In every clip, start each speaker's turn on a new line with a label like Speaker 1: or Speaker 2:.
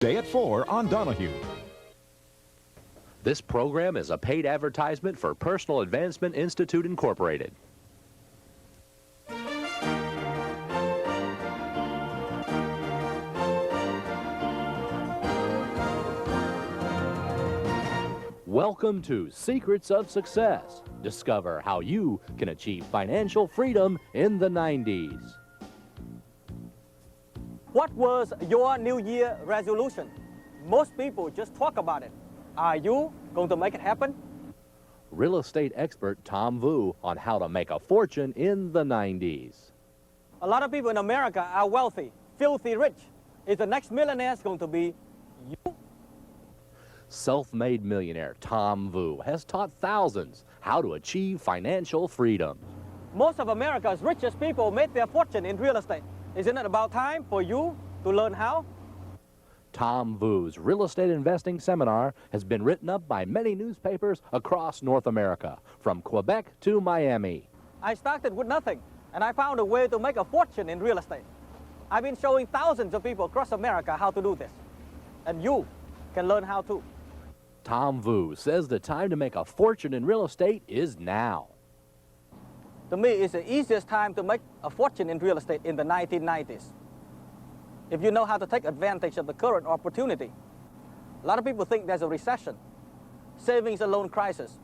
Speaker 1: Day at 4 on Donahue.
Speaker 2: This program is a paid advertisement for Personal Advancement Institute, Incorporated. Welcome to Secrets of Success. Discover how you can achieve financial freedom in the 90s.
Speaker 3: What was your New Year resolution? Most people just talk about it. Are you going to make it happen?
Speaker 2: Real estate expert Tom Vu on how to make a fortune in the 90s.
Speaker 3: A lot of people in America are wealthy, filthy rich. Is the next millionaire going to be you?
Speaker 2: Self-made millionaire Tom Vu has taught thousands how to achieve financial freedom.
Speaker 3: Most of America's richest people made their fortune in real estate. Isn't it about time for you to learn how?
Speaker 2: Tom Vu's real estate investing seminar has been written up by many newspapers across North America, from Quebec to Miami.
Speaker 3: I started with nothing, and I found a way to make a fortune in real estate. I've been showing thousands of people across America how to do this, and you can learn how too.
Speaker 2: Tom Vu says the time to make a fortune in real estate is now.
Speaker 3: To me, it's the easiest time to make a fortune in real estate in the 1990s. If you know how to take advantage of the current opportunity. A lot of people think there's a recession, savings and loan crisis.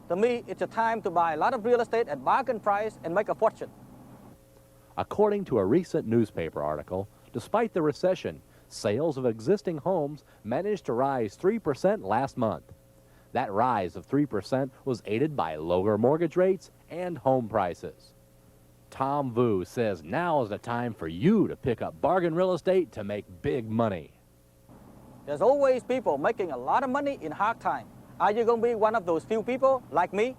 Speaker 3: To me, it's a time to buy a lot of real estate at bargain price and make a fortune.
Speaker 2: According to a recent newspaper article, despite the recession, sales of existing homes managed to rise 3% last month. That rise of 3% was aided by lower mortgage rates and home prices. Tom Vu says now is the time for you to pick up bargain real estate to make big money.
Speaker 3: There's always people making a lot of money in hard time. Are you going to be one of those few people like me?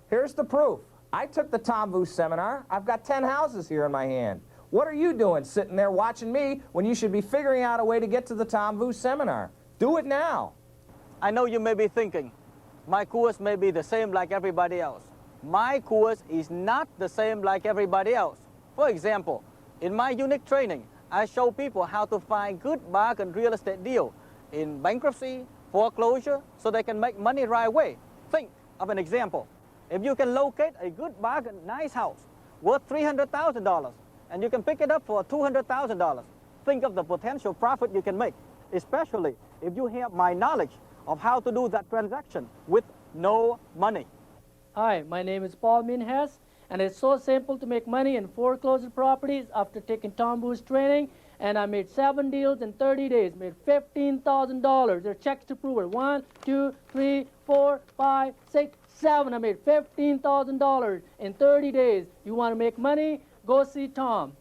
Speaker 4: Here's the proof. I took the Tom Vu seminar. I've got 10 houses here in my hand. What are you doing sitting there watching me when you should be figuring out a way to get to the Tom Vu seminar? Do it now.
Speaker 3: I know you may be thinking, my course may be the same like everybody else. My course is not the same like everybody else. For example, in my unique training, I show people how to find good bargain real estate deal in bankruptcy, foreclosure, so they can make money right away. Think of an example. If you can locate a good bargain, nice house worth $300,000, and you can pick it up for $200,000, think of the potential profit you can make, especially if you have my knowledge of how to do that transaction with no money.
Speaker 5: Hi, my name is Paul Minhas, and it's so simple to make money in foreclosed properties after taking Tom Vu's training, and I made 7 deals in 30 days, made $15,000. There are checks to prove it. 1, 2, 3, 4, 5, 6, 7. I made $15,000 in 30 days. You want to make money? Go see Tom.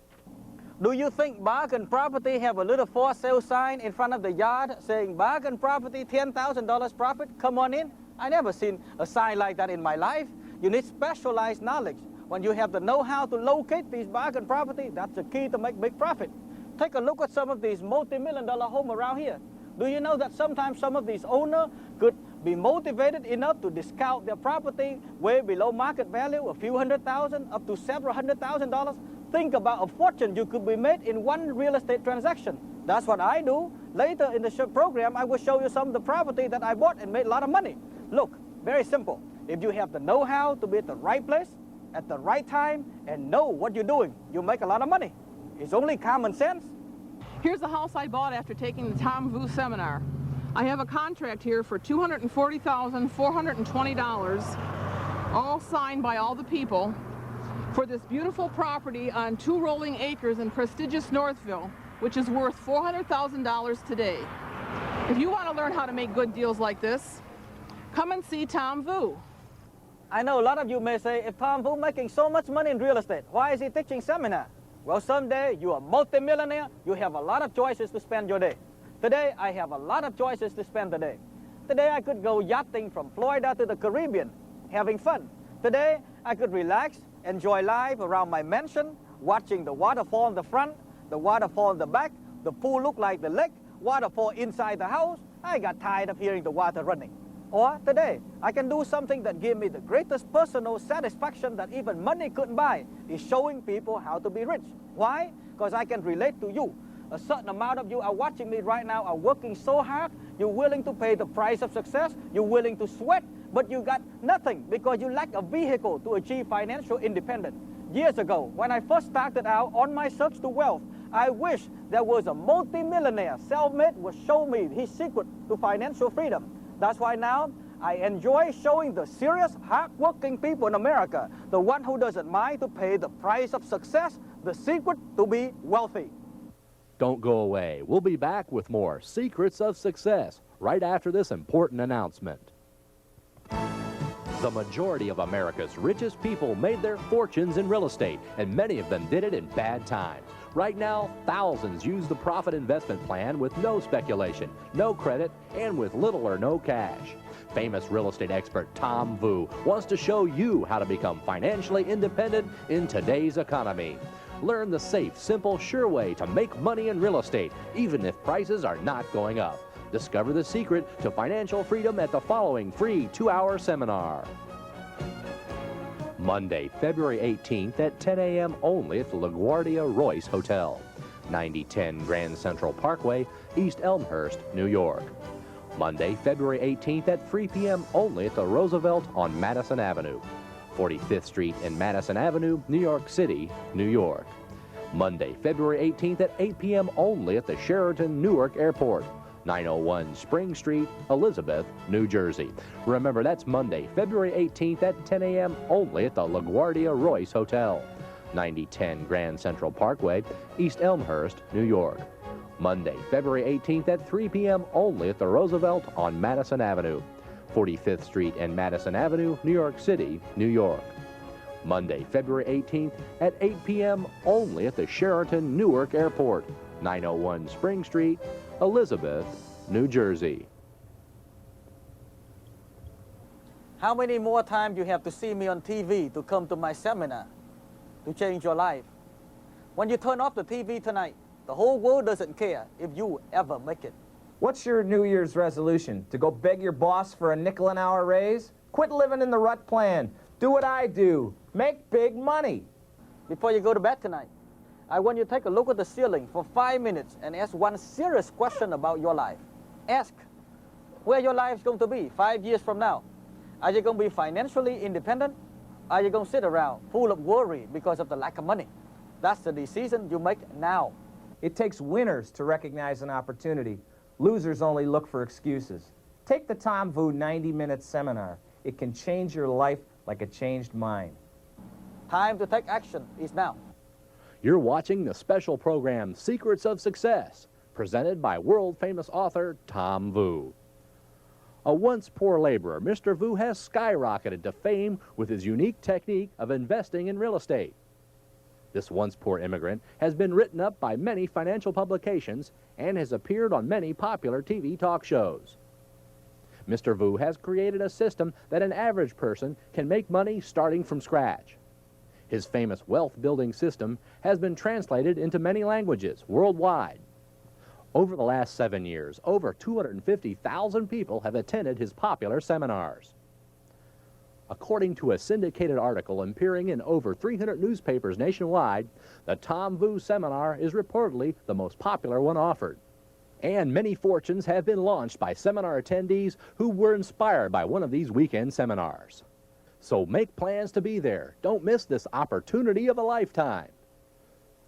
Speaker 3: Do you think bargain property have a little for sale sign in front of the yard saying bargain property, $10,000 profit, come on in? I never seen a sign like that in my life. You need specialized knowledge. When you have the know-how to locate these bargain property, that's the key to make big profit. Take a look at some of these multi-million-dollar homes around here. Do you know that sometimes some of these owners could be motivated enough to discount their property way below market value, a few $100,000 up to several $100,000? Think about a fortune you could be made in one real estate transaction. That's what I do. Later in the program, I will show you some of the property that I bought and made a lot of money. Look, very simple. If you have the know-how to be at the right place, at the right time, and know what you're doing, you make a lot of money. It's only common sense.
Speaker 6: Here's the house I bought after taking the Tom Vu seminar. I have a contract here for $240,420, all signed by all the people, for this beautiful property on 2 rolling acres in prestigious Northville, which is worth $400,000 today. If you want to learn how to make good deals like this, come and see Tom Vu.
Speaker 3: I know a lot of you may say, if Tom Vu making so much money in real estate, why is he teaching seminar? Well, someday you're a multi-millionaire, you have a lot of choices to spend your day. Today, I have a lot of choices to spend the day. Today, I could go yachting from Florida to the Caribbean, having fun. Today, I could relax, enjoy life around my mansion, watching the waterfall in the front, the waterfall in the back, the pool look like the lake, waterfall inside the house. I got tired of hearing the water running. Or today, I can do something that gives me the greatest personal satisfaction that even money couldn't buy, is showing people how to be rich. Why? Because I can relate to you. A certain amount of you are watching me right now are working so hard. You're willing to pay the price of success. You're willing to sweat, but you got nothing because you lack a vehicle to achieve financial independence. Years ago, when I first started out on my search to wealth, I wish there was a multi-millionaire self-made would show me his secret to financial freedom. That's why now I enjoy showing the serious, hard-working people in America, the one who doesn't mind to pay the price of success, the secret to be wealthy.
Speaker 2: Don't go away. We'll be back with more Secrets of Success right after this important announcement. The majority of America's richest people made their fortunes in real estate, and many of them did it in bad times. Right now, thousands use the profit investment plan with no speculation, no credit, and with little or no cash. Famous real estate expert Tom Vu wants to show you how to become financially independent in today's economy. Learn the safe, simple, sure way to make money in real estate, even if prices are not going up. Discover the secret to financial freedom at the following free 2-hour seminar. Monday, February 18th at 10 a.m. only at the LaGuardia Royce Hotel, 9010 Grand Central Parkway, East Elmhurst, New York. Monday, February 18th at 3 p.m. only at the Roosevelt on Madison Avenue, 45th Street and Madison Avenue, New York City, New York. Monday, February 18th at 8 p.m. only at the Sheraton Newark Airport, 901 Spring Street, Elizabeth, New Jersey. Remember, that's Monday, February 18th at 10 a.m. only at the LaGuardia Royce Hotel, 9010 Grand Central Parkway, East Elmhurst, New York. Monday, February 18th at 3 p.m. only at the Roosevelt on Madison Avenue, 45th Street and Madison Avenue, New York City, New York. Monday, February 18th at 8 p.m. only at the Sheraton Newark Airport, 901 Spring Street, Elizabeth, New Jersey.
Speaker 3: How many more times you have to see me on TV to come to my seminar to change your life? When you turn off the TV tonight, the whole world doesn't care if you ever make it.
Speaker 4: What's your New Year's resolution? To go beg your boss for a nickel an hour raise? Quit living in the rut plan. Do what I do. Make big money.
Speaker 3: Before you go to bed tonight, I want you to take a look at the ceiling for 5 minutes and ask one serious question about your life. Ask where your life is going to be 5 years from now. Are you going to be financially independent? Are you going to sit around full of worry because of the lack of money? That's the decision you make now.
Speaker 4: It takes winners to recognize an opportunity. Losers only look for excuses. Take the Tom Vu 90-minute seminar. It can change your life like a changed mind.
Speaker 3: Time to take action is now.
Speaker 2: You're watching the special program Secrets of Success, presented by world-famous author Tom Vu. A once poor laborer, Mr. Vu has skyrocketed to fame with his unique technique of investing in real estate. This once poor immigrant has been written up by many financial publications and has appeared on many popular TV talk shows. Mr. Vu has created a system that an average person can make money starting from scratch. His famous wealth-building system has been translated into many languages worldwide. Over the last 7 years, over 250,000 people have attended his popular seminars. According to a syndicated article appearing in over 300 newspapers nationwide, the Tom Vu seminar is reportedly the most popular one offered. And many fortunes have been launched by seminar attendees who were inspired by one of these weekend seminars. So make plans to be there. Don't miss this opportunity of a lifetime.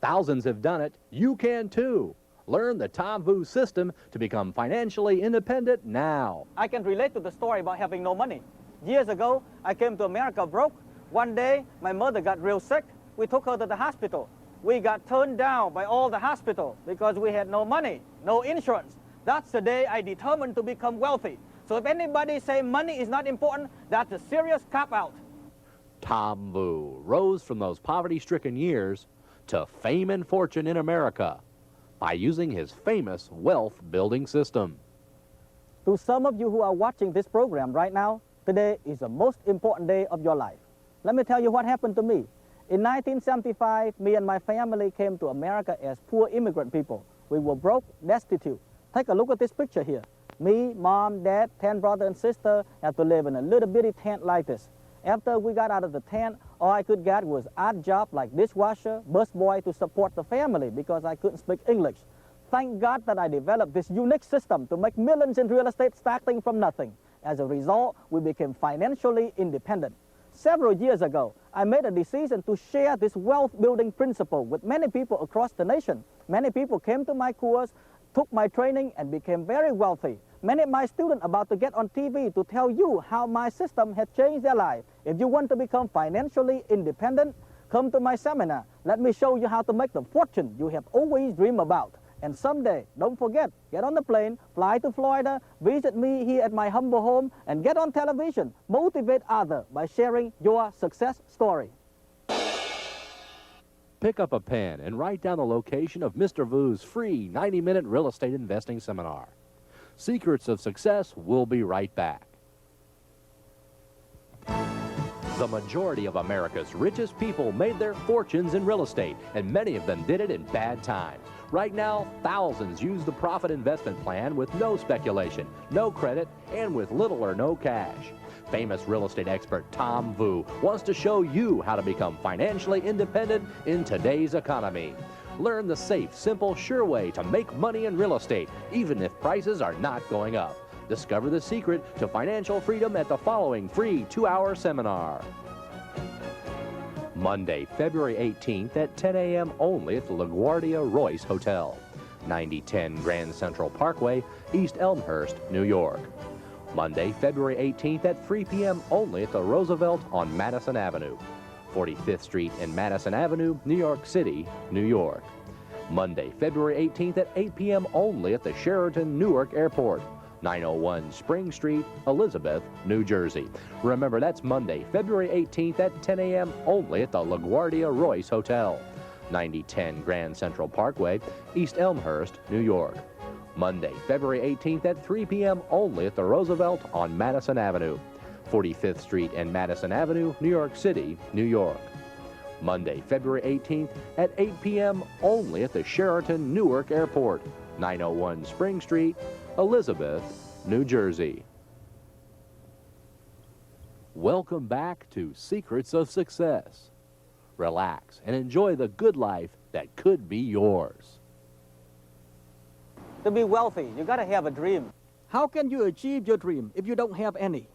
Speaker 2: Thousands have done it. You can too. Learn the Tom Vu system to become financially independent now.
Speaker 3: I can relate to the story about having no money. Years ago, I came to America broke. One day, my mother got real sick. We took her to the hospital. We got turned down by all the hospital because we had no money, no insurance. That's the day I determined to become wealthy. So if anybody say money is not important, that's a serious cop-out.
Speaker 2: Tom Vu rose from those poverty-stricken years to fame and fortune in America by using his famous wealth-building system.
Speaker 3: To some of you who are watching this program right now, today is the most important day of your life. Let me tell you what happened to me. In 1975, me and my family came to America as poor immigrant people. We were broke, destitute. Take a look at this picture here. Me, mom, dad, 10 brothers and sisters had to live in a little bitty tent like this. After we got out of the tent, all I could get was odd job like dishwasher, busboy to support the family because I couldn't speak English. thank God that I developed this unique system to make millions in real estate starting from nothing. As a result, we became financially independent. Several years ago, I made a decision to share this wealth-building principle with many people across the nation. Many people came to my course, took my training, and became very wealthy. Many of my students are about to get on TV to tell you how my system has changed their life. If you want to become financially independent, come to my seminar. Let me show you how to make the fortune you have always dreamed about. And someday, don't forget, get on the plane, fly to Florida, visit me here at my humble home, and get on television. Motivate others by sharing your success story.
Speaker 2: Pick up a pen and write down the location of Mr. Vu's free 90-minute real estate investing seminar. Secrets of Success will be right back. The majority of America's richest people made their fortunes in real estate, and many of them did it in bad times. Right now, thousands use the profit investment plan with no speculation, no credit, and with little or no cash. Famous real estate expert Tom Vu wants to show you how to become financially independent in today's economy. Learn the safe, simple, sure way to make money in real estate, even if prices are not going up. Discover the secret to financial freedom at the following free 2-hour seminar. Monday, February 18th at 10 a.m. only at the LaGuardia Royce Hotel, 9010 Grand Central Parkway, East Elmhurst, New York. Monday, February 18th at 3 p.m. only at the Roosevelt on Madison Avenue, 45th Street and Madison Avenue, New York City, New York. Monday, February 18th at 8 p.m. only at the Sheraton Newark Airport, 901 Spring Street, Elizabeth, New Jersey. Remember, that's Monday, February 18th at 10 a.m. only at the LaGuardia Royce Hotel, 9010 Grand Central Parkway, East Elmhurst, New York. Monday, February 18th at 3 p.m. only at the Roosevelt on Madison Avenue, 45th Street and Madison Avenue, New York City, New York. Monday, February 18th at 8 p.m. only at the Sheraton Newark Airport, 901 Spring Street, Elizabeth, New Jersey. Welcome back to Secrets of Success. Relax and enjoy the good life that could be yours.
Speaker 3: To be wealthy, you gotta have a dream. How can you achieve your dream if you don't have any?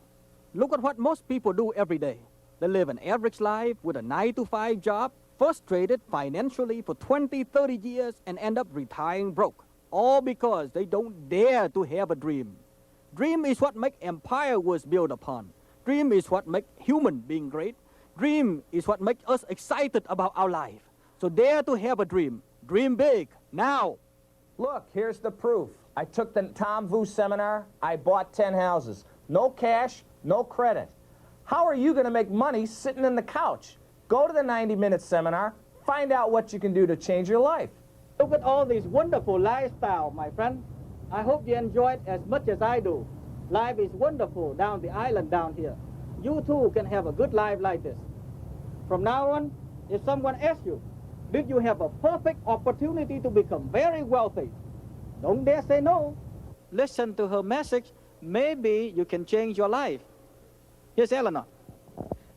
Speaker 3: Look at what most people do every day. They live an average life with a 9-to-5 job, frustrated financially for 20, 30 years, and end up retiring broke. All because they don't dare to have a dream. Dream is what makes empire was built upon. Dream is what makes human being great. Dream is what makes us excited about our life. So dare to have a dream. Dream big, now.
Speaker 4: Look, here's the proof. I took the Tom Vu seminar. I bought 10 houses. No cash, no credit. How are you going to make money sitting in the couch? Go to the 90-minute seminar. Find out what you can do to change your life.
Speaker 3: Look at all this wonderful lifestyle, my friend. I hope you enjoy it as much as I do. Life is wonderful down the island down here. You too can have a good life like this. From now on, if someone asks you, did you have a perfect opportunity to become very wealthy? Don't dare say no. Listen to her message. Maybe you can change your life. Here's Eleanor.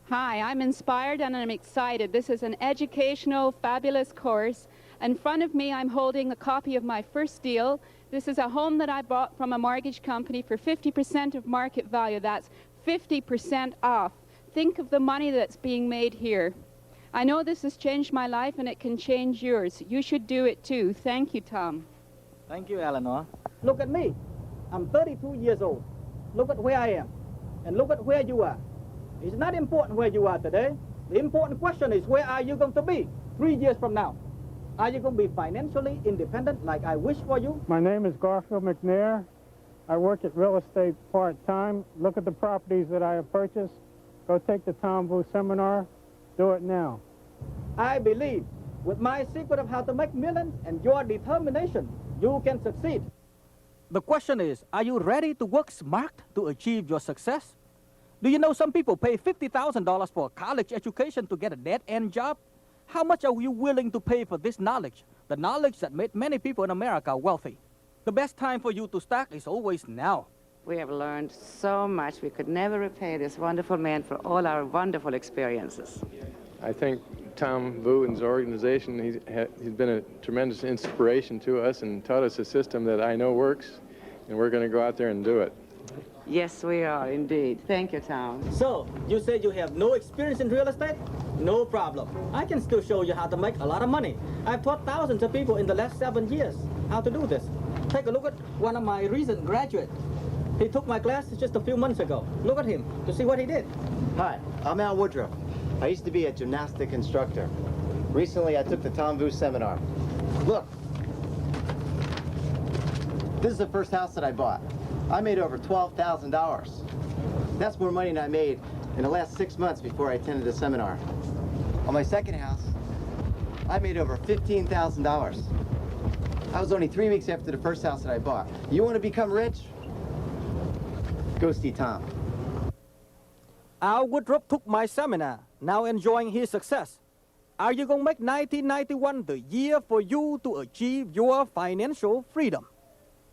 Speaker 1: Hi, I'm inspired and I'm excited. This is an educational, fabulous course. In front of me, I'm holding a copy of my first deal. This is a home that I bought from a mortgage company for 50% of market value. That's 50% off. Think of the money that's being made here. I know this has changed my life and it can change yours. You should do it too. Thank you, Tom.
Speaker 3: Thank you, Eleanor. Look at me. I'm 32 years old. Look at where I am. And look at where you are. It's not important where you are today. The important question is, where are you going to be 3 years from now? Are you going to be financially independent like I wish for you?
Speaker 7: My name is Garfield McNair. I work at real estate part-time. Look at the properties that I have purchased. Go take the Tom Vu seminar. Do it now.
Speaker 3: I believe with my secret of how to make millions and your determination, you can succeed. The question is, are you ready to work smart to achieve your success? Do you know some people pay $50,000 for a college education to get a dead-end job? How much are you willing to pay for this knowledge? The knowledge that made many people in America wealthy. The best time for you to start is always now.
Speaker 8: We have learned so much. We could never repay this wonderful man for all our wonderful experiences. I think Tom Vu and his organization, he's been a tremendous inspiration to us and taught us a system that I know works, and we're going to go out there and do it.
Speaker 9: Yes, we are, indeed. Thank you, Tom.
Speaker 3: So, you say you have no experience in real estate? No problem. I can still show you how to make a lot of money. I've taught thousands of people in the last 7 years how to do this. Take a look at one of my recent graduates. He took my class just a few months ago. Look at him to see what he did.
Speaker 10: Hi, I'm Al Woodruff. I used to be a gymnastic instructor. Recently, I took the Tom Vu seminar. Look, this is the first house that I bought. I made over $12,000. That's more money than I made in the last 6 months before I attended the seminar. On my second house, I made over $15,000. I was only 3 weeks after the first house that I bought. You want to become rich? Go see Tom.
Speaker 3: Al Woodruff took my seminar, now enjoying his success. Are you going to make 1991 the year for you to achieve your financial freedom?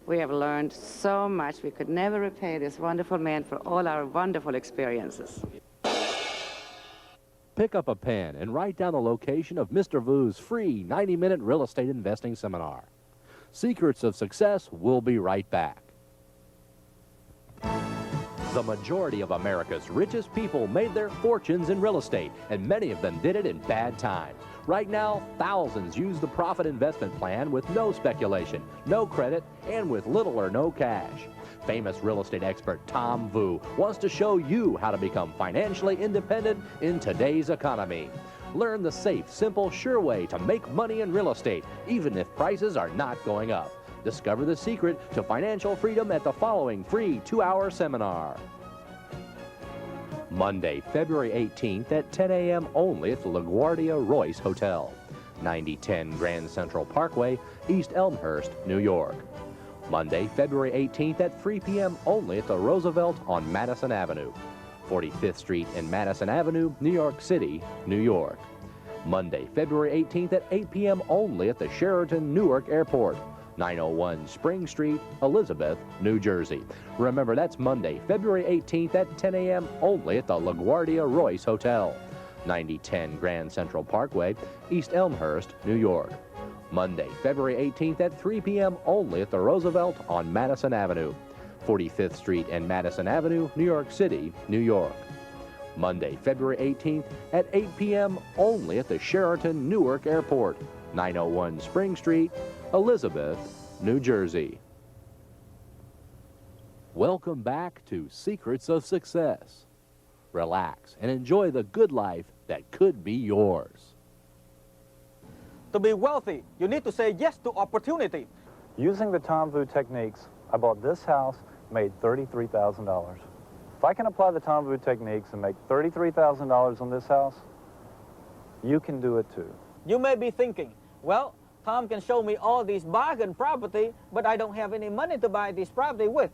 Speaker 9: We have learned so much. We could never repay this wonderful man for all our wonderful experiences.
Speaker 2: Pick up a pen and write down the location of Mr. Vu's free 90-minute real estate investing seminar. Secrets of Success will be right back. The majority of America's richest people made their fortunes in real estate, and many of them did it in bad times. Right now, thousands use the profit investment plan with no speculation, no credit, and with little or no cash. Famous real estate expert Tom Vu wants to show you how to become financially independent in today's economy. Learn the safe, simple, sure way to make money in real estate, even if prices are not going up. Discover the secret to financial freedom at the following free 2-hour seminar. Monday, February 18th at 10 a.m. only at the LaGuardia Royce Hotel, 9010 Grand Central Parkway, East Elmhurst, New York. Monday, February 18th at 3 p.m. only at the Roosevelt on Madison Avenue, 45th Street and Madison Avenue, New York City, New York. Monday, February 18th at 8 p.m. only at the Sheraton Newark Airport, 901 Spring Street, Elizabeth, New Jersey. Remember, that's Monday, February 18th at 10 a.m. only at the LaGuardia Royce Hotel, 9010 Grand Central Parkway, East Elmhurst, New York. Monday, February 18th at 3 p.m. only at the Roosevelt on Madison Avenue, 45th Street and Madison Avenue, New York City, New York. Monday, February 18th at 8 p.m. only at the Sheraton Newark Airport, 901 Spring Street, Elizabeth, New Jersey. Welcome back to Secrets of Success. Relax and enjoy the good life that could be yours.
Speaker 3: To be wealthy, you need to say yes to opportunity.
Speaker 11: Using the Tom Vu techniques, I bought this house, made $33,000. If I can apply the Tom Vu techniques and make $33,000 on this house, you can do it too.
Speaker 3: You may be thinking, well, Tom can show me all these bargain property, but I don't have any money to buy this property with.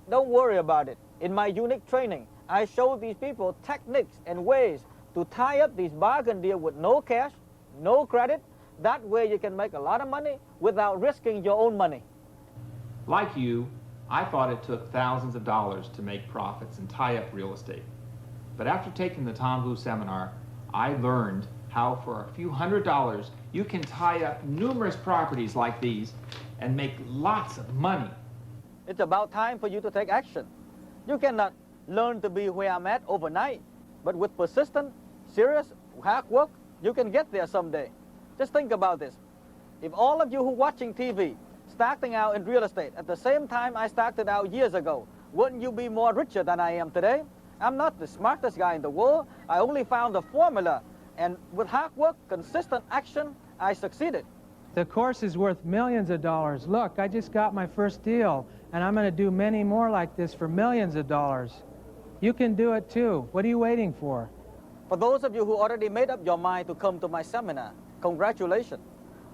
Speaker 3: Don't worry about it. In my unique training, I show these people techniques and ways to tie up these bargain deal with no cash, no credit. That way you can make a lot of money without risking your own money.
Speaker 12: Like you, I thought it took thousands of dollars to make profits and tie up real estate. But after taking the Tom Vu seminar, I learned how for a few $100s you can tie up numerous properties like these and make lots of money.
Speaker 3: It's about time for you to take action. You cannot learn to be where I'm at overnight, but with persistent, serious, hard work, you can get there someday. Just think about this. If all of you who are watching TV starting out in real estate at the same time I started out years ago, wouldn't you be more richer than I am today? I'm not the smartest guy in the world. I only found a formula, and with hard work, consistent action, I succeeded.
Speaker 13: The course is worth millions of dollars. Look, I just got my first deal, and I'm going to do many more like this for millions of dollars. You can do it too. What are you waiting for?
Speaker 3: For those of you who already made up your mind to come to my seminar, congratulations.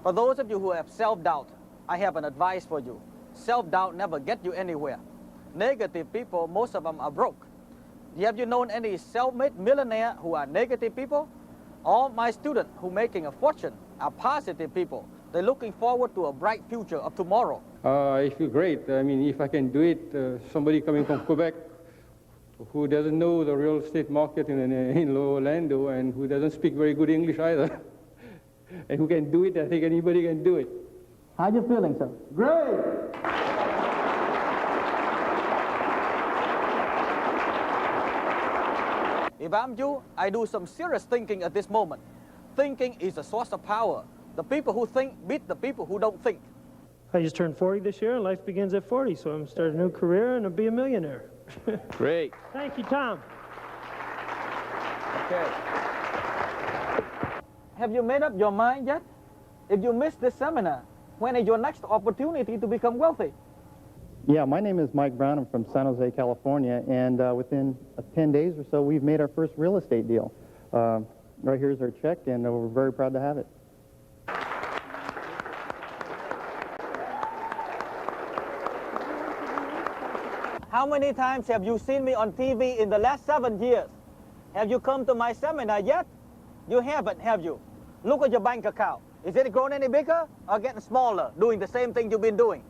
Speaker 3: For those of you who have self-doubt, I have an advice for you. Self-doubt never gets you anywhere. Negative people, most of them are broke. Have you known any self-made millionaire who are negative people? All my students who are making a fortune are positive people. They're looking forward to a bright future of tomorrow.
Speaker 14: I feel great. I mean, if I can do it, somebody coming from Quebec who doesn't know the real estate market in Orlando and who doesn't speak very good English either. And who can do it, I think anybody can do it.
Speaker 3: How you feeling, sir?
Speaker 14: Great!
Speaker 3: If I'm you, I do some serious thinking at this moment. Thinking is a source of power. The people who think beat the people who don't think.
Speaker 15: I just turned 40 this year, and life begins at 40, so I'm starting a new career and I'll be a millionaire.
Speaker 2: Great.
Speaker 15: Thank you, Tom.
Speaker 3: Okay. Have you made up your mind yet? If you miss this seminar, when is your next opportunity to become wealthy?
Speaker 16: Yeah, my name is Mike Brown. I'm from San Jose, California, and within 10 days or so, we've made our first real estate deal. Right here's our check, and we're very proud to have it.
Speaker 3: How many times have you seen me on TV in the last 7 years? Have you come to my seminar yet? You haven't, have you? Look at your bank account. Is it growing any bigger or getting smaller, doing the same thing you've been doing?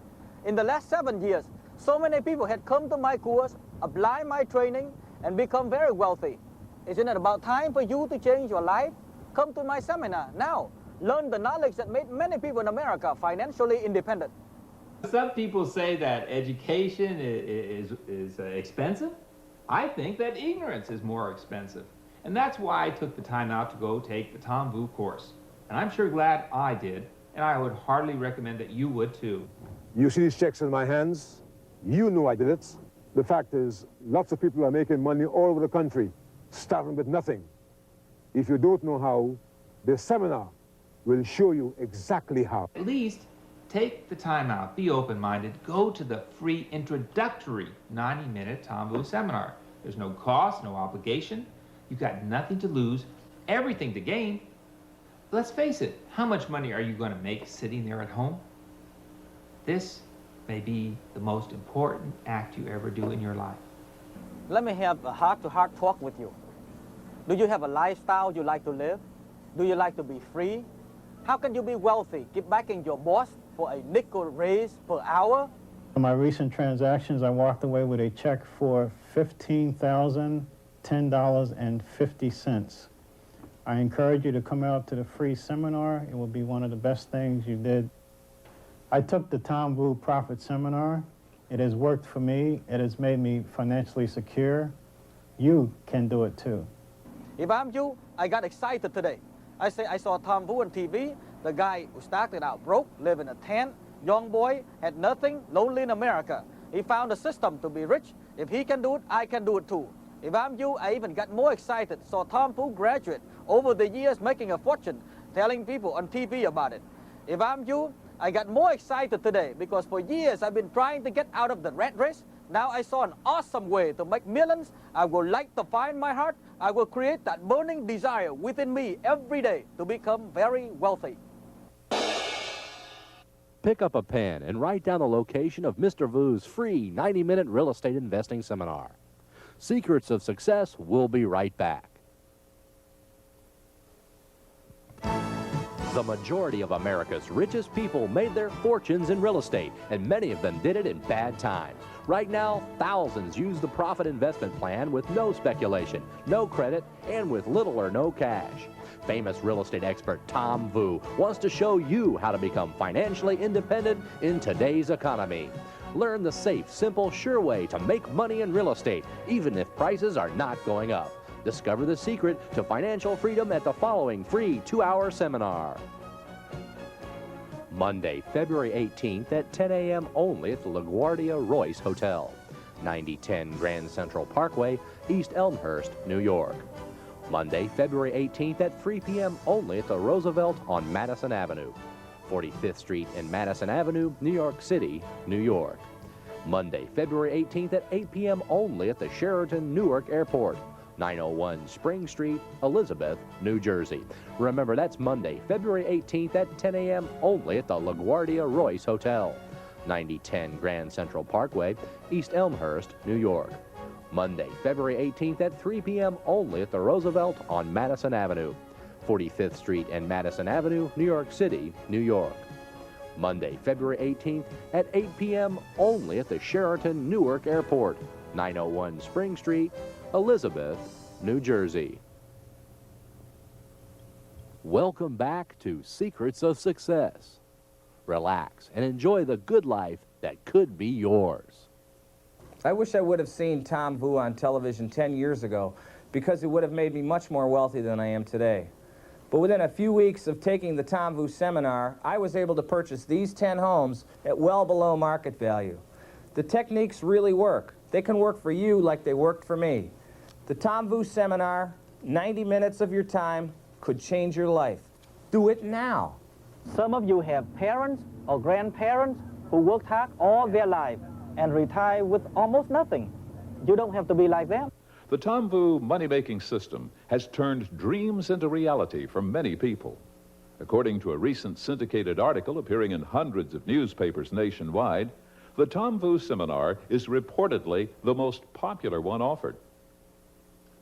Speaker 3: In the last 7 years, so many people had come to my course, apply my training, and become very wealthy. Isn't it about time for you to change your life? Come to my seminar now. Learn the knowledge that made many people in America financially independent.
Speaker 12: Some people say that education is expensive. I think that ignorance is more expensive. And that's why I took the time out to go take the Tom Vu course. And I'm sure glad I did, and I would heartily recommend that you would too.
Speaker 17: You see these checks in my hands? You know I did it. The fact is, lots of people are making money all over the country, starting with nothing. If you don't know how, this seminar will show you exactly how.
Speaker 12: At least take the time out, be open-minded, go to the free introductory 90-minute Tom Vu seminar. There's no cost, no obligation. You've got nothing to lose, everything to gain. Let's face it, how much money are you going to make sitting there at home? This may be the most important act you ever do in your life.
Speaker 3: Let me have a heart-to-heart talk with you. Do you have a lifestyle you like to live? Do you like to be free? How can you be wealthy? Keep backing your boss for a nickel raise per hour?
Speaker 7: In my recent transactions, I walked away with a check for $15,010.50. I encourage you to come out to the free seminar. It will be one of the best things you did. I took the Tom Vu Profit Seminar. It has worked for me. It has made me financially secure. You can do it too.
Speaker 3: If I'm you, I got excited today. I saw Tom Vu on TV, the guy who started out broke, lived in a tent, young boy, had nothing, lonely in America. He found a system to be rich. If he can do it, I can do it too. If I'm you, I even got more excited. Saw Tom Vu graduate over the years making a fortune, telling people on TV about it. If I'm you, I got more excited today because for years I've been trying to get out of the rat race. Now I saw an awesome way to make millions. I will light the fire in my heart. I will create that burning desire within me every day to become very wealthy.
Speaker 2: Pick up a pen and write down the location of Mr. Vu's free 90-minute real estate investing seminar. Secrets of Success will be right back. The majority of America's richest people made their fortunes in real estate, and many of them did it in bad times. Right now, thousands use the profit investment plan with no speculation, no credit, and with little or no cash. Famous real estate expert Tom Vu wants to show you how to become financially independent in today's economy. Learn the safe, simple, sure way to make money in real estate, even if prices are not going up. Discover the secret to financial freedom at the following free 2-hour seminar. Monday, February 18th at 10 a.m. only at the LaGuardia Royce Hotel, 9010 Grand Central Parkway, East Elmhurst, New York. Monday, February 18th at 3 p.m. only at the Roosevelt on Madison Avenue, 45th Street and Madison Avenue, New York City, New York. Monday, February 18th at 8 p.m. only at the Sheraton Newark Airport, 901 Spring Street, Elizabeth, New Jersey. Remember, that's Monday, February 18th at 10 a.m. only at the LaGuardia Royce Hotel, 9010 Grand Central Parkway, East Elmhurst, New York. Monday, February 18th at 3 p.m. only at the Roosevelt on Madison Avenue, 45th Street and Madison Avenue, New York City, New York. Monday, February 18th at 8 p.m. only at the Sheraton Newark Airport, 901 Spring Street, Elizabeth, New Jersey. Welcome back to Secrets of Success. Relax and enjoy the good life that could be yours.
Speaker 4: I wish I would have seen Tom Vu on television 10 years ago, because it would have made me much more wealthy than I am today. But within a few weeks of taking the Tom Vu seminar, I was able to purchase these 10 homes at well below market value. The techniques really work. They can work for you like they worked for me. The Tom Vu seminar, 90 minutes of your time, could change your life. Do it now.
Speaker 18: Some of you have parents or grandparents who worked hard all their life and retire with almost nothing. You don't have to be like them.
Speaker 19: The Tom Vu money-making system has turned dreams into reality for many people. According to a recent syndicated article appearing in hundreds of newspapers nationwide, the Tom Vu seminar is reportedly the most popular one offered.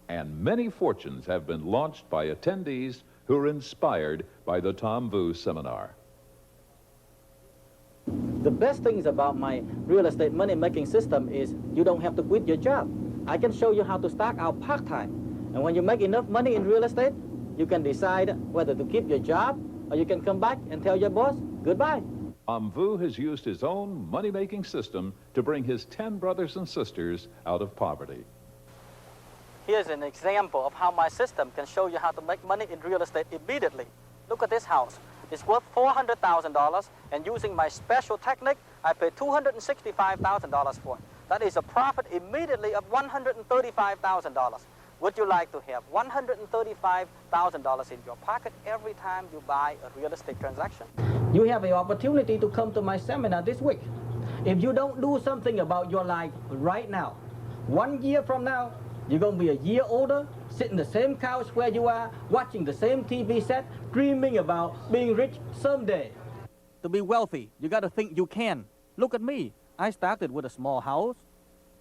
Speaker 19: And many fortunes have been launched by attendees who are inspired by the Tom Vu seminar.
Speaker 18: The best things about my real estate money-making system is you don't have to quit your job. I can show you how to start out part-time. And when you make enough money in real estate, you can decide whether to keep your job or you can come back and tell your boss goodbye.
Speaker 19: Tom Vu has used his own money-making system to bring his 10 brothers and sisters out of poverty.
Speaker 18: Here's an example of how my system can show you how to make money in real estate immediately. Look at this house. It's worth $400,000, and using my special technique, I paid $265,000 for it. That is a profit immediately of $135,000. Would you like to have $135,000 in your pocket every time you buy a real estate transaction? You have the opportunity to come to my seminar this week. If you don't do something about your life right now, 1 year from now, you're going to be a year older, sitting in the same couch where you are, watching the same TV set, dreaming about being rich someday. To be wealthy, you got to think you can. Look at me. I started with a small house.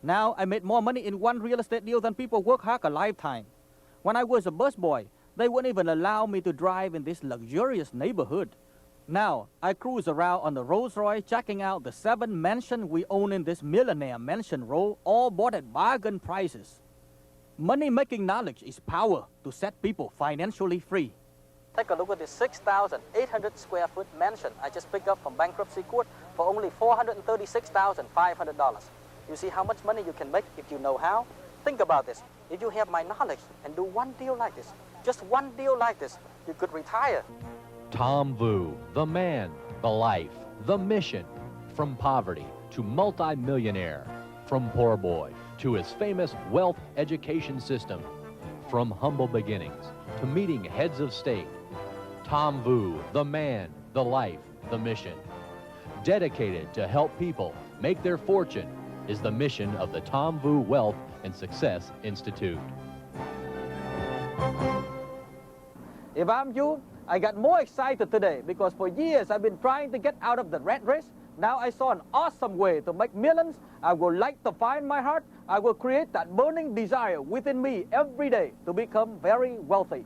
Speaker 18: Now I made more money in one real estate deal than people work hard a lifetime. When I was a busboy, they wouldn't even allow me to drive in this luxurious neighborhood. Now I cruise around on the Rolls Royce, checking out the 7 mansions we own in this millionaire mansion row, all bought at bargain prices. Money-making knowledge is power to set people financially free. Take a look at this 6,800 square foot mansion I just picked up from bankruptcy court for only $436,500. You see how much money you can make if you know how? Think about this. If you have my knowledge and do one deal like this, just one deal like this, you could retire.
Speaker 2: Tom Vu, the man, the life, the mission. From poverty to multi-millionaire. From poor boy to his famous wealth education system. From humble beginnings to meeting heads of state. Tom Vu, the man, the life, the mission. Dedicated to help people make their fortune is the mission of the Tom Vu Wealth and Success Institute.
Speaker 18: If I'm you, I got more excited today because for years I've been trying to get out of the rat race. Now I saw an awesome way to make millions. I will light the fire in my heart. I will create that burning desire within me every day to become very wealthy.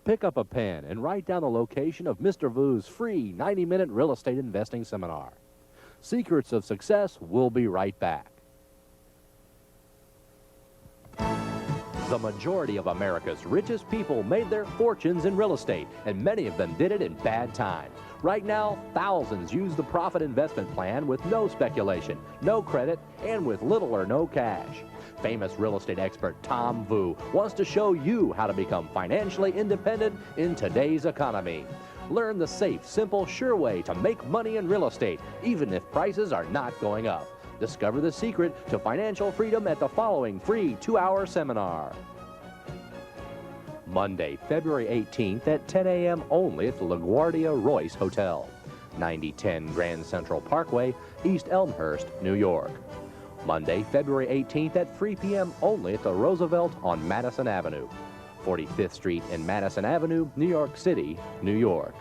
Speaker 2: Pick up a pen and write down the location of Mr. Vu's free 90-minute real estate investing seminar. Secrets of Success will be right back. The majority of America's richest people made their fortunes in real estate, and many of them did it in bad times. Right now, thousands use the profit investment plan with no speculation, no credit, and with little or no cash. Famous real estate expert Tom Vu wants to show you how to become financially independent in today's economy. Learn the safe, simple, sure way to make money in real estate, even if prices are not going up. Discover the secret to financial freedom at the following free 2-hour seminar. Monday, February 18th at 10 a.m. only at the LaGuardia Royce Hotel, 9010 Grand Central Parkway, East Elmhurst, New York. Monday, February 18th at 3 p.m. only at the Roosevelt on Madison Avenue, 45th Street and Madison Avenue, New York City, New York.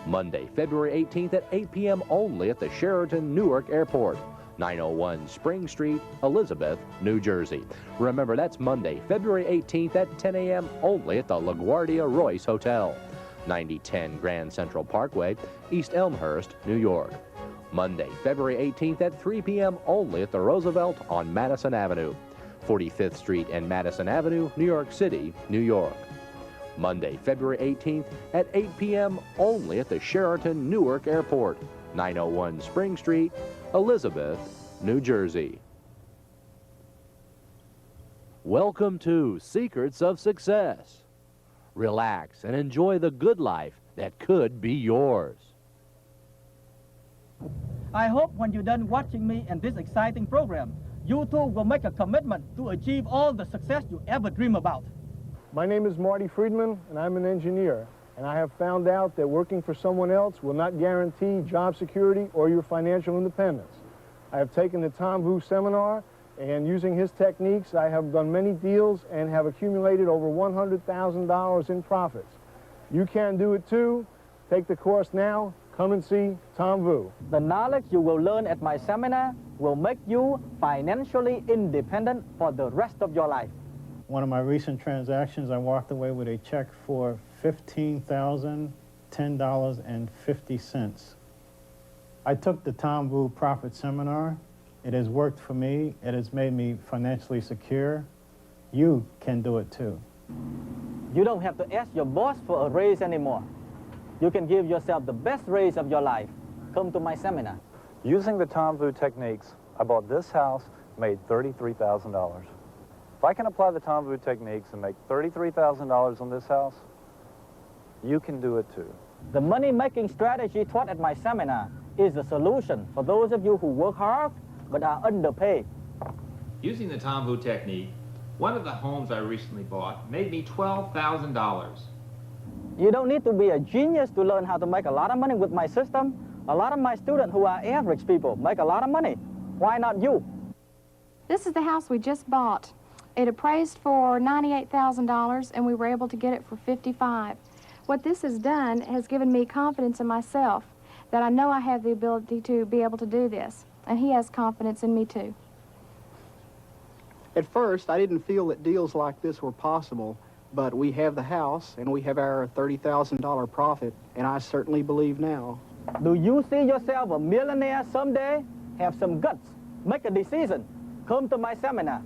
Speaker 2: Monday, February 18th at 8 p.m. only at the Sheraton Newark Airport, 901 Spring Street, Elizabeth, New Jersey. Remember, that's Monday, February 18th at 10 a.m. only at the LaGuardia Royce Hotel, 9010 Grand Central Parkway, East Elmhurst, New York. Monday, February 18th at 3 p.m. only at the Roosevelt on Madison Avenue, 45th Street and Madison Avenue, New York City, New York. Monday, February 18th at 8 p.m. only at the Sheraton Newark Airport, 901 Spring Street, Elizabeth, New Jersey. Welcome to Secrets of Success. Relax and enjoy the good life that could be yours.
Speaker 18: I hope when you're done watching me and this exciting program, you too will make a commitment to achieve all the success you ever dream about.
Speaker 20: My name is Marty Friedman, and I'm an engineer. And I have found out that working for someone else will not guarantee job security or your financial independence. I have taken the Tom Vu seminar, and using his techniques, I have done many deals and have accumulated over $100,000 in profits. You can do it too. Take the course now. Come and see Tom Vu.
Speaker 18: The knowledge you will learn at my seminar will make you financially independent for the rest of your life.
Speaker 7: One of my recent transactions, I walked away with a check for $15,010.50. I took the Tom Vu Profit Seminar. It has worked for me. It has made me financially secure. You can do it too.
Speaker 18: You don't have to ask your boss for a raise anymore. You can give yourself the best raise of your life. Come to my seminar.
Speaker 11: Using the Tom Vu techniques, I bought this house, made $33,000. If I can apply the Tom Vu techniques and make $33,000 on this house, you can do it too.
Speaker 18: The money-making strategy taught at my seminar is the solution for those of you who work hard but are underpaid.
Speaker 12: Using the Tom Vu technique, one of the homes I recently bought made me $12,000.
Speaker 18: You don't need to be a genius to learn how to make a lot of money with my system. A lot of my students who are average people make a lot of money. Why not you?
Speaker 21: This is the house we just bought. It appraised for $98,000 and we were able to get it for $55,000. What this has done has given me confidence in myself that I know I have the ability to be able to do this. And he has confidence in me too.
Speaker 22: At first, I didn't feel that deals like this were possible, but we have the house and we have our $30,000 profit, and I certainly believe now.
Speaker 18: Do you see yourself a millionaire someday? Have some guts. Make a decision. Come to my seminar.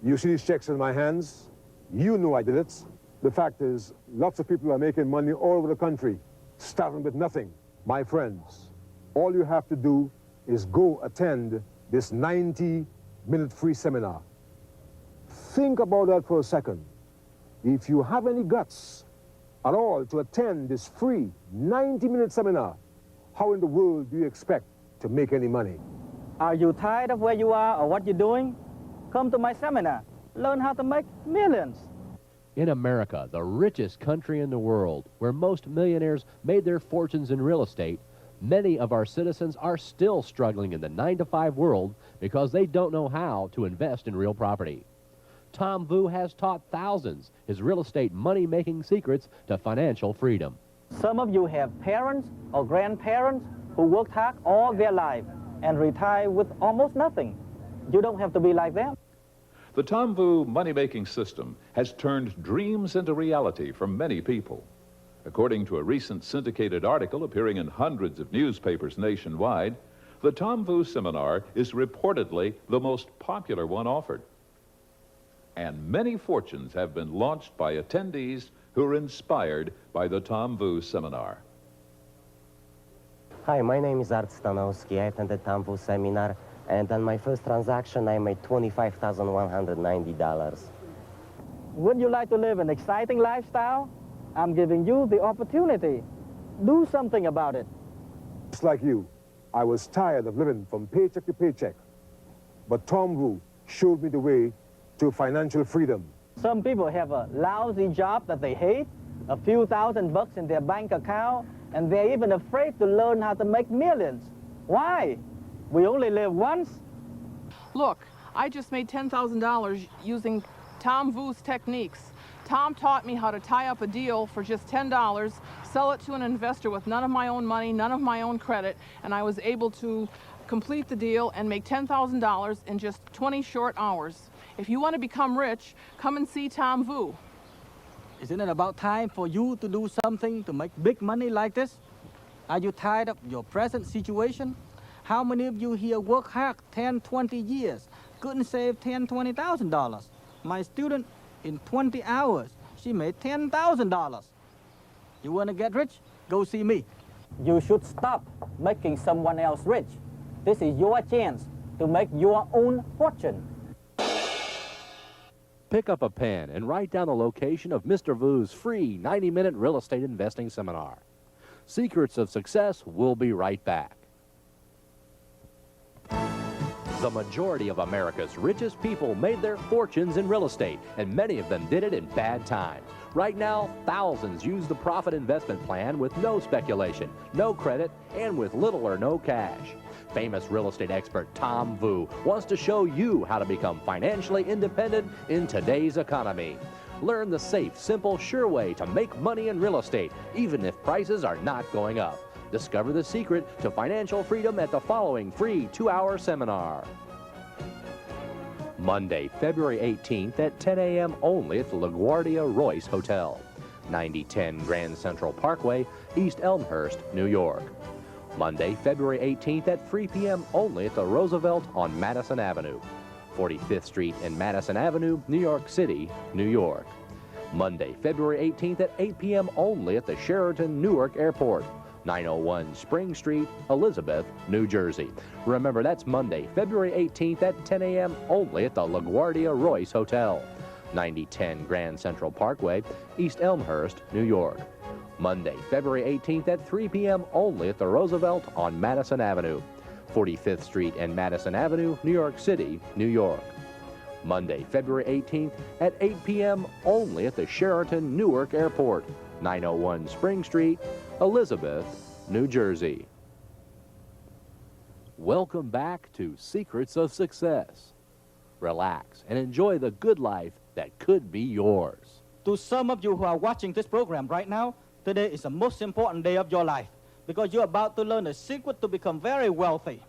Speaker 17: You see these checks in my hands? You know I did it. The fact is, lots of people are making money all over the country, starting with nothing. My friends, all you have to do is go attend this 90-minute free seminar. Think about that for a second. If you have any guts at all to attend this free 90-minute seminar, how in the world do you expect to make any money?
Speaker 18: Are you tired of where you are or what you're doing? Come to my seminar. Learn how to make millions.
Speaker 2: In America, the richest country in the world, where most millionaires made their fortunes in real estate, many of our citizens are still struggling in the 9-to-5 world because they don't know how to invest in real property. Tom Vu has taught thousands his real estate money-making secrets to financial freedom.
Speaker 18: Some of you have parents or grandparents who worked hard all their life and retire with almost nothing. You don't have to be like them.
Speaker 19: The Tom Vu money-making system has turned dreams into reality for many people. According to a recent syndicated article appearing in hundreds of newspapers nationwide, the Tom Vu seminar is reportedly the most popular one offered. And many fortunes have been launched by attendees who are inspired by the Tom Vu seminar.
Speaker 23: Hi, my name is Art Stanowski. I attended Tom Vu seminar, and on my first transaction, I made $25,190.
Speaker 18: Would you like to live an exciting lifestyle? I'm giving you the opportunity. Do something about it.
Speaker 17: Just like you, I was tired of living from paycheck to paycheck. But Tom Vu showed me the way to financial freedom.
Speaker 18: Some people have a lousy job that they hate, a few $1,000 in their bank account, and they're even afraid to learn how to make millions. Why? We only live once.
Speaker 6: Look, I just made $10,000 using Tom Vu's techniques. Tom taught me how to tie up a deal for just $10, sell it to an investor with none of my own money, none of my own credit, and I was able to complete the deal and make $10,000 in just 20 short hours. If you want to become rich, come and see Tom Vu.
Speaker 18: Isn't it about time for you to do something to make big money like this? Are you tired of your present situation?
Speaker 3: How many of you here work hard 10, 20 years, couldn't save $10,000, $20,000? My student, in 20 hours, she made $10,000. You want to get rich? Go see me.
Speaker 18: You should stop making someone else rich. This is your chance to make your own fortune.
Speaker 2: Pick up a pen and write down the location of Mr. Vu's free 90-minute real estate investing seminar. Secrets of Success will be right back. The majority of America's richest people made their fortunes in real estate, and many of them did it in bad times. Right now, thousands use the profit investment plan with no speculation, no credit, and with little or no cash. Famous real estate expert Tom Vu wants to show you how to become financially independent in today's economy. Learn the safe, simple, sure way to make money in real estate, even if prices are not going up. Discover the secret to financial freedom at the following free 2-hour seminar. Monday, February 18th at 10 a.m. only at the LaGuardia Royce Hotel, 9010 Grand Central Parkway, East Elmhurst, New York. Monday, February 18th at 3 p.m. only at the Roosevelt on Madison Avenue, 45th Street and Madison Avenue, New York City, New York. Monday, February 18th at 8 p.m. only at the Sheraton Newark Airport, 901 Spring Street, Elizabeth, New Jersey. Remember, that's Monday, February 18th at 10 a.m. only at the LaGuardia Royce Hotel, 9010 Grand Central Parkway, East Elmhurst, New York. Monday, February 18th at 3 p.m. only at the Roosevelt on Madison Avenue, 45th Street and Madison Avenue, New York City, New York. Monday, February 18th at 8 p.m. only at the Sheraton Newark Airport, 901 Spring Street, Elizabeth, New Jersey. Welcome back to Secrets of Success. Relax and enjoy the good life that could be yours.
Speaker 3: To some of you who are watching this program right now, today is the most important day of your life because you're about to learn the secret to become very wealthy.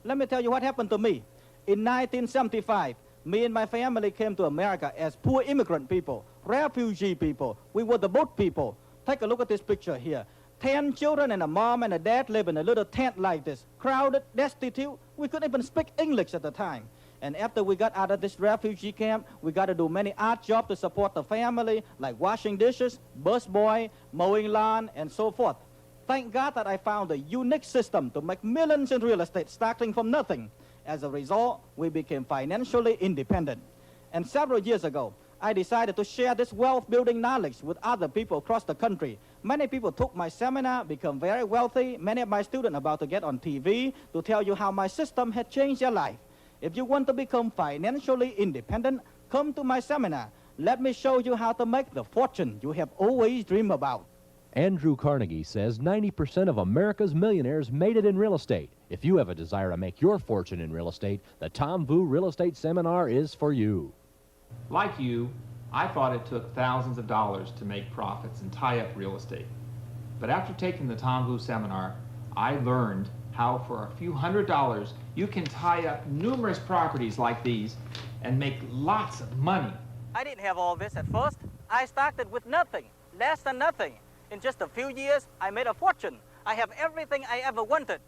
Speaker 3: Let me tell you what happened to me. In 1975, me and my family came to America as poor immigrant people, refugee people. We were the boat people. Take a look at this picture here. 10 children and a mom and a dad live in a little tent like this. Crowded, destitute. We couldn't even speak English at the time. And after we got out of this refugee camp, we got to do many odd jobs to support the family, like washing dishes, busboy, mowing lawn, and so forth. Thank God that I found a unique system to make millions in real estate starting from nothing. As a result, we became financially independent. And several years ago, I decided to share this wealth-building knowledge with other people across the country. Many people took my seminar, become very wealthy. Many of my students are about to get on TV to tell you how my system had changed their life. If you want to become financially independent, come to my seminar. Let me show you how to make the fortune you have always dreamed about.
Speaker 2: Andrew Carnegie says 90% of America's millionaires made it in real estate. If you have a desire to make your fortune in real estate, the Tom Vu Real Estate Seminar is for you.
Speaker 12: Like you, I thought it took thousands of dollars to make profits and tie up real estate. But after taking the Tom Vu seminar, I learned how for a few $100s you can tie up numerous properties like these and make lots of money.
Speaker 18: I didn't have all this at first. I started with nothing, less than nothing. In just a few years, I made a fortune. I have everything I ever wanted.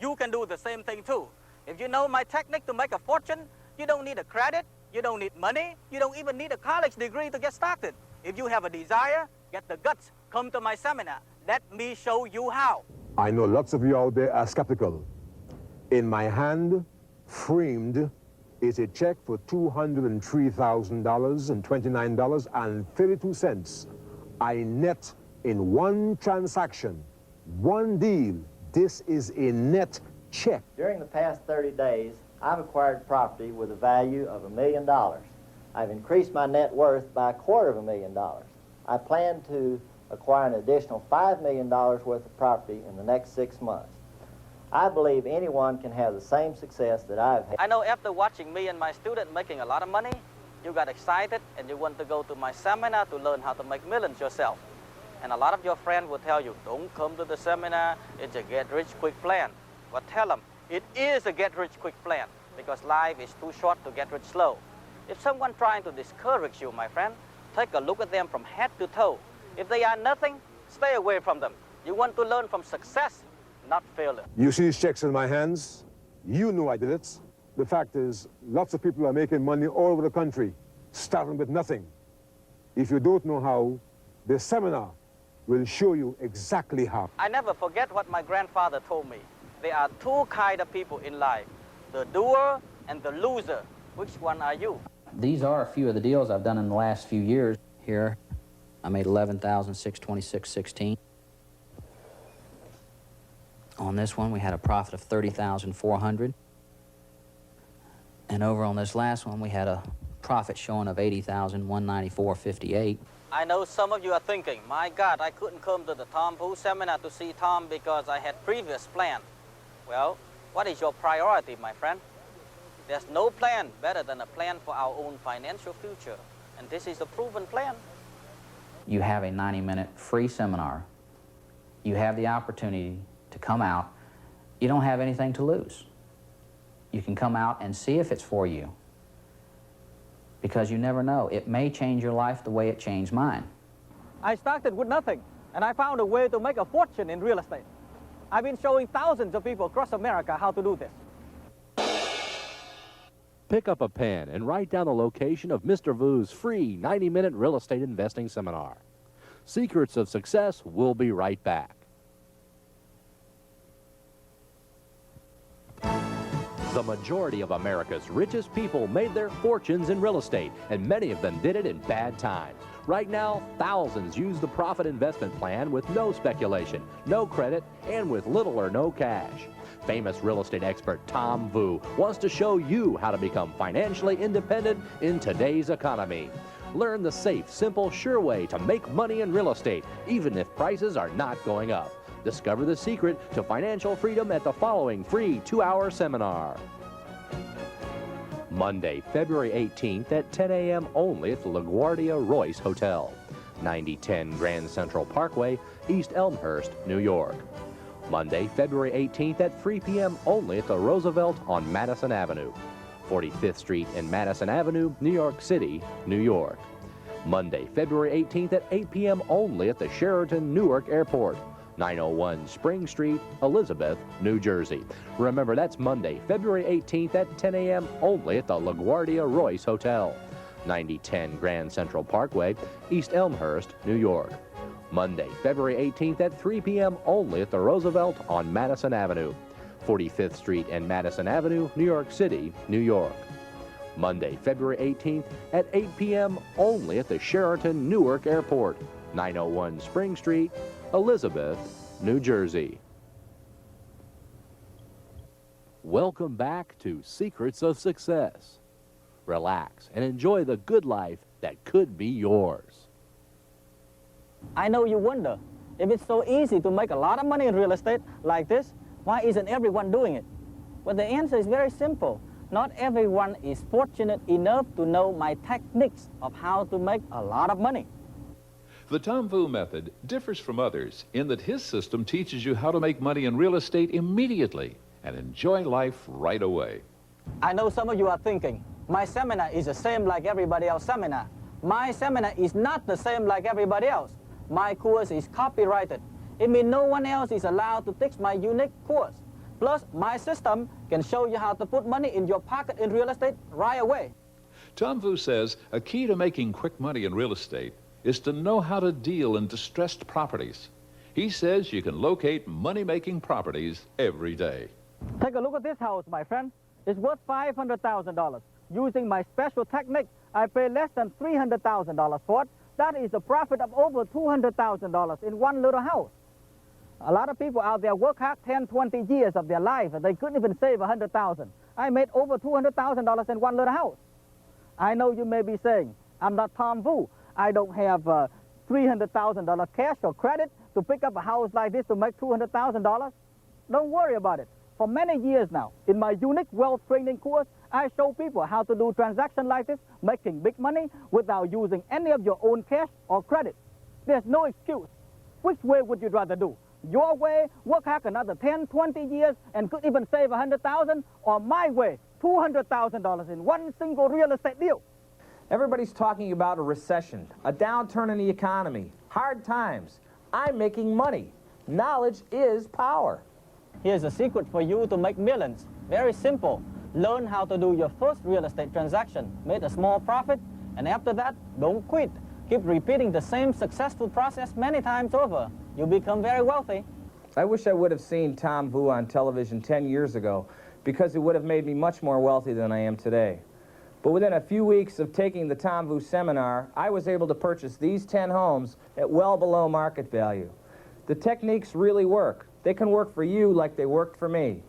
Speaker 18: You can do the same thing too. If you know my technique to make a fortune, you don't need a credit, you don't need money, you don't even need a college degree to get started. If you have a desire, get the guts, come to my seminar. Let me show you how.
Speaker 17: I know lots of you out there are skeptical. In my hand, framed, is a check for $203,000 and $29.32. I net in one transaction, one deal. This is a net check.
Speaker 1: During the past 30 days, I've acquired property with a value of $1 million. I've increased my net worth by $250,000. I plan to acquire an additional $5 million worth of property in the next 6 months. I believe anyone can have the same success that I've had.
Speaker 18: I know after watching me and my student making a lot of money, you got excited and you want to go to my seminar to learn how to make millions yourself. And a lot of your friends will tell you, don't come to the seminar, it's a get-rich-quick plan. But tell them, it is a get-rich-quick plan because life is too short to get rich slow. If someone trying to discourage you, my friend, take a look at them from head to toe. If they are nothing, stay away from them. You want to learn from success, not failure.
Speaker 17: You see these checks in my hands? You know I did it. The fact is, lots of people are making money all over the country, starting with nothing. If you don't know how, the seminar will show you exactly how.
Speaker 18: I never forget what my grandfather told me. There are two kinds of people in life, the doer and the loser. Which one are you?
Speaker 5: These are a few of the deals I've done in the last few years. Here, I made $11,626.16. On this one, we had a profit of $30,400. And over on this last one, we had a profit showing of $80,194.58.
Speaker 18: I know some of you are thinking, my God, I couldn't come to the Tom Vu seminar to see Tom because I had previous plan. Well, what is your priority, my friend? There's no plan better than a plan for our own financial future. And this is a proven plan.
Speaker 5: You have a 90-minute free seminar. You have the opportunity to come out. You don't have anything to lose. You can come out and see if it's for you. Because you never know. It may change your life the way it changed mine.
Speaker 3: I started with nothing, and I found a way to make a fortune in real estate. I've been showing thousands of people across America how to do this.
Speaker 2: Pick up a pen and write down the location of Mr. Vu's free 90-minute real estate investing seminar. Secrets of Success will be right back. The majority of America's richest people made their fortunes in real estate, and many of them did it in bad times. Right now, thousands use the profit investment plan with no speculation, no credit, and with little or no cash. Famous real estate expert Tom Vu wants to show you how to become financially independent in today's economy. Learn the safe, simple, sure way to make money in real estate, even if prices are not going up. Discover the secret to financial freedom at the following free 2-hour seminar. Monday, February 18th at 10 a.m. only at the LaGuardia Royce Hotel, 9010 Grand Central Parkway, East Elmhurst, New York. Monday, February 18th at 3 p.m. only at the Roosevelt on Madison Avenue, 45th Street and Madison Avenue, New York City, New York. Monday, February 18th at 8 p.m. only at the Sheraton Newark Airport, 901 Spring Street, Elizabeth, New Jersey. Remember, that's Monday, February 18th at 10 a.m. only at the LaGuardia Royce Hotel, 9010 Grand Central Parkway, East Elmhurst, New York. Monday, February 18th at 3 p.m. only at the Roosevelt on Madison Avenue, 45th Street and Madison Avenue, New York City, New York. Monday, February 18th at 8 p.m. only at the Sheraton Newark Airport, 901 Spring Street, Elizabeth, New Jersey. Welcome back to Secrets of Success. Relax and enjoy the good life that could be yours.
Speaker 3: I know you wonder, if it's so easy to make a lot of money in real estate like this, why isn't everyone doing it? Well, the answer is very simple. Not everyone is fortunate enough to know my techniques of how to make a lot of money.
Speaker 19: The Tom Vu method differs from others in that his system teaches you how to make money in real estate immediately and enjoy life right away.
Speaker 3: I know some of you are thinking, my seminar is the same like everybody else's seminar. My seminar is not the same like everybody else. My course is copyrighted. It means no one else is allowed to teach my unique course. Plus, my system can show you how to put money in your pocket in real estate right away.
Speaker 19: Tom Vu says a key to making quick money in real estate is to know how to deal in distressed properties. He says you can locate money-making properties every day.
Speaker 3: Take a look at this house, my friend. It's worth $500,000. Using my special technique, I pay less than $300,000 for it. That is a profit of over $200,000 in one little house. A lot of people out there work hard 10, 20 years of their life, and they couldn't even save $100,000. I made over $200,000 in one little house. I know you may be saying, I'm not Tom Vu. I don't have $300,000 cash or credit to pick up a house like this to make $200,000. Don't worry about it. For many years now, in my unique wealth training course, I show people how to do transactions like this, making big money without using any of your own cash or credit. There's no excuse. Which way would you rather do? Your way, work hard another 10, 20 years and could even save $100,000, or my way, $200,000 in one single real estate deal?
Speaker 4: Everybody's talking about a recession, a downturn in the economy, hard times. I'm making money. Knowledge is power.
Speaker 3: Here's a secret for you to make millions.
Speaker 18: Very simple. Learn how to do your first real estate transaction, make a small profit, and after that, don't quit. Keep repeating the same successful process many times over. You'll become very wealthy.
Speaker 4: I wish I would have seen Tom Vu on television 10 years ago, because it would have made me much more wealthy than I am today. But within a few weeks of taking the Tom Vu seminar, I was able to purchase these 10 homes at well below market value. The techniques really work. They can work for you like they worked for me.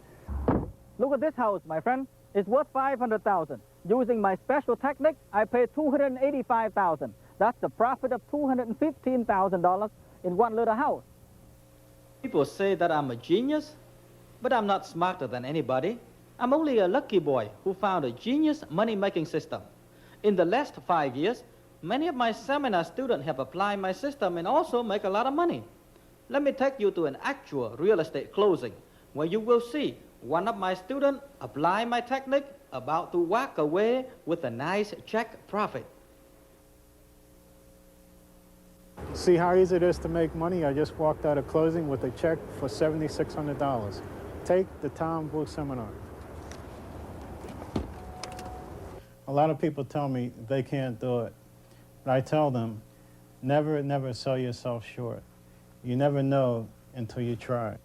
Speaker 18: Look at this house, my friend. It's worth $500,000. Using my special technique, I paid $285,000. That's the profit of $215,000 in one little house. People say that I'm a genius, but I'm not smarter than anybody. I'm only a lucky boy who found a genius money-making system. In the last 5 years, many of my seminar students have applied my system and also make a lot of money. Let me take you to an actual real estate closing, where you will see one of my students apply my technique, about to walk away with a nice check profit.
Speaker 7: See how easy it is to make money? I just walked out of closing with a check for $7,600. Take the Tom Vu seminar. A lot of people tell me they can't do it, but I tell them, never sell yourself short. You never know until you try.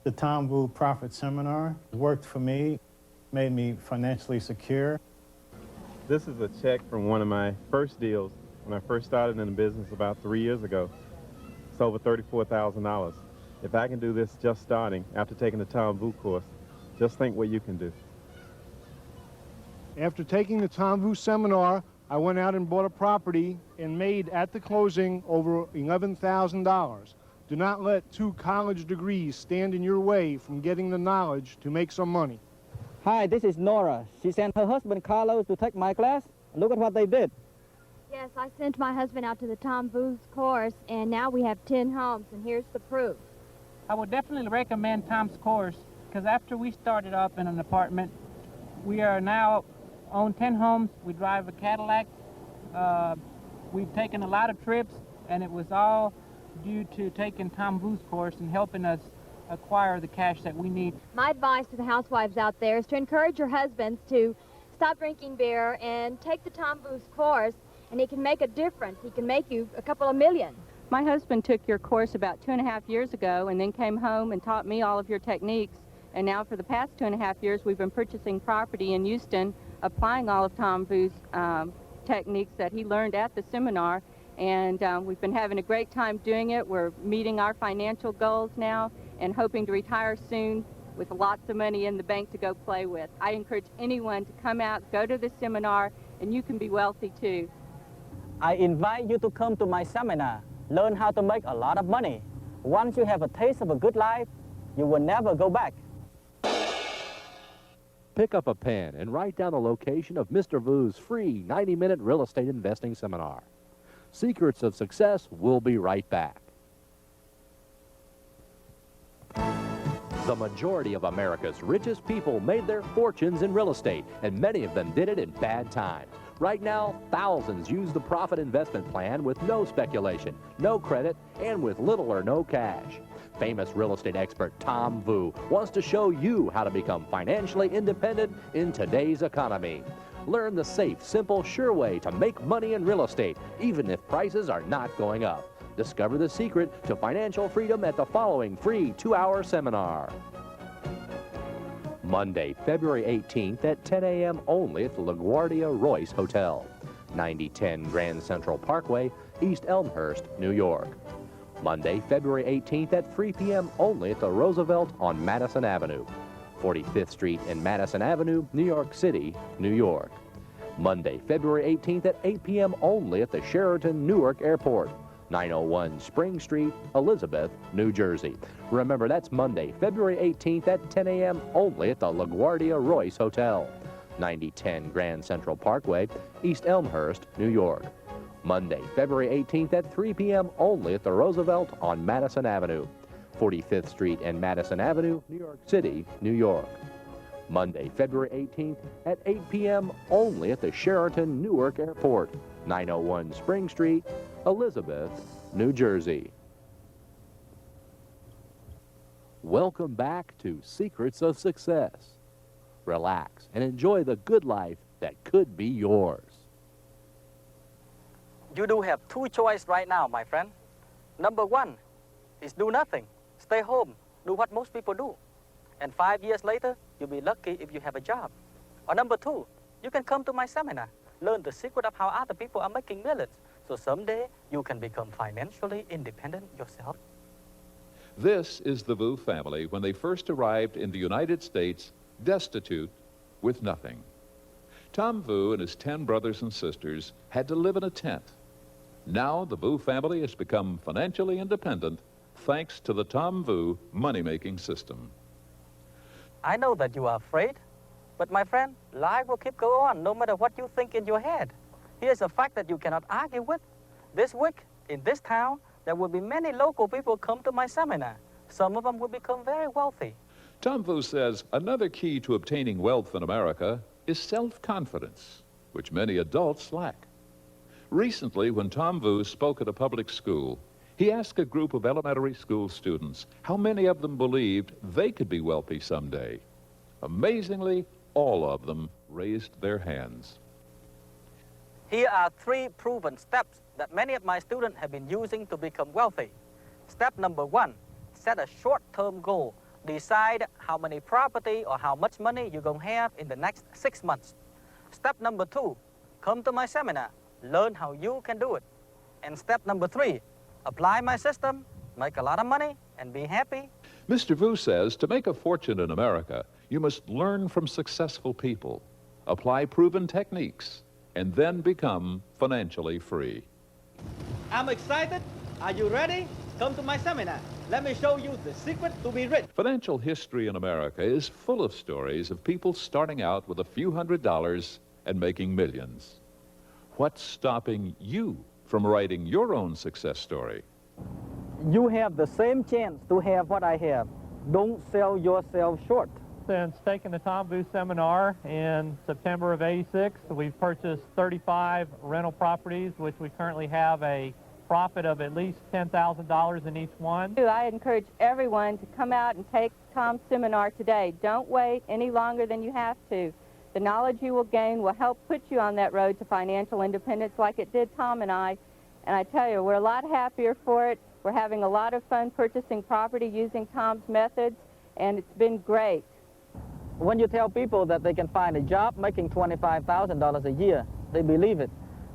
Speaker 7: The Tom Vu Profit Seminar worked for me, made me financially secure.
Speaker 8: This is a check from one of my first deals when I first started in the business about 3 years ago. It's over $34,000. If I can do this just starting after taking the Tom Vu course, just think what you can do.
Speaker 20: After taking the Tom Vu seminar, I went out and bought a property and made at the closing over $11,000. Do not let 2 college degrees stand in your way from getting the knowledge to make some money.
Speaker 18: Hi, this is Nora. She sent her husband Carlos to take my class. Look at what they did.
Speaker 9: Yes, I sent my husband out to the Tom Vu's course, and now we have 10 homes, and here's the proof.
Speaker 13: I would definitely recommend Tom's course, because after we started up in an apartment, we are now own 10 homes. We drive a Cadillac. We've taken a lot of trips, and it was all due to taking Tom Vu's course and helping us acquire the cash that we need.
Speaker 9: My advice to the housewives out there is to encourage your husbands to stop drinking beer and take the Tom Vu's course, and it can make a difference. He can make you a couple of million.
Speaker 10: My husband took your course about 2.5 years ago and then came home and taught me all of your techniques. And now for the past 2.5 years, we've been purchasing property in Houston, applying all of Tom Vu's techniques that he learned at the seminar. And we've been having a great time doing it. We're meeting our financial goals now and hoping to retire soon with lots of money in the bank to go play with. I encourage anyone to come out, go to the seminar, and you can be wealthy too.
Speaker 18: I invite you to come to my seminar. Learn how to make a lot of money. Once you have a taste of a good life, you will never go back.
Speaker 2: Pick up a pen and write down the location of Mr. Vu's free 90-minute real estate investing seminar. Secrets of Success will be right back. The majority of America's richest people made their fortunes in real estate, and many of them did it in bad times. Right now, thousands use the profit investment plan with no speculation, no credit, and with little or no cash. Famous real estate expert Tom Vu wants to show you how to become financially independent in today's economy. Learn the safe, simple, sure way to make money in real estate, even if prices are not going up. Discover the secret to financial freedom at the following free 2-hour seminar. Monday, February 18th at 10 a.m. only at the LaGuardia Royce Hotel, 9010 Grand Central Parkway, East Elmhurst, New York. Monday, February 18th at 3 p.m. only at the Roosevelt on Madison Avenue, 45th Street and Madison Avenue, New York City, New York. Monday, February 18th at 8 p.m. only at the Sheraton Newark Airport, 901 Spring Street, Elizabeth, New Jersey. Remember, that's Monday, February 18th at 10 a.m. only at the LaGuardia Royce Hotel, 9010 Grand Central Parkway, East Elmhurst, New York. Monday, February 18th at 3 p.m. only at the Roosevelt on Madison Avenue, 45th Street and Madison Avenue, New York City, New York. Monday, February 18th at 8 p.m. only at the Sheraton Newark Airport, 901 Spring Street, Elizabeth, New Jersey. Welcome back to Secrets of Success. relax, and enjoy the good life that could be yours.
Speaker 18: You do have two choices right now, my friend. Number one is do nothing. Stay home, do what most people do. And 5 years later, you'll be lucky if you have a job. Or number two, you can come to my seminar, learn the secret of how other people are making millions. So someday, you can become financially independent yourself.
Speaker 19: This is the Vu family when they first arrived in the United States, destitute, with nothing. Tom Vu and his 10 brothers and sisters had to live in a tent. Now the Vu family has become financially independent thanks to the Tom Vu money-making system.
Speaker 18: I know that you are afraid, but my friend, life will keep going on no matter what you think in your head. Here's a fact that you cannot argue with. This week, in this town, there will be many local people come to my seminar. Some of them will become very wealthy.
Speaker 19: Tom Vu says another key to obtaining wealth in America is self-confidence, which many adults lack. Recently, when Tom Vu spoke at a public school, he asked a group of elementary school students how many of them believed they could be wealthy someday. Amazingly, all of them raised their hands.
Speaker 18: Here are 3 proven steps that many of my students have been using to become wealthy. Step number 1, set a short-term goal. Decide how many property or how much money you're going to have in the next 6 months. Step number 2, come to my seminar. Learn how you can do it. And step number 3, apply my system, make a lot of money, and be happy.
Speaker 19: Mr. Vu says to make a fortune in America, you must learn from successful people, apply proven techniques, and then become financially free.
Speaker 18: I'm excited. Are you ready? Come to my seminar. Let me show you the secret to be rich.
Speaker 19: Financial history in America is full of stories of people starting out with a few $100s and making millions. What's stopping you from writing your own success story?
Speaker 3: You have the same chance to have what I have. Don't sell yourself short.
Speaker 13: Since taking the Tom Vu seminar in September of '86, we've purchased 35 rental properties, which we currently have a profit of at least $10,000 in each one.
Speaker 10: I encourage everyone to come out and take Tom's seminar today. Don't wait any longer than you have to. The knowledge you will gain will help put you on that road to financial independence like it did Tom and I. And I tell you, we're a lot happier for it. We're having a lot of fun purchasing property using Tom's methods, and it's been great.
Speaker 3: When you tell people that they can find a job making $25,000 a year, they believe it.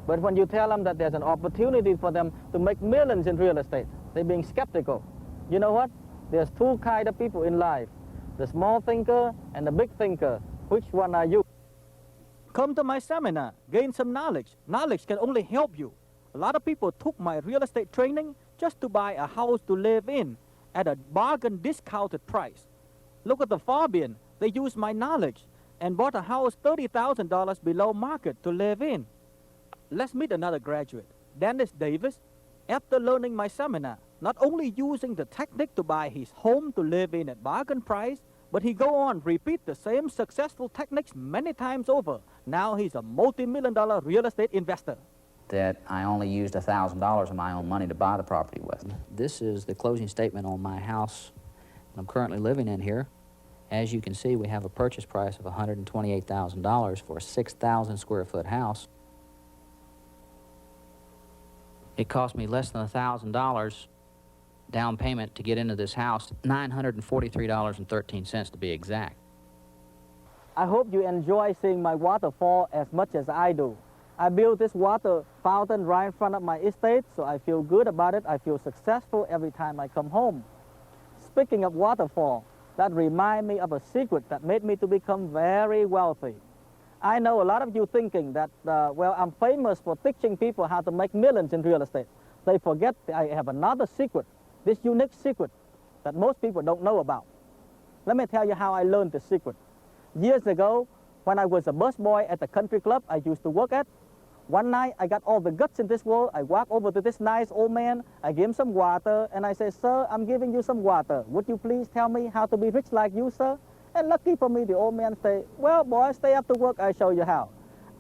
Speaker 3: But when you tell them that there's an opportunity for them to make millions in real estate, they're being skeptical. You know what? There's 2 kinds of people in life, the small thinker and the big thinker. Which one are you? Come to my seminar, gain some knowledge. Knowledge can only help you. A lot of people took my real estate training just to buy a house to live in at a bargain discounted price. Look at the Fabian. They used my knowledge and bought a house $30,000 below market to live in. Let's meet another graduate, Dennis Davis. After learning my seminar, not only using the technique to buy his home to live in at bargain price, but he go on repeat the same successful techniques many times over. Now he's a multi-million-dollar real estate investor.
Speaker 5: That I only used $1,000 of my own money to buy the property with. This is the closing statement on my house that I'm currently living in here. As you can see, we have a purchase price of $128,000 for a 6,000 square foot house. It cost me less than $1,000 down payment to get into this house, $943.13 to be exact.
Speaker 3: I hope you enjoy seeing my waterfall as much as I do. I built this water fountain right in front of my estate, so I feel good about it. I feel successful every time I come home. Speaking of waterfall, that reminds me of a secret that made me to become very wealthy. I know a lot of you thinking that, well, I'm famous for teaching people how to make millions in real estate. They forget that I have another secret, this unique secret that most people don't know about. Let me tell you how I learned this secret. Years ago, when I was a busboy at the country club I used to work at, one night I got all the guts in this world. I walked over to this nice old man, I gave him some water, and I said, "Sir, I'm giving you some water. Would you please tell me how to be rich like you, sir?" And lucky for me, the old man said, "Well, boy, stay after work, I'll show you how."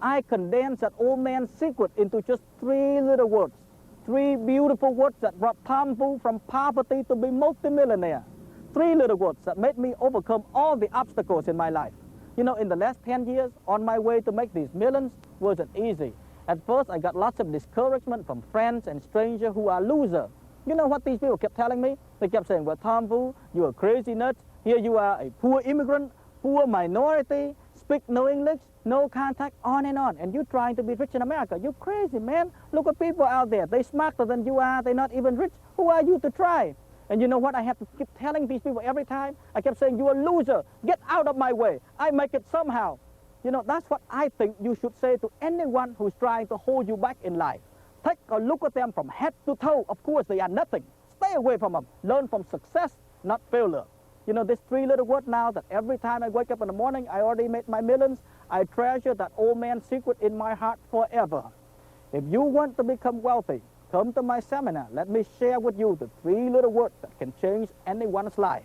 Speaker 3: I condensed that old man's secret into just 3 little words. 3 beautiful words that brought Tom Vu from poverty to be multimillionaire. 3 little words that made me overcome all the obstacles in my life.
Speaker 18: You know, in the last 10 years, on my way to make these millions wasn't easy. At first, I got lots of discouragement from friends and strangers who are losers. You know what these people kept telling me? They kept saying, well, Tom Vu, you're a crazy nut. Here you are, a poor immigrant, poor minority, speak no English, no contact, on. And you're trying to be rich in America. You're crazy, man. Look at people out there. They're smarter than you are. They're not even rich. Who are you to try? And you know what I have to keep telling these people every time? I kept saying, you're a loser. Get out of my way. I make it somehow. You know, that's what I think you should say to anyone who's trying to hold you back in life. Take a look at them from head to toe. Of course, they are nothing. Stay away from them. Learn from success, not failure. You know, this three little word now that every time I wake up in the morning, I already made my millions. I treasure that old man's secret in my heart forever. If you want to become wealthy, come to my seminar. Let me share with you the three little words that can change anyone's life.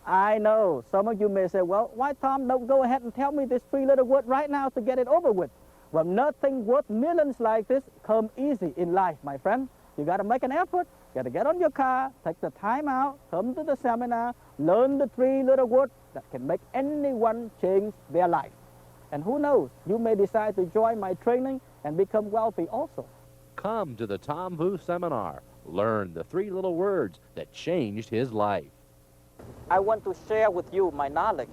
Speaker 18: I know some of you may say, well, why, Tom, don't go ahead and tell me this three little word right now to get it over with. Well, nothing worth millions like this come easy in life, my friend. You got to make an effort. You got to get on your car, take the time out, come to the seminar, learn the three little words that can make anyone change their life. And who knows, you may decide to join my training and become wealthy also.
Speaker 2: Come to the Tom Vu seminar. Learn the three little words that changed his life.
Speaker 18: I want to share with you my knowledge.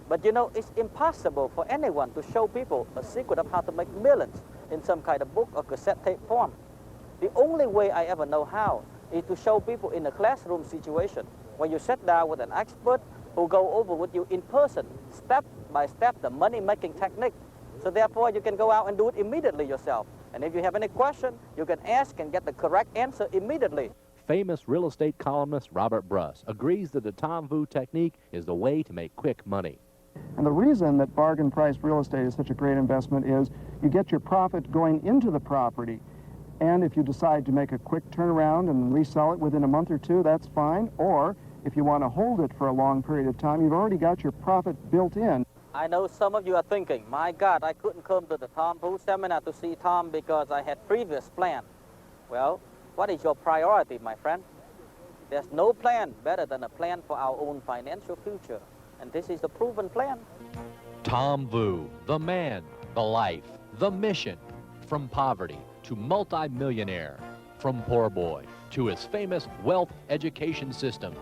Speaker 18: But you know, it's impossible for anyone to show people a secret of how to make millions in some kind of book or cassette tape form. The only way I ever know how is to show people in a classroom situation where you sit down with an expert who go over with you in person, step by step, the money-making technique. So therefore, you can go out and do it immediately yourself. And if you have any question, you can ask and get the correct answer immediately.
Speaker 2: Famous real estate columnist Robert Bruss agrees that the Tom Vu technique is the way to make quick money.
Speaker 14: And the reason that bargain-priced real estate is such a great investment is you get your profit going into the property. And if you decide to make a quick turnaround and resell it within a month or two, that's fine. Or if you want to hold it for a long period of time, you've already got your profit built in.
Speaker 18: I know some of you are thinking, my God, I couldn't come to the Tom Vu seminar to see Tom because I had previous plan. Well, what is your priority, my friend? There's no plan better than a plan for our own financial future. And this is the proven plan.
Speaker 2: Tom Vu, the man, the life, the mission. From poverty to multi-millionaire. From poor boy to his famous wealth education system.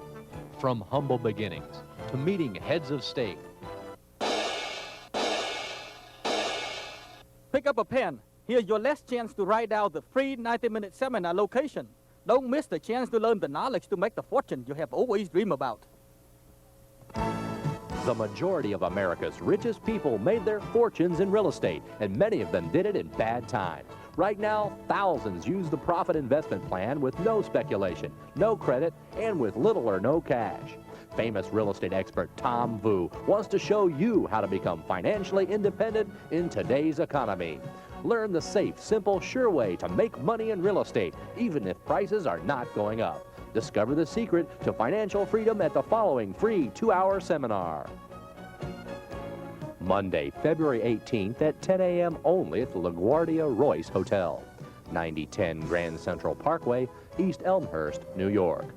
Speaker 2: From humble beginnings to meeting heads of state.
Speaker 18: Pick up a pen. Here's your last chance to write out the free 90-minute seminar location. Don't miss the chance to learn the knowledge to make the fortune you have always dreamed about.
Speaker 2: The majority of America's richest people made their fortunes in real estate, and many of them did it in bad times. Right now, thousands use the profit investment plan with no speculation, no credit, and with little or no cash. Famous real estate expert Tom Vu wants to show you how to become financially independent in today's economy. Learn the safe, simple, sure way to make money in real estate, even if prices are not going up. Discover the secret to financial freedom at the following free 2-hour seminar. Monday, February 18th at 10 a.m. only at the LaGuardia Royce Hotel, 9010 Grand Central Parkway, East Elmhurst, New York.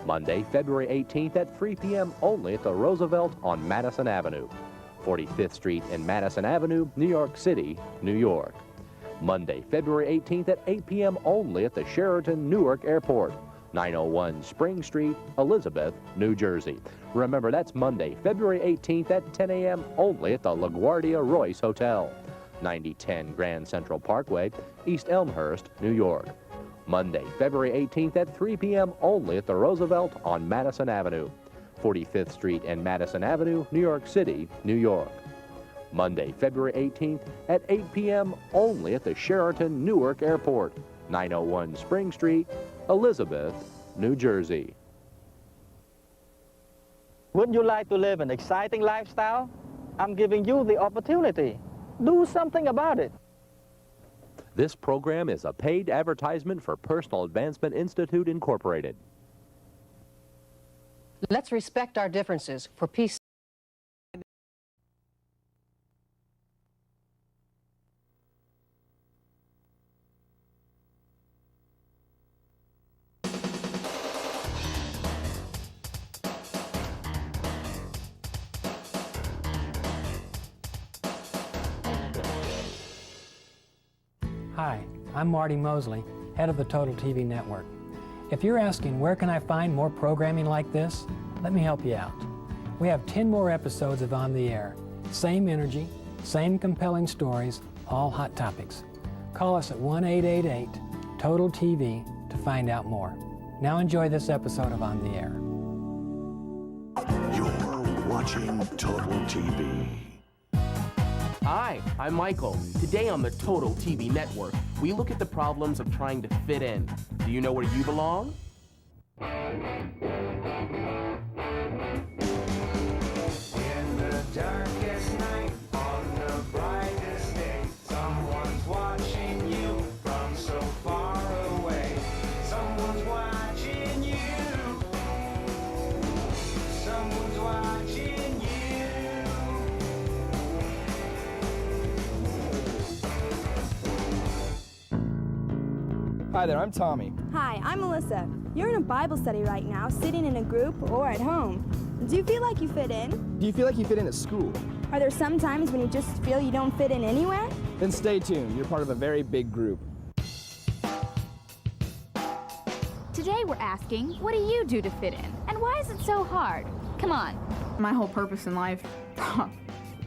Speaker 2: Monday, February 18th at 3 p.m. only at the Roosevelt on Madison Avenue, 45th Street and Madison Avenue, New York City, New York. Monday, February 18th at 8 p.m. only at the Sheraton Newark Airport, 901 Spring Street, Elizabeth, New Jersey. Remember, that's Monday, February 18th at 10 a.m. only at the LaGuardia Royce Hotel, 9010 Grand Central Parkway, East Elmhurst, New York. Monday, February 18th at 3 p.m. only at the Roosevelt on Madison Avenue, 45th Street and Madison Avenue, New York City, New York. Monday, February 18th at 8 p.m. only at the Sheraton Newark Airport, 901 Spring Street, Elizabeth, New Jersey.
Speaker 18: Would you like to live an exciting lifestyle? I'm giving you the opportunity. Do something about it.
Speaker 2: This program is a paid advertisement for Personal Advancement Institute, Incorporated.
Speaker 15: Let's respect our differences for peace.
Speaker 11: Hi, I'm Marty Mosley, head of the Total TV Network. If you're asking where can I find more programming like this, let me help you out. We have 10 more episodes of On the Air. Same energy, same compelling stories, all hot topics. Call us at 1-888-TOTAL-TV to find out more. Now enjoy this episode of On the Air.
Speaker 16: You're watching Total TV.
Speaker 21: Hi, I'm Michael. Today on the Total TV Network, we look at the problems of trying to fit in. Do you know where you belong?
Speaker 24: In the darkest night, on the brightest day, someone's watching you from so far away. Someone's watching you. Someone's watching you.
Speaker 25: Hi there, I'm Tommy.
Speaker 26: Hi, I'm Melissa. You're in a Bible study right now, sitting in a group or at home. Do you feel like you fit in?
Speaker 25: Do you feel like you fit in at school?
Speaker 26: Are there some times when you just feel you don't fit in anywhere?
Speaker 25: Then stay tuned. You're part of a very big group.
Speaker 27: Today we're asking, what do you do to fit in? And why is it so hard? Come on.
Speaker 28: My whole purpose in life,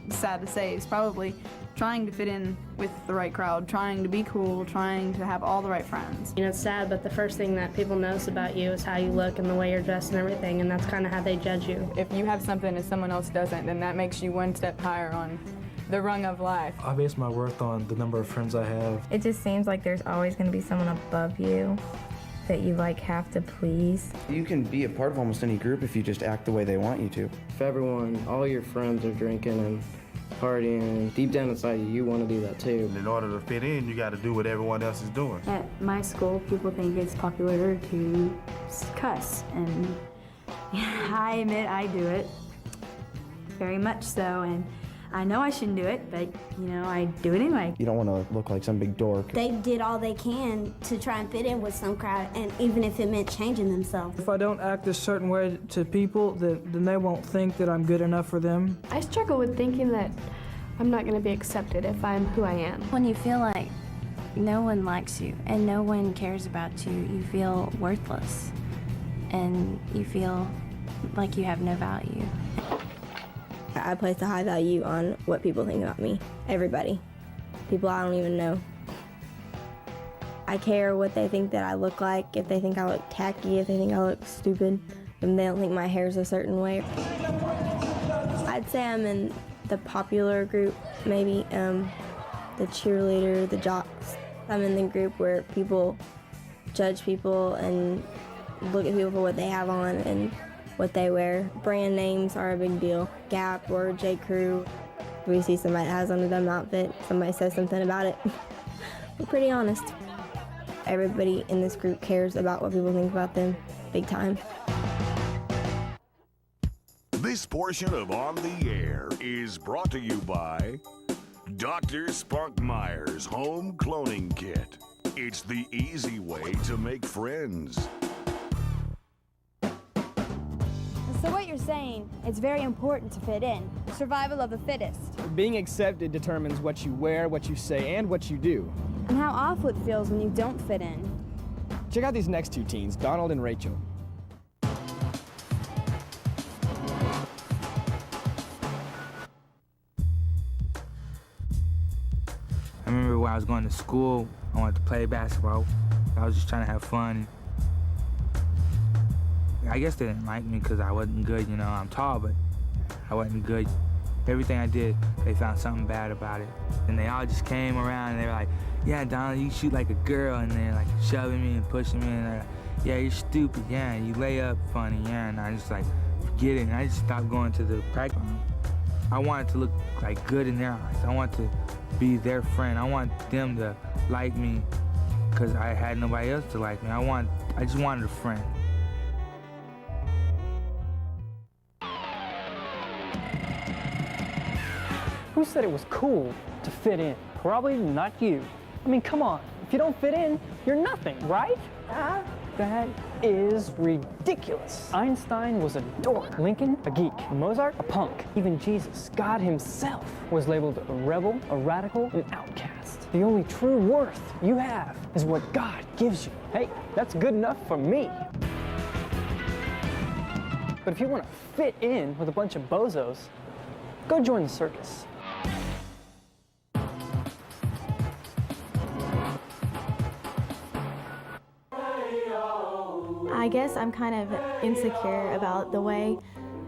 Speaker 28: sad to say, is probably trying to fit in with the right crowd, trying to be cool, trying to have all the right friends.
Speaker 29: You know, it's sad, but the first thing that people notice about you is how you look and the way you're dressed and everything, and that's kind of how they judge you.
Speaker 28: If you have something and someone else doesn't, then that makes you one step higher on the rung of life.
Speaker 30: I base my worth on the number of friends I have.
Speaker 31: It just seems like there's always going to be someone above you that you have to please.
Speaker 32: You can be a part of almost any group if you just act the way they want you to.
Speaker 33: If everyone, all your friends are drinking and partying, deep down inside you want to do that too.
Speaker 34: In order to fit in, you got to do what everyone else is doing.
Speaker 35: At my school, people think it's popular to cuss, and I admit I do it, very much so, and I know I shouldn't do it, but, you know, I do it anyway.
Speaker 32: You don't want to look like some big dork.
Speaker 36: They did all they can to try and fit in with some crowd, and even if it meant changing themselves.
Speaker 37: If I don't act a certain way to people, then they won't think that I'm good enough for them.
Speaker 38: I struggle with thinking that I'm not going to be accepted if I'm who I am.
Speaker 29: When you feel like no one likes you and no one cares about you, you feel worthless and you feel like you have no value.
Speaker 36: I place a high value on what people think about me. Everybody. People I don't even know. I care what they think that I look like, if they think I look tacky, if they think I look stupid, if they don't think my hair's a certain way. I'd say I'm in the popular group, maybe, the cheerleader, the jocks. I'm in the group where people judge people and look at people for what they have on and what they wear. Brand names are a big deal. Gap or J. Crew. If we see somebody that has on a dumb outfit, somebody says something about it, we're pretty honest. Everybody in this group cares about what people think about them, big time.
Speaker 16: This portion of On the Air is brought to you by Dr. Spunkmeyer's Home Cloning Kit. It's the easy way to make friends.
Speaker 26: So what you're saying, it's very important to fit in. Survival of the fittest.
Speaker 25: Being accepted determines what you wear, what you say, and what you do.
Speaker 26: And how awful it feels when you don't fit in.
Speaker 25: Check out these next two teens, Donald and Rachel.
Speaker 39: I remember when I was going to school, I wanted to play basketball. I was just trying to have fun. I guess they didn't like me because I wasn't good, you know. I'm tall, but I wasn't good. Everything I did, they found something bad about it. And they all just came around and they were like, yeah, Donald, you shoot like a girl. And they're like shoving me and pushing me. And they're like, yeah, you're stupid. Yeah, you lay up funny. Yeah, and I just like, forget it. And I just stopped going to the practice. I wanted to look like good in their eyes. I wanted to be their friend. I want them to like me because I had nobody else to like me. I just wanted a friend.
Speaker 11: Who said it was cool to fit in? Probably not you. I mean, come on. If you don't fit in, you're nothing, right? That
Speaker 1: is ridiculous. Einstein was a dork, Lincoln a geek, Mozart a punk. Even Jesus, God himself, was labeled a rebel, a radical, an outcast. The only true worth you have is what God gives you. Hey, that's good enough for me. But if you want to fit in with a bunch of bozos, go join the circus.
Speaker 29: I guess I'm kind of insecure about the way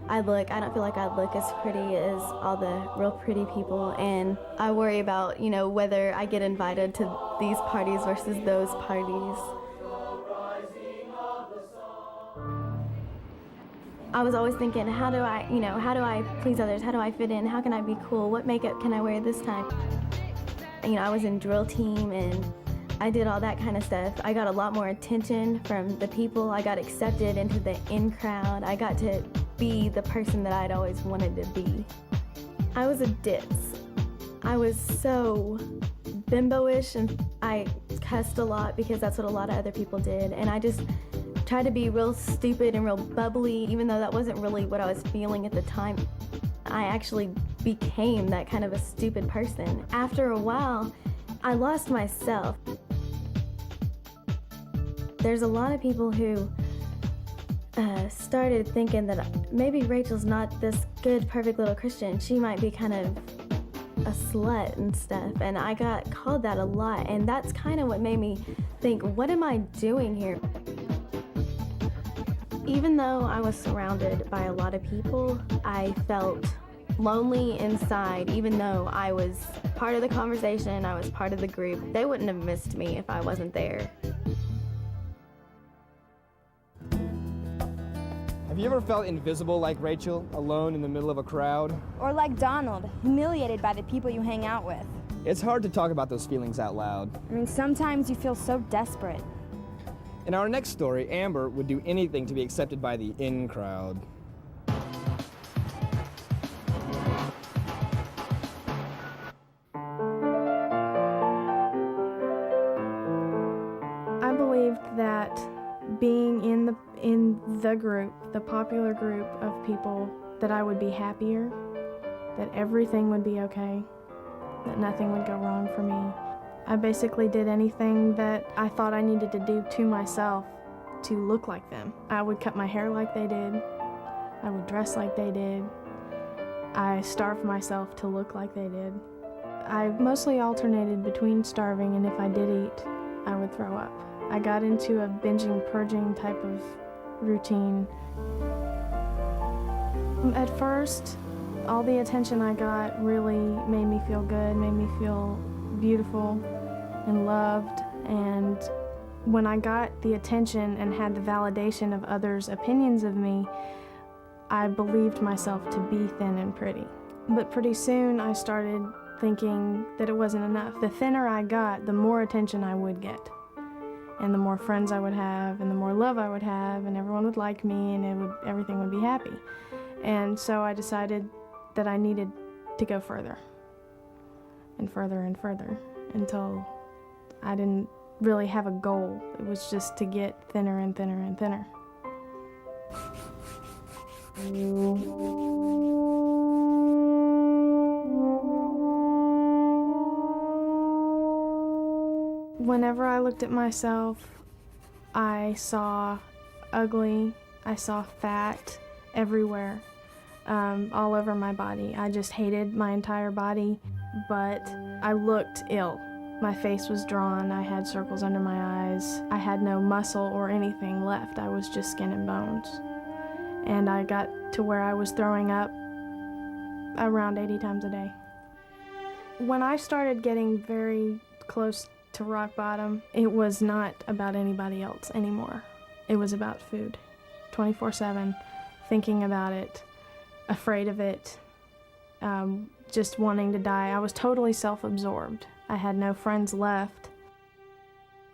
Speaker 29: I look. I don't feel like I look as pretty as all the real pretty people, and I worry about, you know, whether I get invited to these parties versus those parties. I was always thinking, how do I please others? How do I fit in? How can I be cool? What makeup can I wear this time? You know, I was in drill team and I did all that kind of stuff. I got a lot more attention from the people. I got accepted into the in crowd. I got to be the person that I'd always wanted to be. I was a ditz. I was so bimbo-ish, and I cussed a lot because that's what a lot of other people did. And I just tried to be real stupid and real bubbly, even though that wasn't really what I was feeling at the time. I actually became that kind of a stupid person. After a while, I lost myself. There's a lot of people who started thinking that maybe Rachel's not this good, perfect little Christian. She might be kind of a slut and stuff. And I got called that a lot. And that's kind of what made me think, what am I doing here? Even though I was surrounded by a lot of people, I felt lonely inside, even though I was part of the conversation, I was part of the group. They wouldn't have missed me if I wasn't there.
Speaker 25: Have you ever felt invisible like Rachel, alone in the middle of a crowd?
Speaker 26: Or like Donald, humiliated by the people you hang out with.
Speaker 25: It's hard to talk about those feelings out loud.
Speaker 26: I mean, sometimes you feel so desperate.
Speaker 25: In our next story, Amber would do anything to be accepted by the in crowd.
Speaker 37: I believed that being in the group, the popular group of people, that I would be happier, that everything would be okay, that nothing would go wrong for me. I basically did anything that I thought I needed to do to myself to look like them. I would cut my hair like they did. I would dress like they did. I starved myself to look like they did. I mostly alternated between starving, and if I did eat, I would throw up. I got into a binging, purging type of routine. At first, all the attention I got really made me feel good, made me feel beautiful and loved, and when I got the attention and had the validation of others' opinions of me, I believed myself to be thin and pretty. But pretty soon I started thinking that it wasn't enough. The thinner I got, the more attention I would get, and the more friends I would have, and the more love I would have, and everyone would like me, and everything would be happy. And so I decided that I needed to go further and further and further until I didn't really have a goal. It was just to get thinner and thinner and thinner. Whenever I looked at myself, I saw ugly, I saw fat everywhere, all over my body. I just hated my entire body, but I looked ill. My face was drawn, I had circles under my eyes, I had no muscle or anything left, I was just skin and bones. And I got to where I was throwing up around 80 times a day. When I started getting very close to rock bottom, it was not about anybody else anymore. It was about food, 24/7, thinking about it, afraid of it, just wanting to die. I was totally self-absorbed. I had no friends left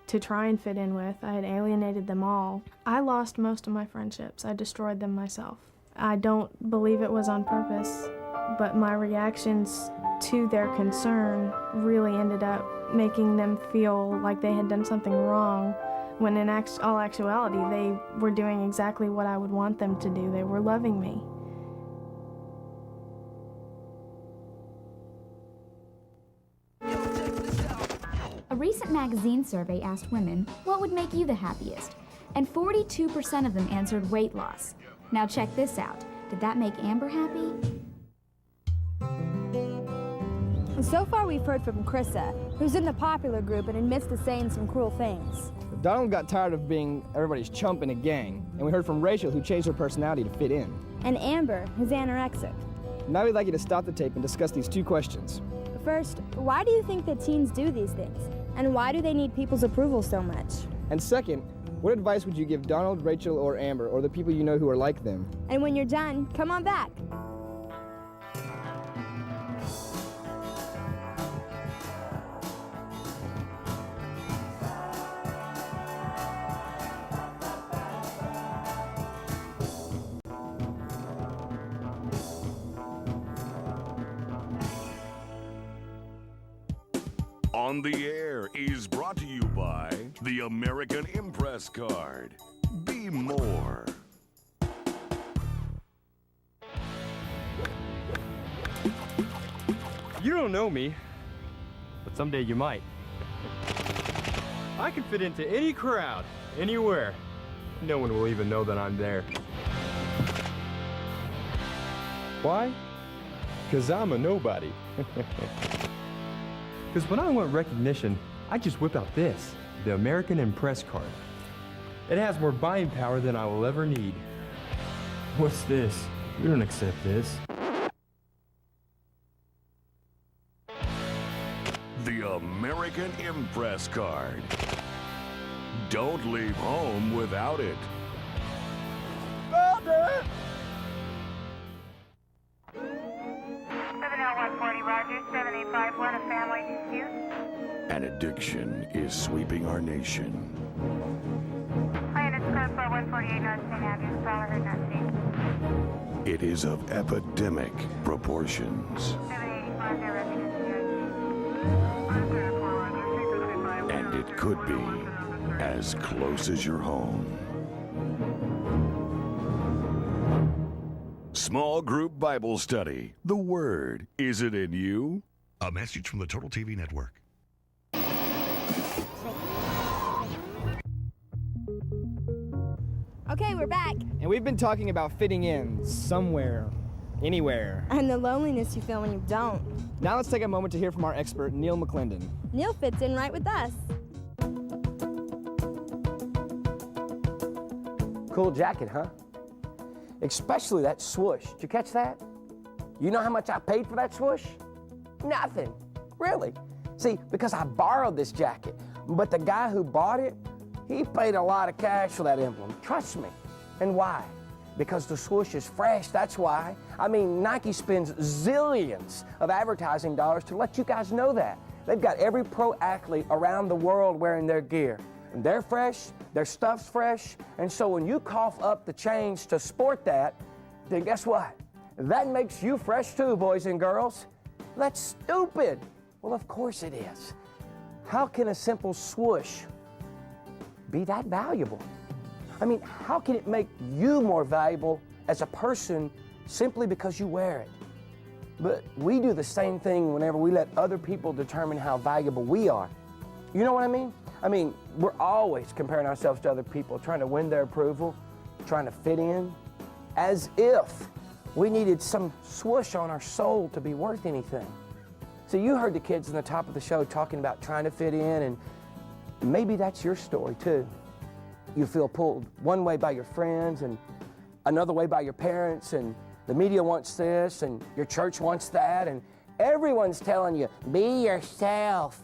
Speaker 37: to try and fit in with. I had alienated them all. I lost most of my friendships. I destroyed them myself. I don't believe it was on purpose, but my reactions to their concern really ended up making them feel like they had done something wrong when in all actuality, they were doing exactly what I would want them to do. They were loving me.
Speaker 27: A recent magazine survey asked women, what would make you the happiest? And 42% of them answered weight loss. Now check this out. Did that make Amber happy?
Speaker 26: So far we've heard from Krissa, who's in the popular group and admits to saying some cruel things.
Speaker 25: Donald got tired of being everybody's chump in a gang, and we heard from Rachel, who changed her personality to fit in.
Speaker 26: And Amber, who's anorexic.
Speaker 25: Now we'd like you to stop the tape and discuss these 2 questions.
Speaker 26: First, why do you think that teens do these things? And why do they need people's approval so much?
Speaker 25: And second, what advice would you give Donald, Rachel, or Amber, or the people you know who are like them?
Speaker 26: And when you're done, come on back.
Speaker 16: On the Air is brought to you by the American Impress Card. Be more.
Speaker 2: You don't know me, but someday you might. I can fit into any crowd, anywhere. No one will even know that I'm there. Why? Because I'm a nobody. Because when I want recognition, I just whip out this, the American Impress Card. It has more buying power than I will ever need. What's this? We don't accept this.
Speaker 16: The American Impress Card. Don't leave home without it.
Speaker 3: 70140 Roger, 7851, a family dispute.
Speaker 16: An addiction is sweeping our nation.
Speaker 3: Hi, it's code 4148 North St. Andrews, caller heard not seen.
Speaker 16: It is of epidemic proportions.
Speaker 3: 7850
Speaker 16: And it could be as close as your home. Small Group Bible Study. The Word. Is it in you? A message from the Total TV Network.
Speaker 26: Okay, we're back.
Speaker 25: And we've been talking about fitting in somewhere, anywhere.
Speaker 26: And the loneliness you feel when you don't.
Speaker 25: Now let's take a moment to hear from our expert, Neil McClendon.
Speaker 26: Neil fits in right with us.
Speaker 4: Cool jacket, huh? Especially that swoosh. Did you catch that? You know how much I paid for that swoosh? Nothing. Really. See, because I borrowed this jacket, but the guy who bought it, he paid a lot of cash for that emblem. Trust me. And why? Because the swoosh is fresh, that's why. I mean, Nike spends zillions of advertising dollars to let you guys know that. They've got every pro athlete around the world wearing their gear. And they're fresh, their stuff's fresh, and so when you cough up the change to sport that, then guess what? That makes you fresh too, boys and girls. That's stupid. Well, of course it is. How can a simple swoosh be that valuable? I mean, how can it make you more valuable as a person simply because you wear it? But we do the same thing whenever we let other people determine how valuable we are. You know what I mean? I mean, we're always comparing ourselves to other people, trying to win their approval, trying to fit in, as if we needed some swoosh on our soul to be worth anything. So you heard the kids in the top of the show talking about trying to fit in, and maybe that's your story too. You feel pulled one way by your friends and another way by your parents, and the media wants this and your church wants that, and everyone's telling you, be yourself.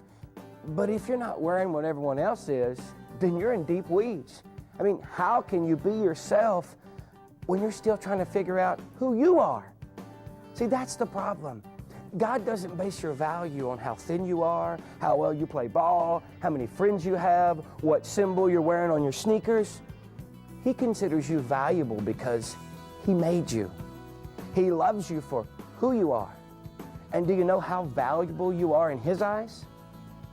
Speaker 4: But if you're not wearing what everyone else is, then you're in deep weeds. I mean, how can you be yourself when you're still trying to figure out who you are? See, that's the problem. God doesn't base your value on how thin you are, how well you play ball, how many friends you have, what symbol you're wearing on your sneakers. He considers you valuable because He made you. He loves you for who you are. And do you know how valuable you are in His eyes?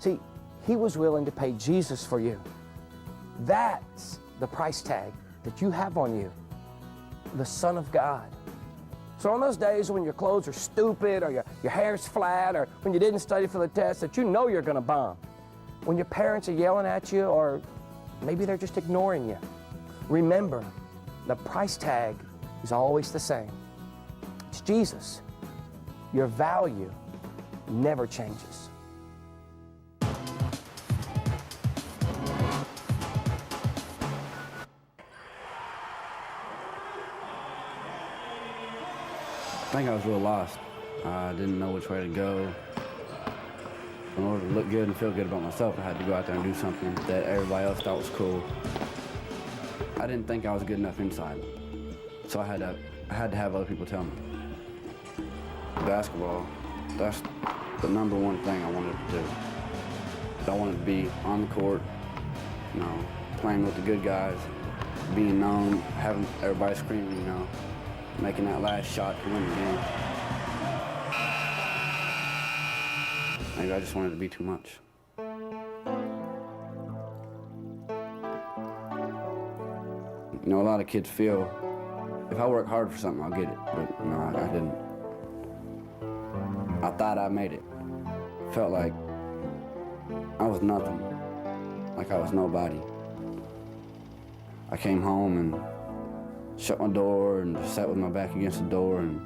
Speaker 4: See, He was willing to pay Jesus for you. That's the price tag that you have on you, the Son of God. So on those days when your clothes are stupid or your hair's flat or when you didn't study for the test that you know you're going to bomb, when your parents are yelling at you or maybe they're just ignoring you, remember the price tag is always the same. It's Jesus. Your value never changes.
Speaker 32: I think I was real lost. I didn't know which way to go. In order to look good and feel good about myself, I had to go out there and do something that everybody else thought was cool. I didn't think I was good enough inside, so I had to have other people tell me. Basketball, that's the number one thing I wanted to do. I wanted to be on the court, you know, playing with the good guys, being known, having everybody screaming, you know, making that last shot to win the game. Maybe I just wanted to be too much. You know, a lot of kids feel, if I work hard for something, I'll get it. But no, I didn't. I thought I made it. Felt like I was nothing, like I was nobody. I came home and shut my door and just sat with my back against the door, and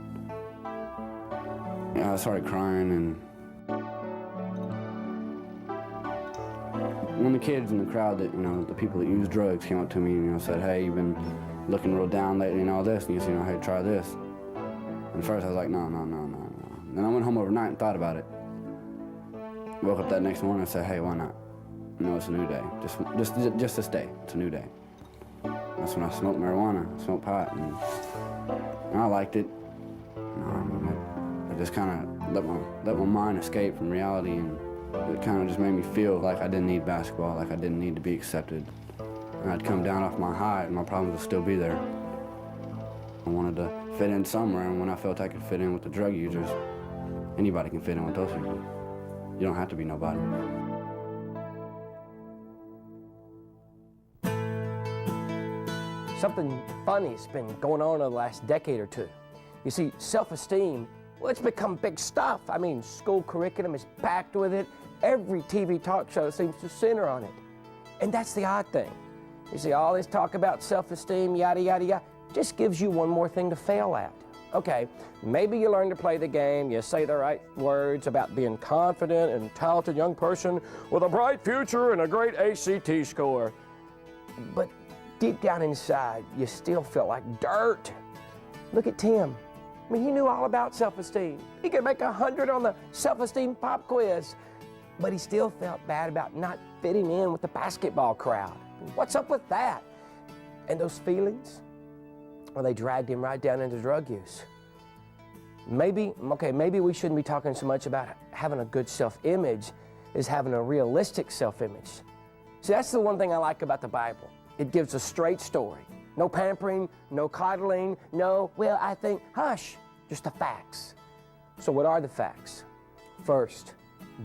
Speaker 32: I started crying. And when the kids in the crowd that, you know, the people that use drugs came up to me and, you know, said, hey, you've been looking real down lately and all this, and you know, hey, try this. And at first I was like, no. Then I went home overnight and thought about it. Woke up that next morning and said, hey, why not? You know, it's a new day. Just this day, it's a new day. That's when I smoked marijuana, smoked pot, and I liked it. I just kind of let my mind escape from reality, and it kind of just made me feel like I didn't need basketball, like I didn't need to be accepted. And I'd come down off my high, and my problems would still be there. I wanted to fit in somewhere, and when I felt I could fit in with the drug users, anybody can fit in with those people. You don't have to be nobody.
Speaker 4: Something funny's been going on over the last decade or two. You see, self-esteem, well, it's become big stuff. I mean, school curriculum is packed with it. Every TV talk show seems to center on it. And that's the odd thing. You see, all this talk about self-esteem, yada, yada, yada, just gives you one more thing to fail at. Okay, maybe you learn to play the game, you say the right words about being confident and talented young person with a bright future and a great ACT score. But deep down inside, you still feel like dirt. Look at Tim. I mean, he knew all about self-esteem. He could make 100 on the self-esteem pop quiz, but he still felt bad about not fitting in with the basketball crowd. What's up with that? And those feelings, well, they dragged him right down into drug use. Maybe we shouldn't be talking so much about having a good self-image as having a realistic self-image. See, that's the one thing I like about the Bible. It gives a straight story. No pampering, no coddling, no, well, I think, hush, just the facts. So what are the facts? First,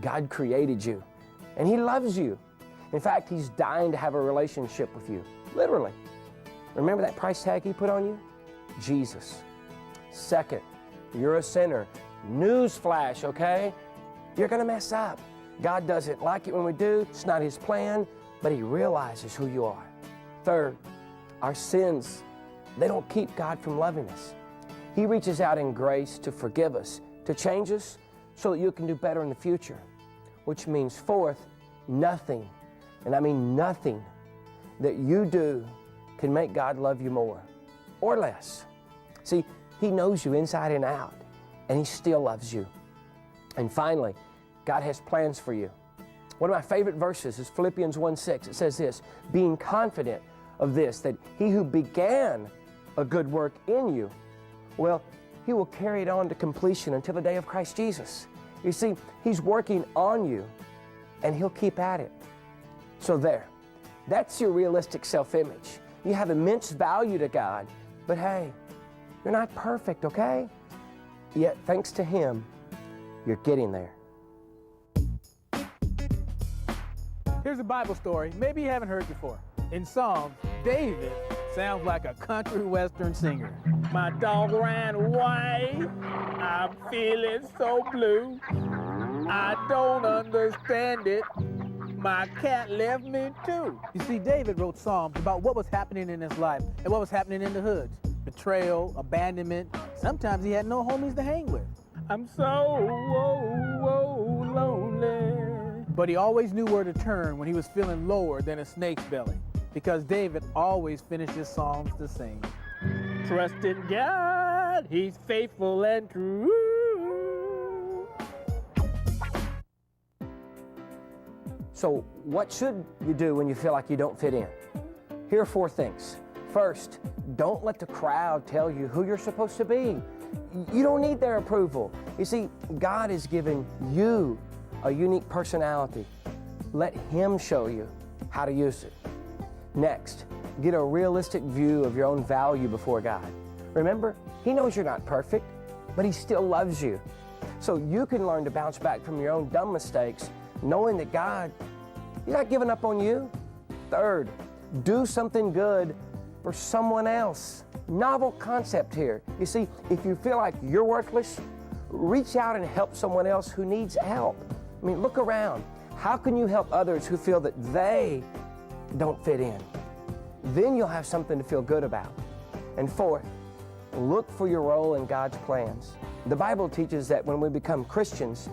Speaker 4: God created you, and He loves you. In fact, He's dying to have a relationship with you, literally. Remember that price tag He put on you? Jesus. Second, you're a sinner. Newsflash, okay? You're gonna mess up. God doesn't like it when we do. It's not His plan, but He realizes who you are. Third, our sins, they don't keep God from loving us. He reaches out in grace to forgive us, to change us so that you can do better in the future. Which means fourth, nothing, and I mean nothing, that you do can make God love you more or less. See, He knows you inside and out, and He still loves you. And finally, God has plans for you. One of my favorite verses is Philippians 1:6. It says this, being confident of this, that He who began a good work in you, well, He will carry it on to completion until the day of Christ Jesus. You see, He's working on you, and He'll keep at it. So there, that's your realistic self-image. You have immense value to God, but hey, you're not perfect, okay? Yet, thanks to Him, you're getting there.
Speaker 5: Here's a Bible story maybe you haven't heard before. In songs, David sounds like a country western singer. My dog ran away, I'm feeling so blue. I don't understand it, my cat left me too. You see, David wrote songs about what was happening in his life and what was happening in the hoods. Betrayal, abandonment, sometimes he had no homies to hang with. I'm so lonely. But he always knew where to turn when he was feeling lower than a snake's belly, because David always finished his songs the same. Trust in God, he's faithful and true.
Speaker 4: So what should you do when you feel like you don't fit in? Here are 4 things. First, don't let the crowd tell you who you're supposed to be. You don't need their approval. You see, God has given you a unique personality. Let Him show you how to use it. Next, get a realistic view of your own value before God. Remember, He knows you're not perfect, but He still loves you. So you can learn to bounce back from your own dumb mistakes, knowing that God, He's not giving up on you. Third, do something good for someone else. Novel concept here. You see, if you feel like you're worthless, reach out and help someone else who needs help. I mean, look around. How can you help others who feel that they don't fit in? Then you'll have something to feel good about. And fourth, look for your role in God's plans. The Bible teaches that when we become Christians,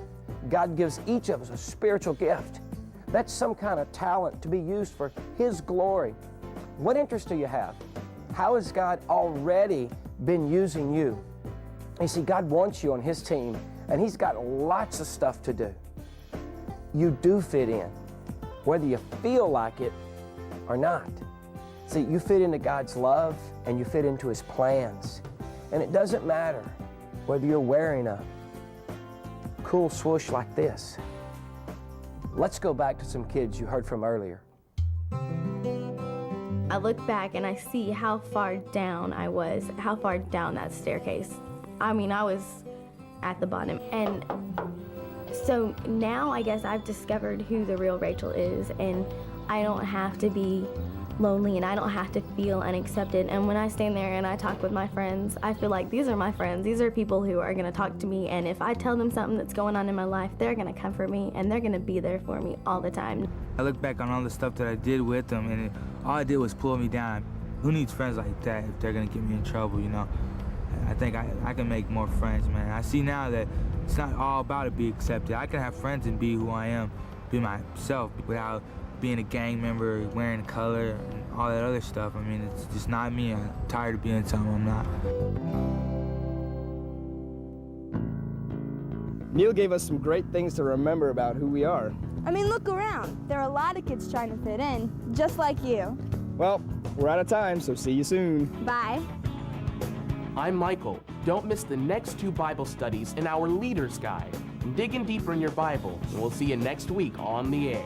Speaker 4: God gives each of us a spiritual gift. That's some kind of talent to be used for His glory. What interest do you have? How has God already been using you? You see, God wants you on His team, and He's got lots of stuff to do. You do fit in, whether you feel like it or not. See, you fit into God's love, and you fit into His plans. And it doesn't matter whether you're wearing a cool swoosh like this. Let's go back to some kids you heard from earlier.
Speaker 29: I look back and I see how far down I was, how far down that staircase. I mean, I was at the bottom. And so now I guess I've discovered who the real Rachel is, and I don't have to be lonely and I don't have to feel unaccepted. And when I stand there and I talk with my friends, I feel like these are my friends. These are people who are gonna talk to me, and if I tell them something that's going on in my life, they're gonna comfort me and they're gonna be there for me all the time.
Speaker 39: I look back on all the stuff that I did with them, and all I did was pull me down. Who needs friends like that if they're gonna get me in trouble, you know? I think I can make more friends, man. I see now that it's not all about it being accepted. I can have friends and be who I am, be myself, without being a gang member, wearing a color, and all that other stuff. I mean, it's just not me. I'm tired of being something I'm not.
Speaker 25: Neil gave us some great things to remember about who we are.
Speaker 26: I mean, look around. There are a lot of kids trying to fit in, just like you.
Speaker 25: Well, we're out of time, so see you soon.
Speaker 26: Bye.
Speaker 6: I'm Michael. Don't miss the next 2 Bible studies in our Leader's Guide. Dig in deeper in your Bible, and we'll see you next week on the air.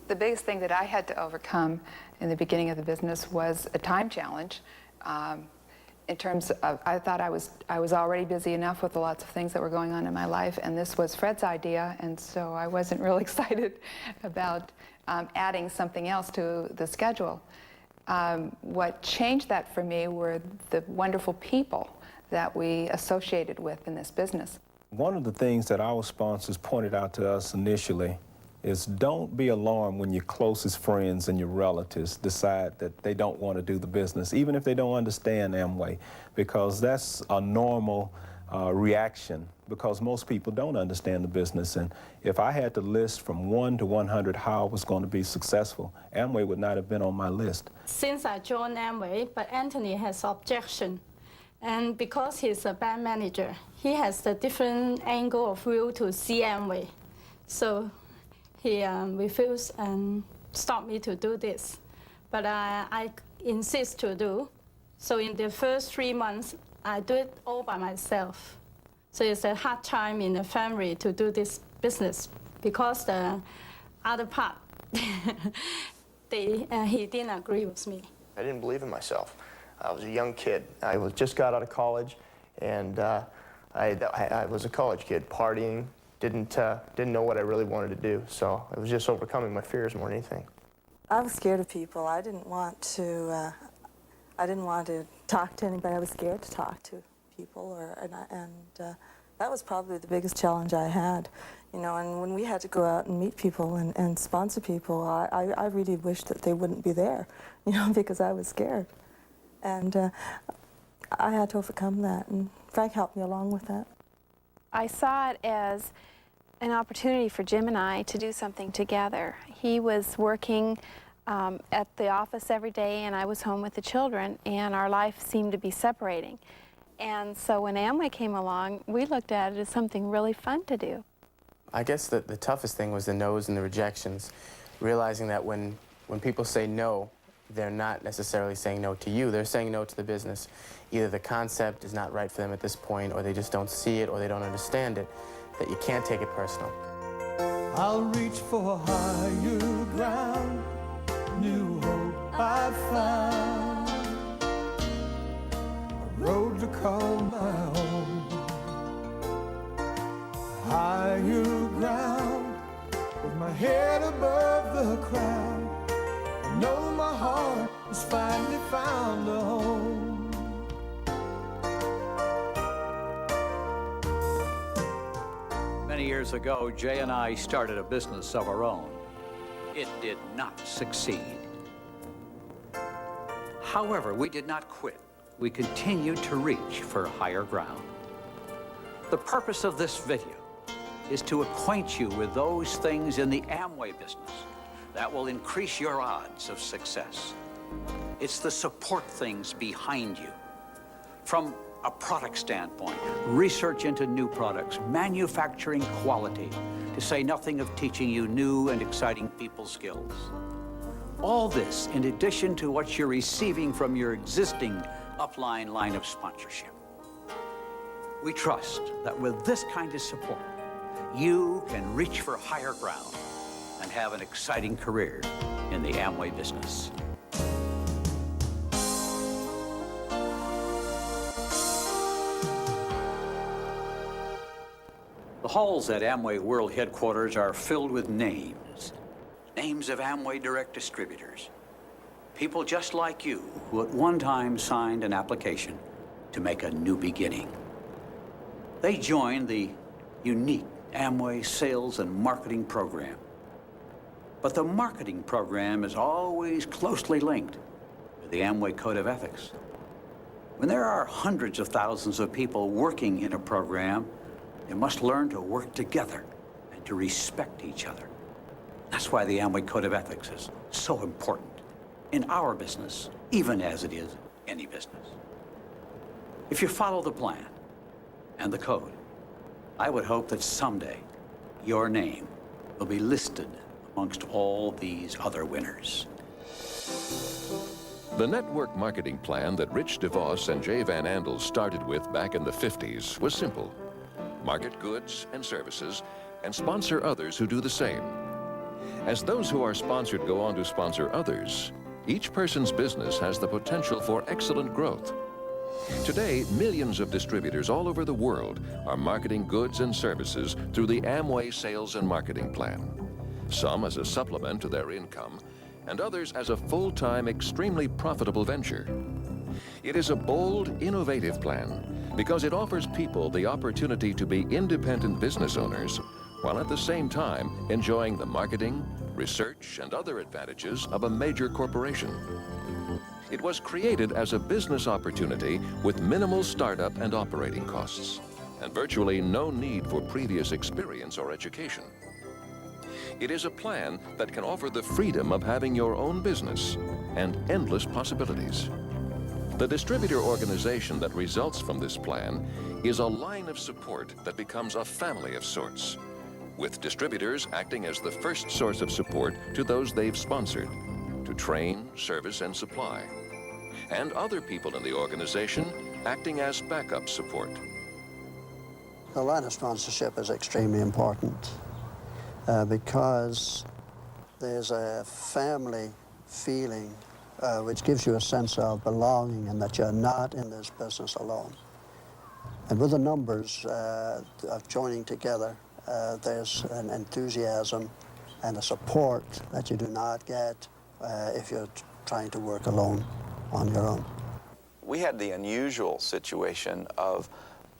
Speaker 7: The biggest thing that I had to overcome in the beginning of the business was a time challenge. In terms of, I thought I was already busy enough with lots of things that were going on in my life, and this was Fred's idea, and so I wasn't real excited about adding something else to the schedule. What changed that for me were the wonderful people that we associated with in this business.
Speaker 8: One of the things that our sponsors pointed out to us initially is don't be alarmed when your closest friends and your relatives decide that they don't want to do the business, even if they don't understand Amway, because that's a normal reaction because most people don't understand the business. And if I had to list from 1 to 100 how I was going to be successful, Amway would not have been on my list.
Speaker 9: Since I joined Amway, but Anthony has objection. And because he's a bank manager, he has a different angle of view to see Amway. So he refused and stopped me to do this. But I insist to do. So in the first 3 months, I do it all by myself. So it's a hard time in the family to do this business because the other part, he didn't agree with me.
Speaker 10: I didn't believe in myself. I was a young kid. I just got out of college, and I was a college kid, partying, didn't know what I really wanted to do. So it was just overcoming my fears more than anything.
Speaker 12: I was scared of people. I didn't want to talk to anybody. I was scared to talk to people, and that was probably the biggest challenge I had. You know, and when we had to go out and meet people and sponsor people, I really wished that they wouldn't be there, you know, because I was scared. And I had to overcome that, and Frank helped me along with that.
Speaker 13: I saw it as an opportunity for Jim and I to do something together. He was working at the office every day, and I was home with the children, and our life seemed to be separating. And so when Amway came along, we looked at it as something really fun to do.
Speaker 6: I guess the toughest thing was the no's and the rejections, realizing that when people say no, they're not necessarily saying no to you, they're saying no to the business. Either the concept is not right for them at this point, or they just don't see it, or they don't understand it, that you can't take it personal.
Speaker 14: I'll reach for higher ground, new hope I've found, a road to call my own. Higher ground, with my head above the crowd, I know my heart has finally found a home.
Speaker 15: Many years ago, Jay and I started a business of our own. It did not succeed. However, we did not quit. We continued to reach for higher ground. The purpose of this video is to acquaint you with those things in the Amway business that will increase your odds of success. It's the support things behind you. From a product standpoint, research into new products, manufacturing quality, to say nothing of teaching you new and exciting people skills. All this in addition to what you're receiving from your existing upline line of sponsorship. We trust that with this kind of support, you can reach for higher ground and have an exciting career in the Amway business. The halls at Amway World Headquarters are filled with names. Names of Amway direct distributors. People just like you who at one time signed an application to make a new beginning. They joined the unique Amway sales and marketing program. But the marketing program is always closely linked with the Amway Code of Ethics. When there are hundreds of thousands of people working in a program, they must learn to work together and to respect each other. That's why the Amway Code of Ethics is so important in our business, even as it is any business. If you follow the plan and the code, I would hope that someday your name will be listed amongst all these other winners.
Speaker 17: The network marketing plan that Rich DeVos and Jay Van Andel started with back in the 50s was simple. Market goods and services and sponsor others who do the same. As those who are sponsored go on to sponsor others, each person's business has the potential for excellent growth. Today, millions of distributors all over the world are marketing goods and services through the Amway Sales and Marketing Plan. Some as a supplement to their income, and others as a full-time, extremely profitable venture. It is a bold, innovative plan because it offers people the opportunity to be independent business owners while at the same time enjoying the marketing, research, and other advantages of a major corporation. It was created as a business opportunity with minimal startup and operating costs. and virtually no need for previous experience or education. It is a plan that can offer the freedom of having your own business and endless possibilities. The distributor organization that results from this plan is a line of support that becomes a family of sorts, with distributors acting as the first source of support to those they've sponsored, to train, service, and supply, and other people in the organization acting as backup support.
Speaker 1: The line of sponsorship is extremely important because there's a family feeling which gives you a sense of belonging and that you're not in this business alone. And with the numbers of joining together, there's an enthusiasm and a support that you do not get if you're trying to work alone on your own.
Speaker 11: We had the unusual situation of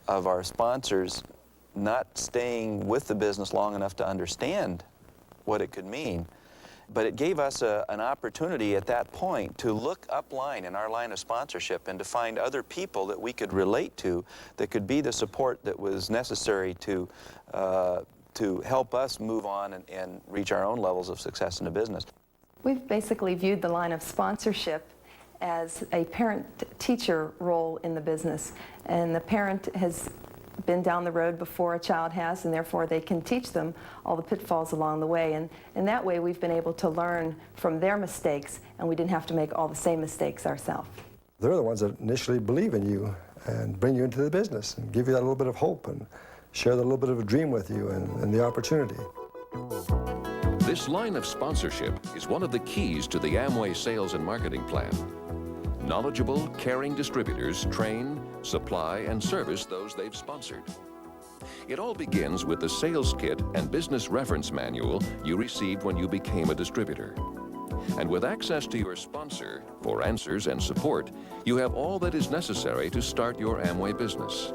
Speaker 11: our sponsors not staying with the business long enough to understand what it could mean. But it gave us an opportunity at that point to look upline in our line of sponsorship and to find other people that we could relate to that could be the support that was necessary to help us move on and reach our own levels of success in the business.
Speaker 18: We've basically viewed the line of sponsorship as a parent-teacher role in the business, and the parent has been down the road before a child has, and therefore they can teach them all the pitfalls along the way. And in that way, we've been able to learn from their mistakes, and we didn't have to make all the same mistakes ourselves.
Speaker 19: They're the ones that initially believe in you and bring you into the business and give you that little bit of hope and share that little bit of a dream with you and the opportunity.
Speaker 17: This line of sponsorship is one of the keys to the Amway sales and marketing plan. Knowledgeable, caring distributors train, supply, and service those they've sponsored. It all begins with the sales kit and business reference manual you received when you became a distributor. And with access to your sponsor for answers and support, you have all that is necessary to start your Amway business.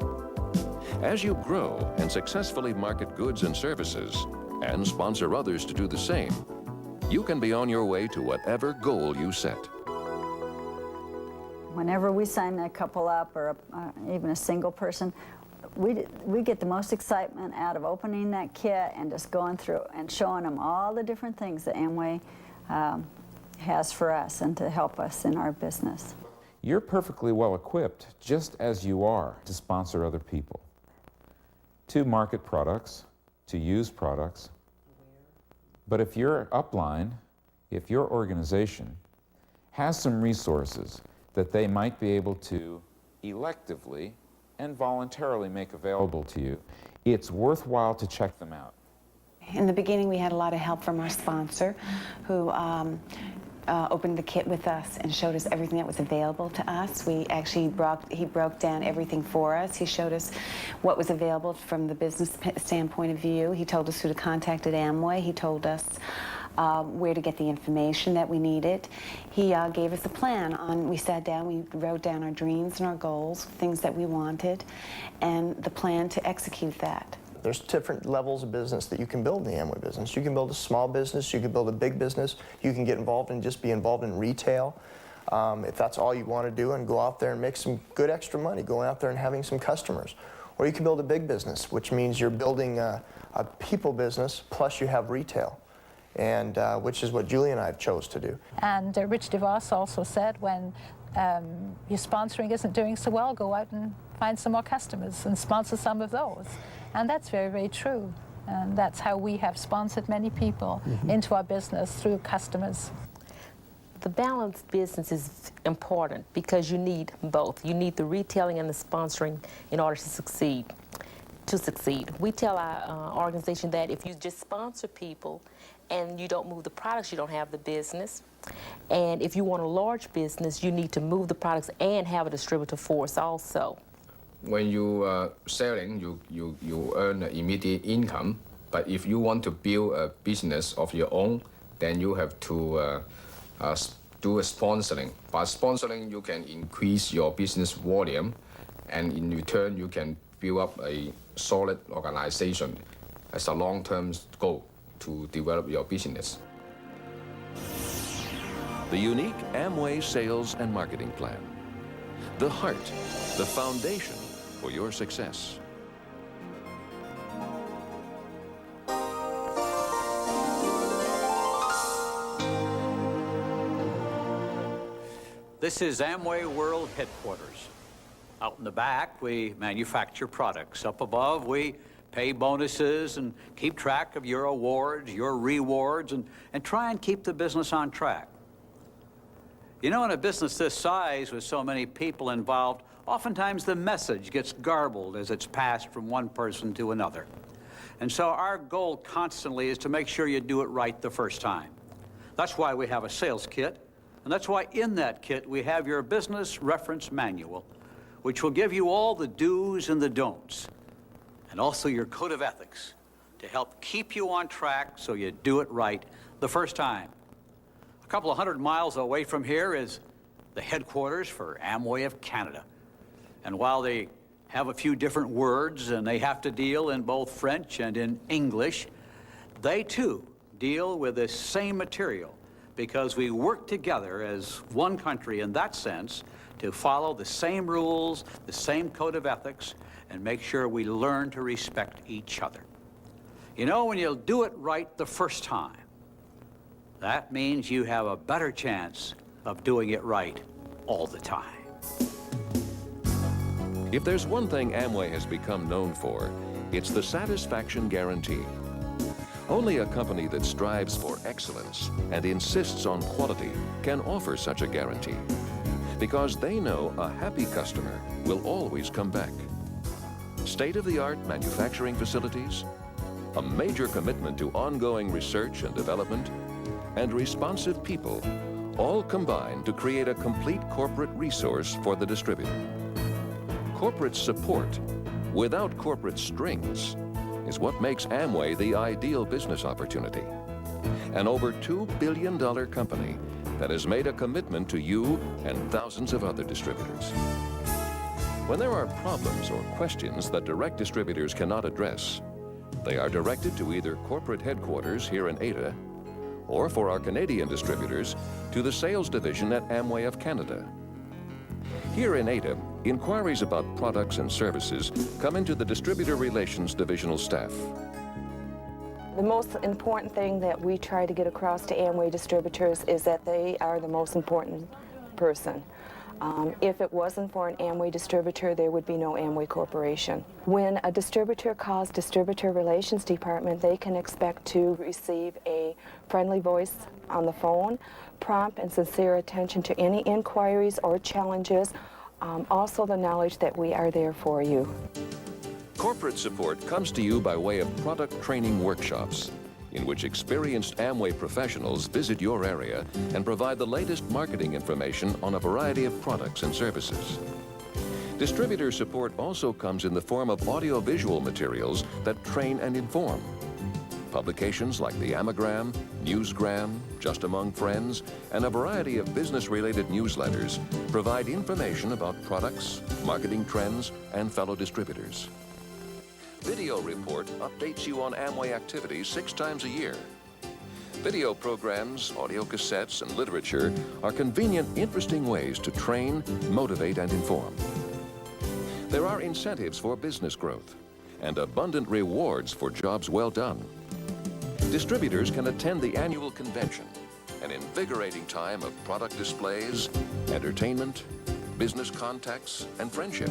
Speaker 17: As you grow and successfully market goods and services, and sponsor others to do the same, you can be on your way to whatever goal you set.
Speaker 20: Whenever we sign a couple up, or even a single person, we get the most excitement out of opening that kit and just going through and showing them all the different things that Amway has for us and to help us in our business.
Speaker 21: You're perfectly well equipped, just as you are, to sponsor other people, to market products, to use products. But if your upline, if your organization has some resources that they might be able to electively and voluntarily make available to you, it's worthwhile to check them out.
Speaker 22: In the beginning, we had a lot of help from our sponsor, who opened the kit with us and showed us everything that was available to us. He broke down everything for us. He showed us what was available from the business standpoint of view. He told us who to contact at Amway. He told us where to get the information that we needed. He gave us a plan. We sat down, we wrote down our dreams and our goals, things that we wanted, and the plan to execute that.
Speaker 10: There's different levels of business that you can build in the Amway business. You can build a small business, you can build a big business, you can get involved and just be involved in retail. If that's all you want to do, and go out there and make some good extra money, going out there and having some customers. Or you can build a big business, which means you're building a people business, plus you have retail, and which is what Julie and I chose to do.
Speaker 23: And Rich DeVos also said, when your sponsoring isn't doing so well, go out and find some more customers and sponsor some of those. And that's very, very true. And that's how we have sponsored many people into our business, through customers.
Speaker 24: The balanced business is important because you need both. You need the retailing and the sponsoring in order to succeed. We tell our organization that if you just sponsor people and you don't move the products, you don't have the business. And if you want a large business, you need to move the products and have a distributor force also.
Speaker 25: When you are selling, you earn immediate income. But if you want to build a business of your own, then you have to do a sponsoring. By sponsoring, you can increase your business volume, and in return, you can build up a solid organization as a long-term goal to develop your business.
Speaker 17: The unique Amway sales and marketing plan. The heart, the foundation for your success.
Speaker 15: This is Amway World Headquarters. Out in the back, we manufacture products. Up above, we pay bonuses and keep track of your awards, your rewards, and try and keep the business on track. You know, in a business this size with so many people involved, oftentimes the message gets garbled as it's passed from one person to another. And so our goal constantly is to make sure you do it right the first time. That's why we have a sales kit, and that's why in that kit we have your business reference manual, which will give you all the do's and the don'ts, and also your code of ethics to help keep you on track so you do it right the first time. A couple of 100 miles away from here is the headquarters for Amway of Canada. And while they have a few different words and they have to deal in both French and in English, they too deal with the same material because we work together as one country in that sense to follow the same rules, the same code of ethics, and make sure we learn to respect each other. You know, when you'll do it right the first time, that means you have a better chance of doing it right all the time.
Speaker 17: If there's one thing Amway has become known for, it's the satisfaction guarantee. Only a company that strives for excellence and insists on quality can offer such a guarantee, because they know a happy customer will always come back. State-of-the-art manufacturing facilities, a major commitment to ongoing research and development, and responsive people all combine to create a complete corporate resource for the distributor. Corporate support without corporate strings is what makes Amway the ideal business opportunity. An over $2 billion company that has made a commitment to you and thousands of other distributors. When there are problems or questions that direct distributors cannot address, they are directed to either corporate headquarters here in Ada, or for our Canadian distributors, to the sales division at Amway of Canada. Here in Ada, inquiries about products and services come into the Distributor Relations Divisional staff.
Speaker 2: The most important thing that we try to get across to Amway distributors is that they are the most important person. If it wasn't for an Amway distributor, there would be no Amway Corporation. When a distributor calls Distributor Relations Department, they can expect to receive a friendly voice on the phone, prompt and sincere attention to any inquiries or challenges, also the knowledge that we are there for you.
Speaker 17: Corporate support comes to you by way of product training workshops, in which experienced Amway professionals visit your area and provide the latest marketing information on a variety of products and services. Distributor support also comes in the form of audiovisual materials that train and inform. Publications like the Amagram, Newsgram, Just Among Friends, and a variety of business-related newsletters provide information about products, marketing trends, and fellow distributors. Video Report updates you on Amway activities 6 times a year. Video programs, audio cassettes, and literature are convenient, interesting ways to train, motivate, and inform. There are incentives for business growth and abundant rewards for jobs well done. Distributors can attend the annual convention, an invigorating time of product displays, entertainment, business contacts, and friendship.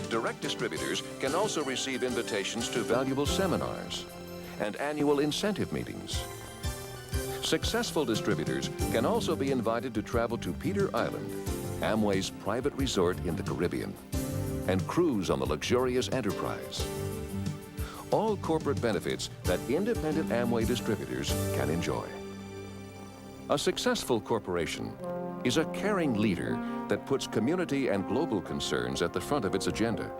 Speaker 17: Direct distributors can also receive invitations to valuable seminars and annual incentive meetings. Successful distributors can also be invited to travel to Peter Island, Amway's private resort in the Caribbean, and cruise on the luxurious Enterprise. All corporate benefits that independent Amway distributors can enjoy. A successful corporation is a caring leader that puts community and global concerns at the front of its agenda.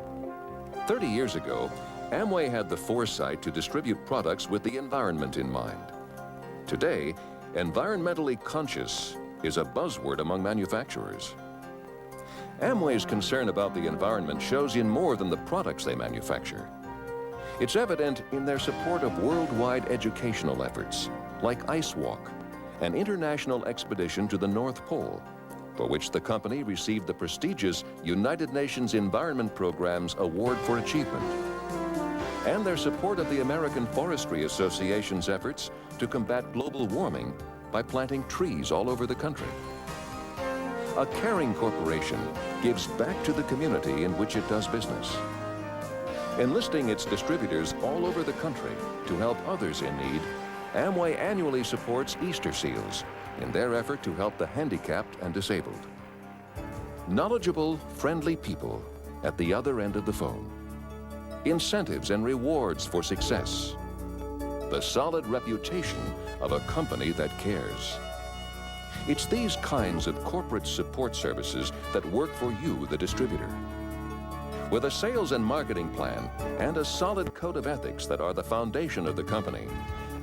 Speaker 17: 30 years ago, Amway had the foresight to distribute products with the environment in mind. Today, environmentally conscious is a buzzword among manufacturers. Amway's concern about the environment shows in more than the products they manufacture. It's evident in their support of worldwide educational efforts, like Ice Walk, an international expedition to the North Pole, for which the company received the prestigious United Nations Environment Program's Award for Achievement, and their support of the American Forestry Association's efforts to combat global warming by planting trees all over the country. A caring corporation gives back to the community in which it does business. Enlisting its distributors all over the country to help others in need, Amway annually supports Easter Seals in their effort to help the handicapped and disabled. Knowledgeable, friendly people at the other end of the phone. Incentives and rewards for success. The solid reputation of a company that cares. It's these kinds of corporate support services that work for you, the distributor. With a sales and marketing plan and a solid code of ethics that are the foundation of the company,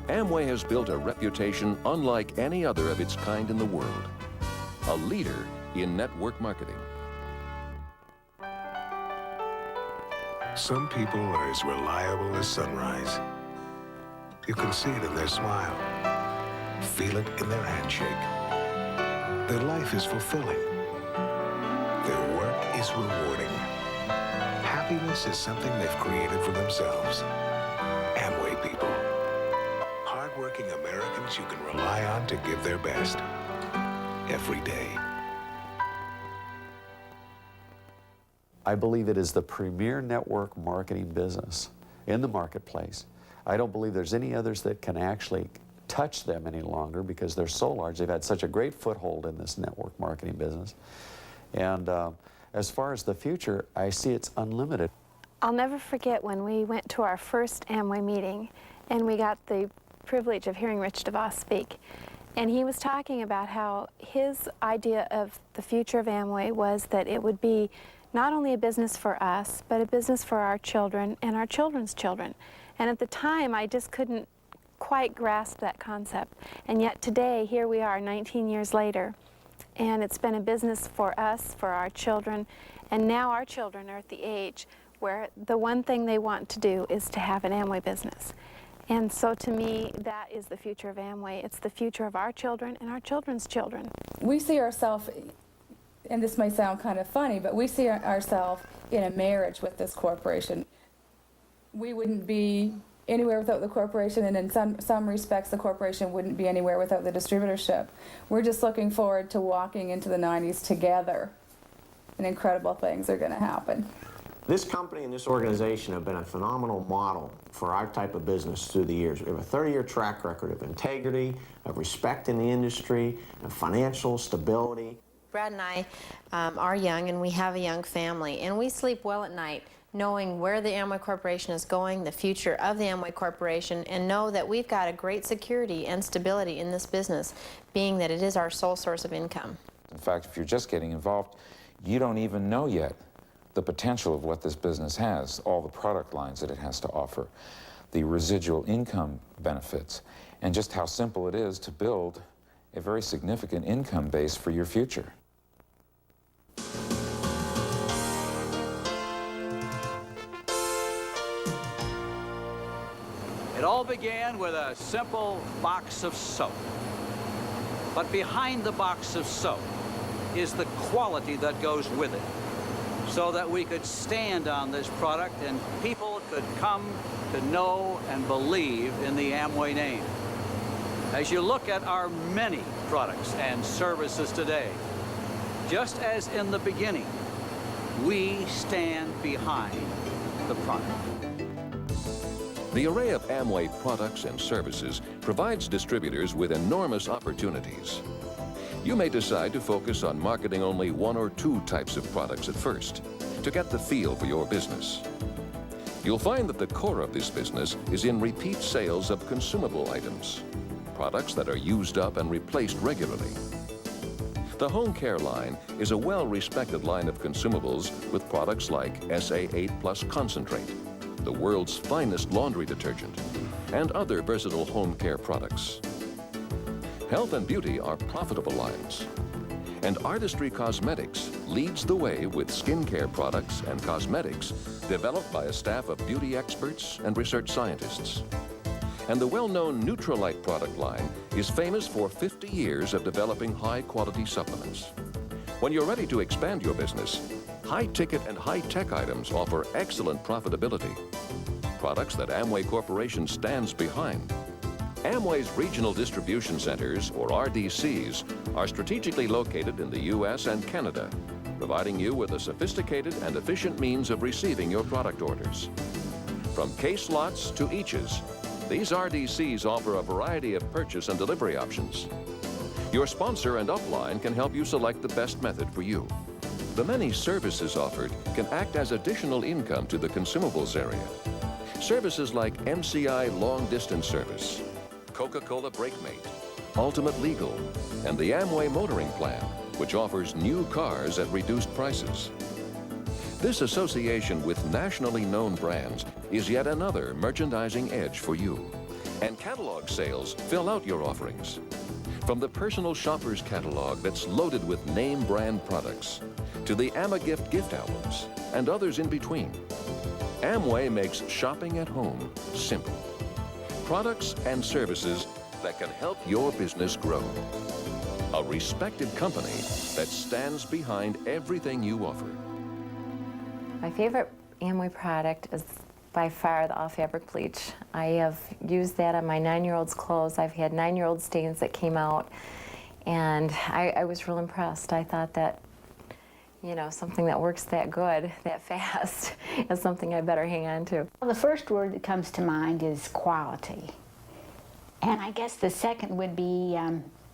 Speaker 17: Amway has built a reputation unlike any other of its kind in the world. A leader in network marketing.
Speaker 3: Some people are as reliable as sunrise. You can see it in their smile, feel it in their handshake. Their life is fulfilling. Their work is rewarding. Happiness is something they've created for themselves. Amway people. Hardworking Americans you can rely on to give their best. Every day.
Speaker 4: I believe it is the premier network marketing business in the marketplace. I don't believe there's any others that can actually touch them any longer because they're so large. They've had such a great foothold in this network marketing business. And as far as the future, I see it's unlimited.
Speaker 13: I'll never forget when we went to our first Amway meeting and we got the privilege of hearing Rich DeVos speak. And he was talking about how his idea of the future of Amway was that it would be not only a business for us, but a business for our children and our children's children. And at the time, I just couldn't quite grasp that concept. And yet today, here we are 19 years later, and it's been a business for us, for our children, and now our children are at the age where the one thing they want to do is to have an Amway business. And so to me, that is the future of Amway. It's the future of our children and our children's children.
Speaker 5: We see ourselves, and this may sound kind of funny, but we see ourselves in a marriage with this corporation. We wouldn't be anywhere without the corporation, and in some respects the corporation wouldn't be anywhere without the distributorship. We're just looking forward to walking into the 90s together, and incredible things are going to happen.
Speaker 7: This company and this organization have been a phenomenal model for our type of business through the years. We have a 30-year track record of integrity, of respect in the industry, of financial stability.
Speaker 16: Brad and I are young, and we have a young family, and we sleep well at night knowing where the Amway Corporation is going, the future of the Amway Corporation, and know that we've got a great security and stability in this business, being that it is our sole source of income.
Speaker 21: In fact, if you're just getting involved, you don't even know yet the potential of what this business has, all the product lines that it has to offer, the residual income benefits, and just how simple it is to build a very significant income base for your future.
Speaker 15: It all began with a simple box of soap. But behind the box of soap is the quality that goes with it, so that we could stand on this product and people could come to know and believe in the Amway name. As you look at our many products and services today, just as in the beginning, we stand behind the product.
Speaker 17: The array of Amway products and services provides distributors with enormous opportunities. You may decide to focus on marketing only one or two types of products at first to get the feel for your business. You'll find that the core of this business is in repeat sales of consumable items, products that are used up and replaced regularly. The home care line is a well-respected line of consumables with products like SA8 Plus Concentrate, the world's finest laundry detergent, and other versatile home care products. Health and beauty are profitable lines, and Artistry Cosmetics leads the way with skincare products and cosmetics developed by a staff of beauty experts and research scientists. And the well-known Neutralite product line is famous for 50 years of developing high-quality supplements. When you're ready to expand your business, high-ticket and high-tech items offer excellent profitability. Products that Amway Corporation stands behind. Amway's regional distribution centers, or RDCs, are strategically located in the U.S. and Canada, providing you with a sophisticated and efficient means of receiving your product orders. From case lots to eaches, these RDCs offer a variety of purchase and delivery options. Your sponsor and upline can help you select the best method for you. The many services offered can act as additional income to the consumables area. Services like MCI Long Distance Service, Coca-Cola BrakeMate, Ultimate Legal, and the Amway Motoring Plan, which offers new cars at reduced prices. This association with nationally known brands is yet another merchandising edge for you. And catalog sales fill out your offerings. From the personal shopper's catalog that's loaded with name brand products, to the AmaGift gift albums, and others in between, Amway makes shopping at home simple. Products and services that can help your business grow. A respected company that stands behind everything you offer.
Speaker 6: My favorite Amway product is by far the all-fabric bleach. I have used that on my 9-year-old's clothes. I've had 9-year-old stains that came out, and I was real impressed. I thought that, you know, something that works that good, that fast, is something I better hang on to.
Speaker 8: Well, the first word that comes to mind is quality. And I guess the second would be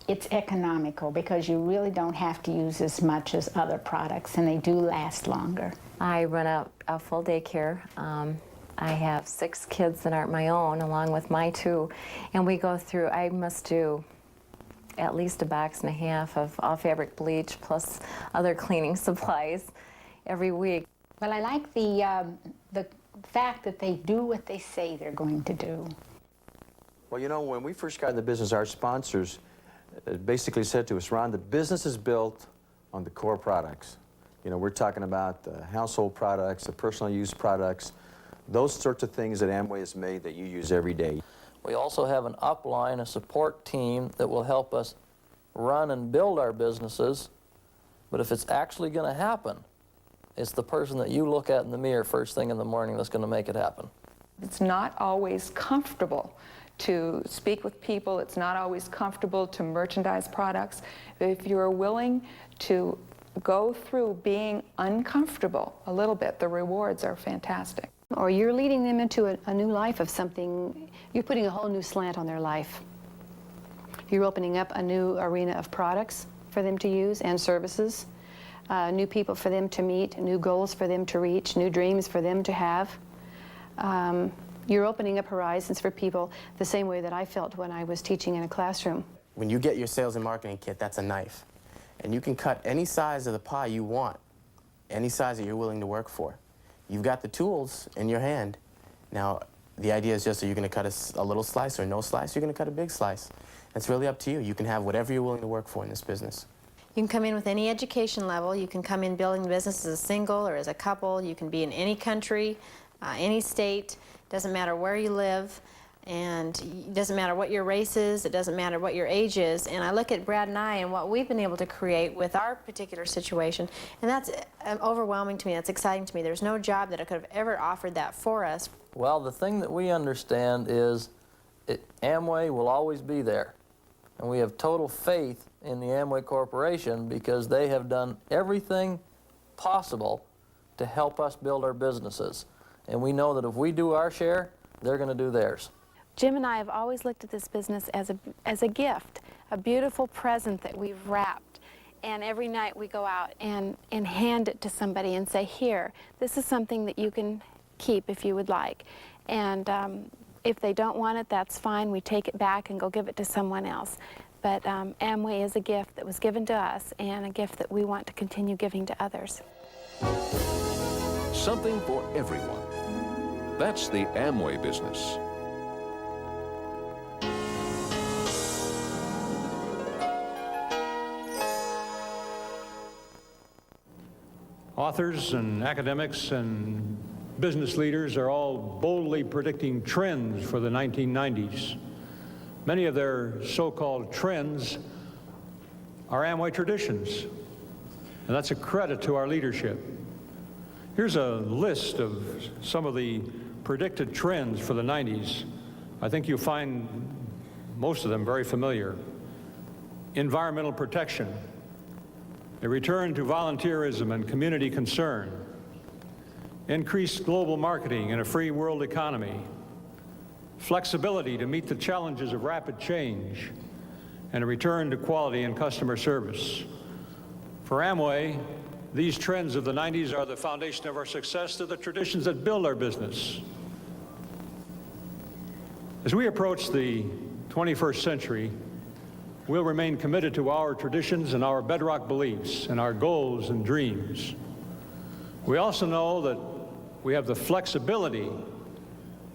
Speaker 8: it's economical, because you really don't have to use as much as other products, and they do last longer.
Speaker 6: I run a full daycare. I have 6 kids that aren't my own, along with my 2, and we go through, I must do at least 1.5 boxes of all-fabric bleach plus other cleaning supplies every week.
Speaker 8: Well, I like the fact that they do what they say they're going to do.
Speaker 9: Well, you know, when we first got in the business, our sponsors basically said to us, Ron, the business is built on the core products. You know, we're talking about the household products, the personal use products, those sorts of things that Amway has made that you use every day.
Speaker 12: We also have an upline, a support team that will help us run and build our businesses. But if it's actually going to happen, it's the person that you look at in the mirror first thing in the morning that's going to make it happen.
Speaker 14: It's not always comfortable to speak with people. It's not always comfortable to merchandise products. If you're willing to go through being uncomfortable a little bit, the rewards are fantastic.
Speaker 18: Or you're leading them into a new life of something. You're putting a whole new slant on their life. You're opening up a new arena of products for them to use and services, new people for them to meet, new goals for them to reach, new dreams for them to have. You're opening up horizons for people the same way that I felt when I was teaching in a classroom.
Speaker 10: When you get your sales and marketing kit, that's a knife. And you can cut any size of the pie you want, any size that you're willing to work for. You've got the tools in your hand. Now, the idea is just, are you going to cut a little slice or no slice? You're going to cut a big slice. It's really up to you. You can have whatever you're willing to work for in this business.
Speaker 16: You can come in with any education level. You can come in building the business as a single or as a couple. You can be in any country, any state. Doesn't matter where you live. And it doesn't matter what your race is, it doesn't matter what your age is. And I look at Brad and I and what we've been able to create with our particular situation, and that's overwhelming to me, that's exciting to me. There's no job that I could have ever offered that for us.
Speaker 12: Well, the thing that we understand is Amway will always be there. And we have total faith in the Amway Corporation because they have done everything possible to help us build our businesses. And we know that if we do our share, they're going to do theirs.
Speaker 13: Jim and I have always looked at this business as a gift, a beautiful present that we've wrapped. And every night we go out and hand it to somebody and say, here, this is something that you can keep if you would like. And if they don't want it, that's fine. We take it back and go give it to someone else. But Amway is a gift that was given to us and a gift that we want to continue giving to others.
Speaker 17: Something for everyone. That's the Amway business.
Speaker 26: Authors and academics and business leaders are all boldly predicting trends for the 1990s. Many of their so-called trends are Amway traditions, and that's a credit to our leadership. Here's a list of some of the predicted trends for the 90s. I think you'll find most of them very familiar. Environmental protection, a return to volunteerism and community concern, increased global marketing in a free world economy, flexibility to meet the challenges of rapid change, and a return to quality and customer service. For Amway, these trends of the 90s are the foundation of our success. They're the traditions that build our business. As we approach the 21st century, we'll remain committed to our traditions and our bedrock beliefs and our goals and dreams. We also know that we have the flexibility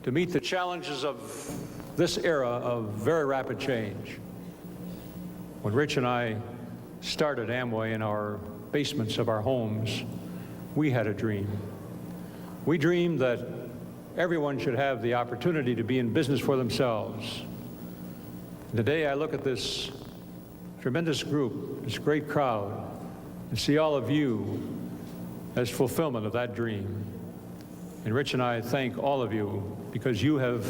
Speaker 26: to meet the challenges of this era of very rapid change. When Rich and I started Amway in our basements of our homes, we had a dream. We dreamed that everyone should have the opportunity to be in business for themselves. Today I look at this tremendous group, this great crowd, and see all of you as fulfillment of that dream. And Rich and I thank all of you because you have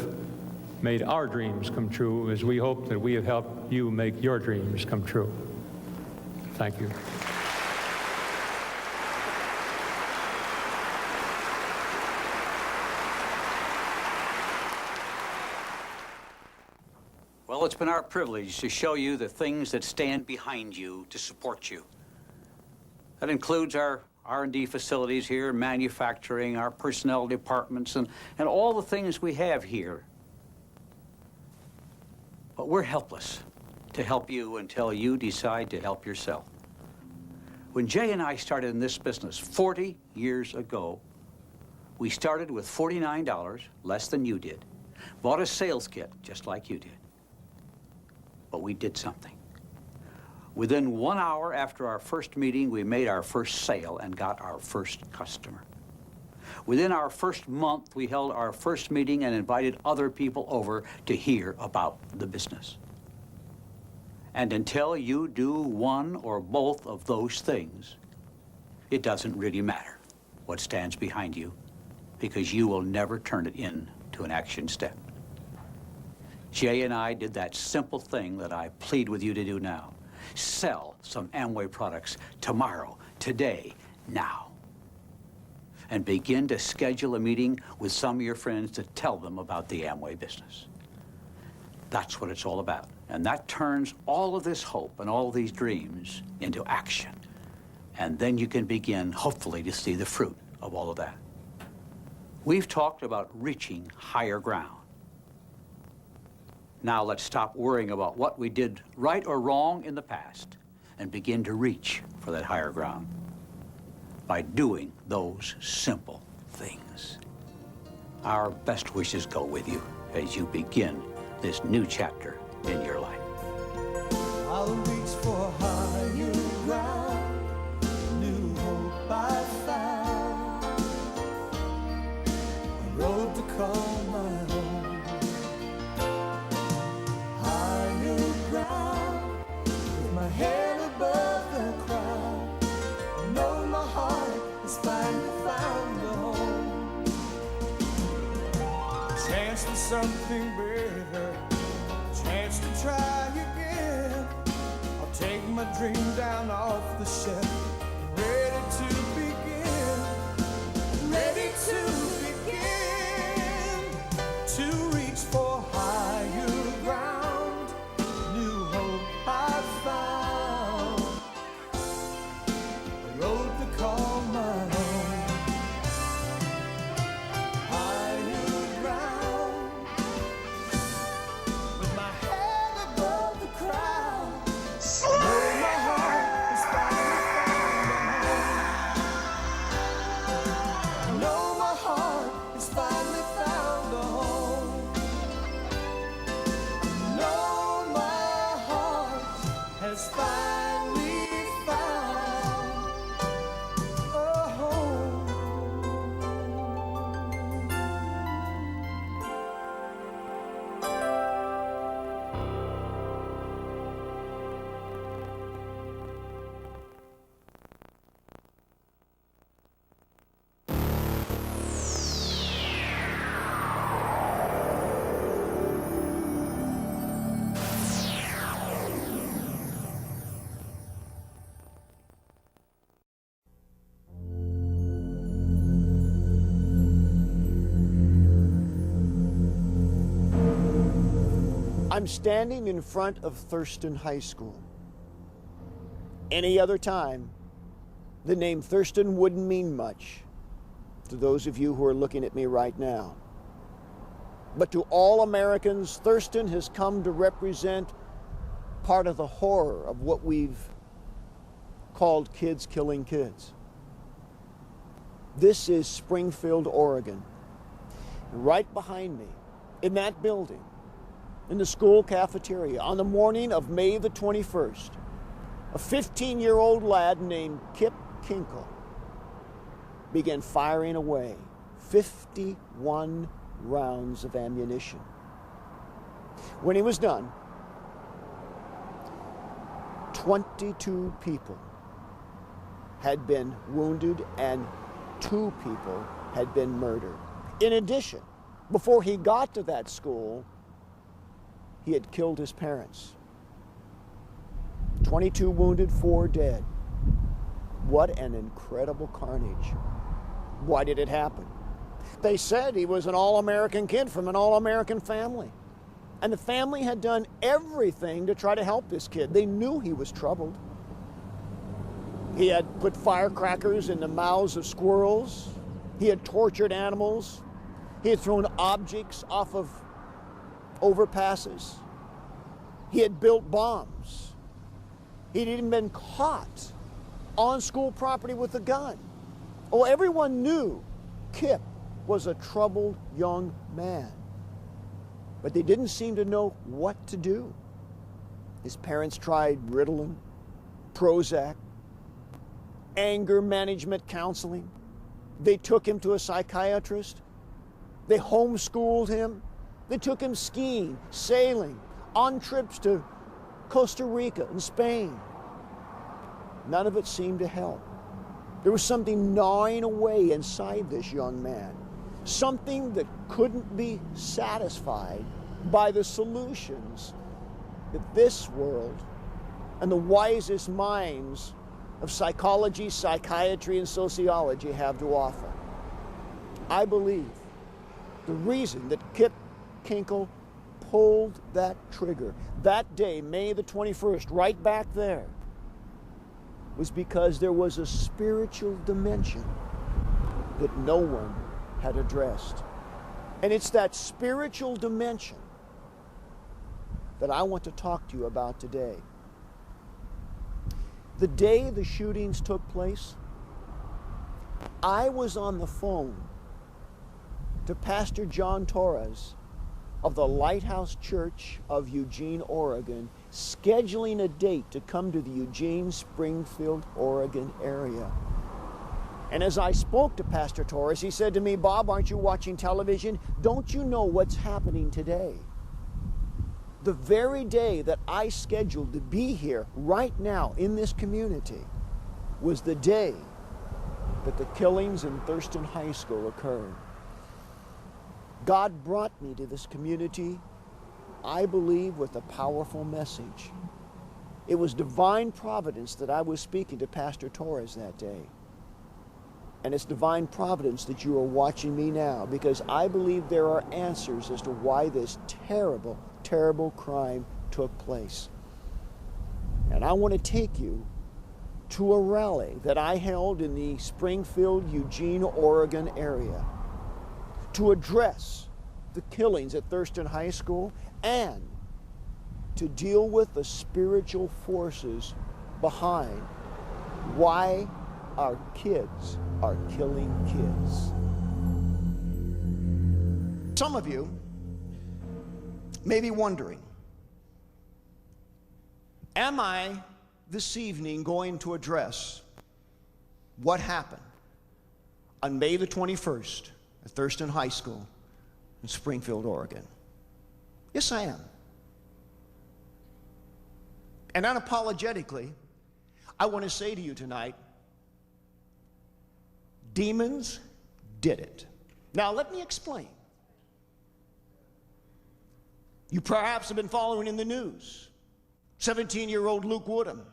Speaker 26: made our dreams come true, as we hope that we have helped you make your dreams come true. Thank you.
Speaker 15: Well, it's been our privilege to show you the things that stand behind you to support you. That includes our R&D facilities here, manufacturing, our personnel departments, and all the things we have here. But we're helpless to help you until you decide to help yourself. When Jay and I started in this business 40 years ago, we started with $49, less than you did, bought a sales kit just like you did. But we did something. Within 1 hour after our first meeting, we made our first sale and got our first customer. Within our first month, we held our first meeting and invited other people over to hear about the business. And until you do one or both of those things, it doesn't really matter what stands behind you, because you will never turn it into an action step. Jay and I did that simple thing that I plead with you to do now. Sell some Amway products tomorrow, today, now. And begin to schedule a meeting with some of your friends to tell them about the Amway business. That's what it's all about. And that turns all of this hope and all of these dreams into action. And then you can begin, hopefully, to see the fruit of all of that. We've talked about reaching higher ground. Now let's stop worrying about what we did right or wrong in the past and begin to reach for that higher ground by doing those simple things. Our best wishes go with you as you begin this new chapter in your life.
Speaker 1: I'll reach for higher ground, new hope I found, a road to call my own. Higher ground, with my head above the crowd, I know my heart has finally found a home. A chance for something better, chance to try again. I'll take my dream down off the shelf, ready to begin, ready to reach for higher ground, new hope I found, a road to call my own. Higher ground, with my head above the crowd, I know my heart is finally found.
Speaker 11: I'm standing in front of Thurston High School. Any other time, the name Thurston wouldn't mean much to those of you who are looking at me right now. But to all Americans, Thurston has come to represent part of the horror of what we've called kids killing kids. This is Springfield, Oregon. Right behind me, in that building, in the school cafeteria, on the morning of May the 21st, a 15-year-old lad named Kip Kinkle began firing away 51 rounds of ammunition. When he was done, 22 people had been wounded and 2 people had been murdered. In addition, before he got to that school, he had killed his parents. 22 wounded, 4 dead. What an incredible carnage. Why did it happen? They said he was an all-American kid from an all-American family. And the family had done everything to try to help this kid. They knew he was troubled. He had put firecrackers in the mouths of squirrels. He had tortured animals. He had thrown objects off of overpasses. He had built bombs. He'd even been caught on school property with a gun. Oh, everyone knew Kip was a troubled young man. But they didn't seem to know what to do. His parents tried Ritalin, Prozac, anger management counseling. They took him to a psychiatrist. They homeschooled him. They took him skiing, sailing, on trips to Costa Rica and Spain. None of it seemed to help. There was something gnawing away inside this young man, something that couldn't be satisfied by the solutions that this world and the wisest minds of psychology, psychiatry, and sociology have to offer. I believe the reason that Kip Kinkle pulled that trigger that day, May the 21st, right back there, was because there was a spiritual dimension that no one had addressed. And it's that spiritual dimension that I want to talk to you about today. The day the shootings took place, I was on the phone to Pastor John Torres of the Lighthouse Church of Eugene, Oregon, scheduling a date to come to the Eugene, Springfield, Oregon area. And as I spoke to Pastor Torres, he said to me, "Bob, aren't you watching television? Don't you know what's happening today?" The very day that I scheduled to be here right now in this community was the day that the killings in Thurston High School occurred. God brought me to this community, I believe, with a powerful message. It was divine providence that I was speaking to Pastor Torres that day. And it's divine providence that you are watching me now, because I believe there are answers as to why this terrible, terrible crime took place. And I want to take you to a rally that I held in the Springfield, Eugene, Oregon area to address the killings at Thurston High School and to deal with the spiritual forces behind why our kids are killing kids. Some of you may be wondering, am I this evening going to address what happened on May the 21st at Thurston High School in Springfield, Oregon? Yes, I am. And unapologetically, I want to say to you tonight, demons did it. Now, let me explain. You perhaps have been following in the news. 17-year-old Luke Woodham.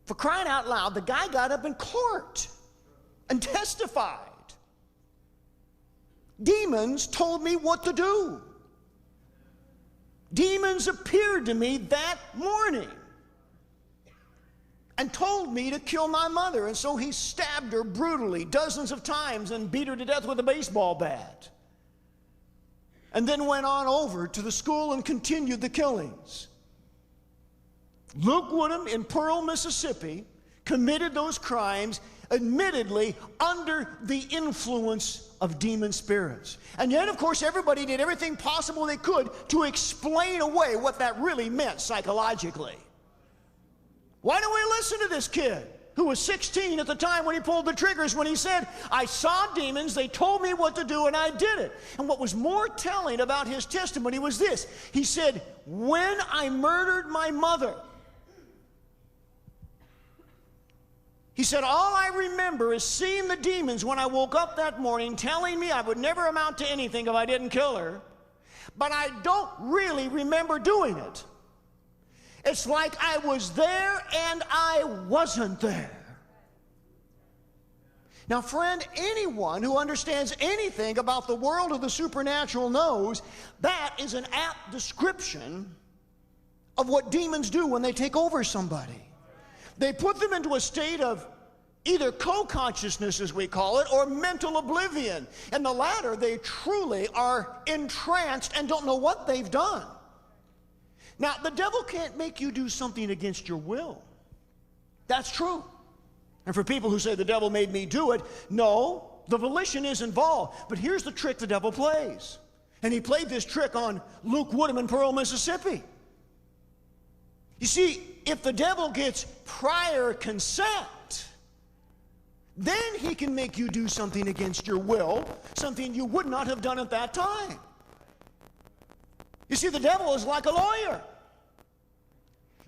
Speaker 11: For crying out loud, the guy got up in court and testified. Demons told me what to do. demons appeared to me that morning and told me to kill my mother. And so he stabbed her brutally dozens of times and beat her to death with a baseball bat. And then went on over to the school and continued the killings. Luke Woodham in Pearl, Mississippi, committed those crimes, admittedly under the influence of demon spirits. And yet, of course, everybody did everything possible they could to explain away what that really meant psychologically. Why don't we listen to this kid who was 16 at the time when he pulled the triggers, when he said, I saw demons, they told me what to do, and I did it. And what was more telling about his testimony was this. He said, when I murdered my mother, he said, all I remember is seeing the demons when I woke up that morning telling me I would never amount to anything if I didn't kill her, but I don't really remember doing it. It's like I was there and I wasn't there. Now, friend, anyone who understands anything about the world of the supernatural knows that is an apt description of what demons do when they take over somebody. They put them into a state of either co-consciousness, as we call it, or mental oblivion. And the latter, they truly are entranced and don't know what they've done. Now, the devil can't make you do something against your will. That's true. And for people who say the devil made me do it, no, the volition is involved. But here's the trick the devil plays. And he played this trick on Luke Woodham in Pearl, Mississippi. You see, if the devil gets prior consent, then he can make you do something against your will, something you would not have done at that time. You see, the devil is like a lawyer.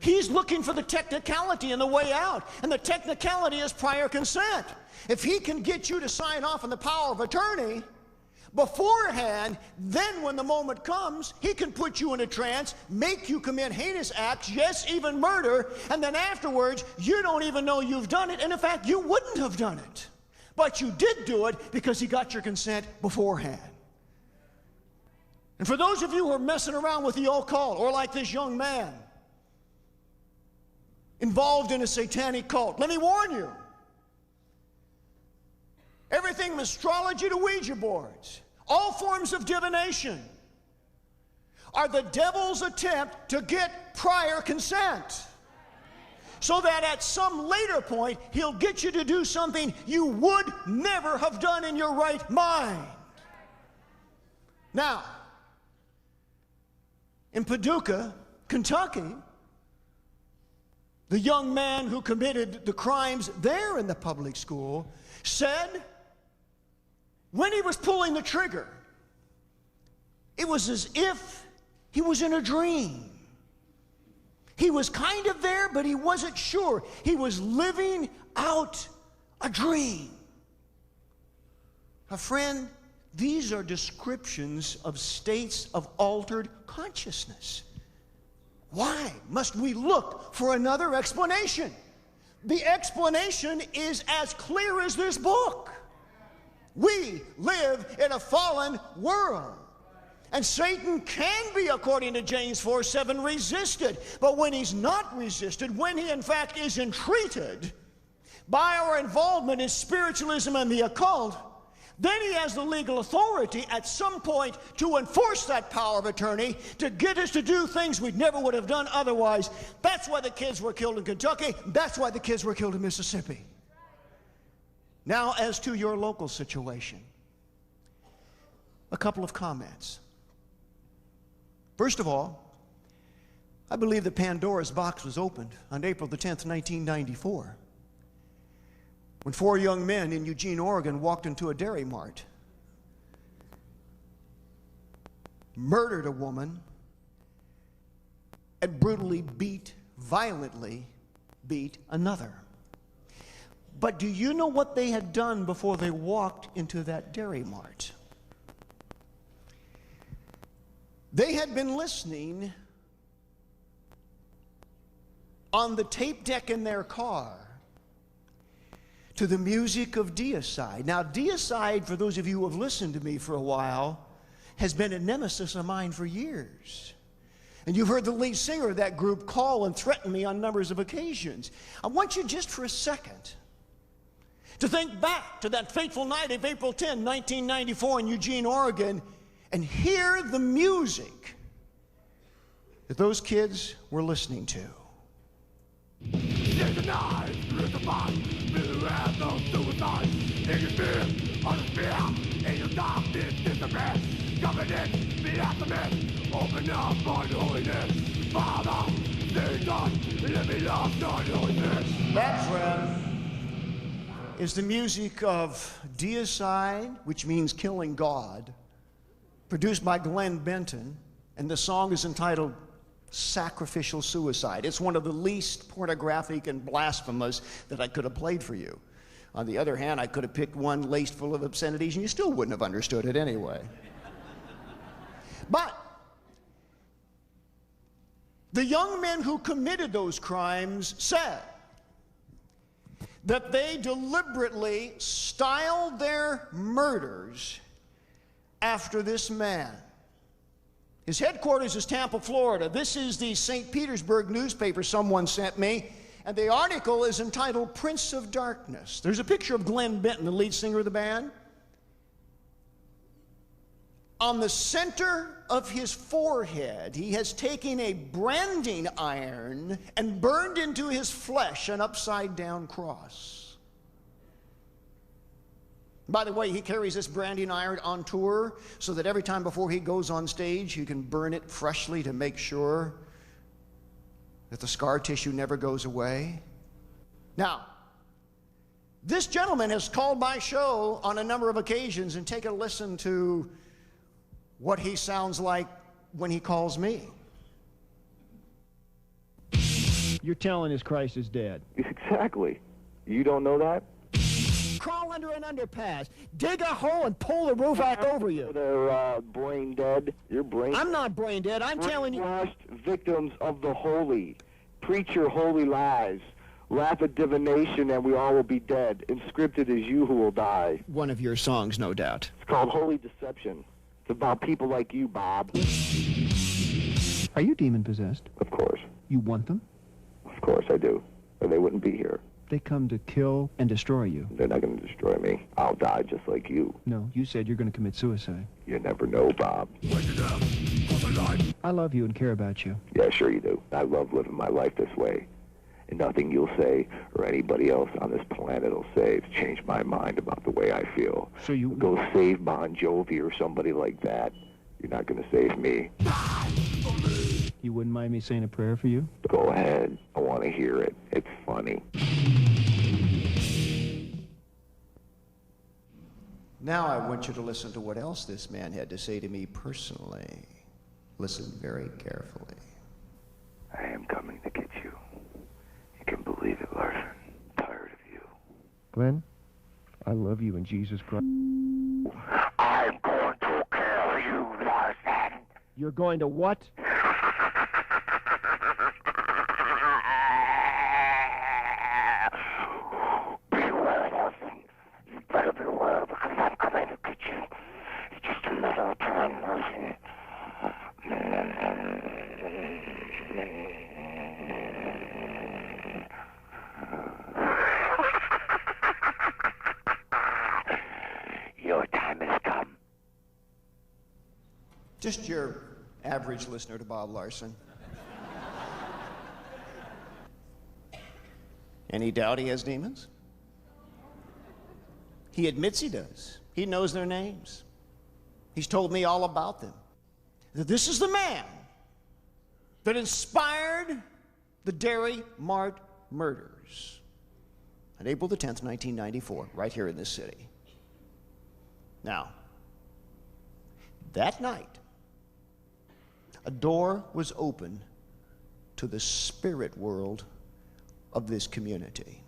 Speaker 11: He's looking for the technicality and the way out, and the technicality is prior consent. If he can get you to sign off on the power of attorney beforehand, then when the moment comes, he can put you in a trance, make you commit heinous acts, yes, even murder, and then afterwards, you don't even know you've done it, and in fact, you wouldn't have done it. But you did do it because he got your consent beforehand. And for those of you who are messing around with the occult, or like this young man, involved in a satanic cult, let me warn you. Everything from astrology to Ouija boards, all forms of divination, are the devil's attempt to get prior consent, so that at some later point, he'll get you to do something you would never have done in your right mind. Now, in Paducah, Kentucky, the young man who committed the crimes there in the public school said when he was pulling the trigger, it was as if he was in a dream. He was kind of there, but he wasn't sure. He was living out a dream. A friend, these are descriptions of states of altered consciousness. Why must we look for another explanation? The explanation is as clear as this book. We live in a fallen world. And Satan can be, according to James 4:7, resisted. But when he's not resisted, when he in fact is entreated by our involvement in spiritualism and the occult, then he has the legal authority at some point to enforce that power of attorney to get us to do things we never would have done otherwise. That's why the kids were killed in Kentucky. That's why the kids were killed in Mississippi. Now, as to your local situation, a couple of comments. First of all, I believe that Pandora's box was opened on April the 10th, 1994. When 4 young men in Eugene, Oregon walked into a dairy mart, murdered a woman, and brutally violently beat another. But do you know what they had done before they walked into that dairy mart? They had been listening on the tape deck in their car to the music of deicide. Now, deicide, for those of you who have listened to me for a while, has been a nemesis of mine for years. And you've heard the lead singer of that group call and threaten me on numbers of occasions. I want you just for a second to think back to that fateful night of April 10, 1994 in Eugene, Oregon, and hear the music that those kids were listening to.
Speaker 1: There's a knife, there's a fight, the wrath of suicide. It is fear, on the fear, in your darkness, disappear. Coming in, be after me, open up, find holiness. Father, sing us, let me love, not holiness.
Speaker 11: That, friend, is the music of Deicide, which means killing God, produced by Glenn Benton, and the song is entitled Sacrificial Suicide. It's one of the least pornographic and blasphemous that I could have played for you. On the other hand, I could have picked one laced full of obscenities and you still wouldn't have understood it anyway. But the young men who committed those crimes said that they deliberately styled their murders after this man. His headquarters is Tampa, Florida. This is the St. Petersburg newspaper someone sent me, and the article is entitled Prince of Darkness. There's a picture of Glenn Benton, the lead singer of the band. On the center of his forehead, he has taken a branding iron and burned into his flesh an upside-down cross. By the way, he carries this branding iron on tour so that every time before he goes on stage, he can burn it freshly to make sure that the scar tissue never goes away. Now, this gentleman has called my show on a number of occasions and taken a listen to what he sounds like when he calls me.
Speaker 19: You're telling us Christ is dead.
Speaker 20: Exactly. You don't know that?
Speaker 19: Crawl under an underpass, dig a hole and pull the roof out over you.
Speaker 20: They're brain dead. You're brain
Speaker 19: I'm not brain dead. I'm telling you.
Speaker 20: Brainwashed victims of the holy. Preach your holy lies. Laugh at divination and we all will be dead. Inscripted is you who will die.
Speaker 19: One of your songs, no doubt.
Speaker 20: It's called Holy Deception. It's about people like you, Bob.
Speaker 19: Are you demon-possessed?
Speaker 20: Of course.
Speaker 19: You want them?
Speaker 20: Of course I do. Or they wouldn't be here.
Speaker 19: They come to kill and destroy you.
Speaker 20: They're not going to destroy me. I'll die just like you.
Speaker 19: No, you said you're going to commit suicide.
Speaker 20: You never know, Bob.
Speaker 19: I love you and care about you.
Speaker 20: Yeah, sure you do. I love living my life this way. And nothing you'll say or anybody else on this planet will say to change my mind about the way I feel.
Speaker 19: So you
Speaker 20: go save Bon Jovi or somebody like that. You're not going to save me.
Speaker 19: You wouldn't mind me saying a prayer for you?
Speaker 20: Go ahead. I want to hear it. It's funny.
Speaker 11: Now I want you to listen to what else this man had to say to me personally. Listen very carefully.
Speaker 20: I am coming to get you. You can believe it, Larson. I'm tired of you.
Speaker 19: Glenn, I love you in Jesus Christ.
Speaker 20: I'm going to kill you, Larson.
Speaker 19: You're going to what?
Speaker 20: Beware, Larson. You better beware because I'm coming to get you. It's just a matter of time, Larson. Your time has come.
Speaker 11: Just your average listener to Bob Larson. Any doubt he has demons? He admits he does. He knows their names. He's told me all about them. That this is the man that inspired the Dairy Mart murders on April the 10th, 1994, right here in this city. Now, that night, a door was open to the spirit world of this community.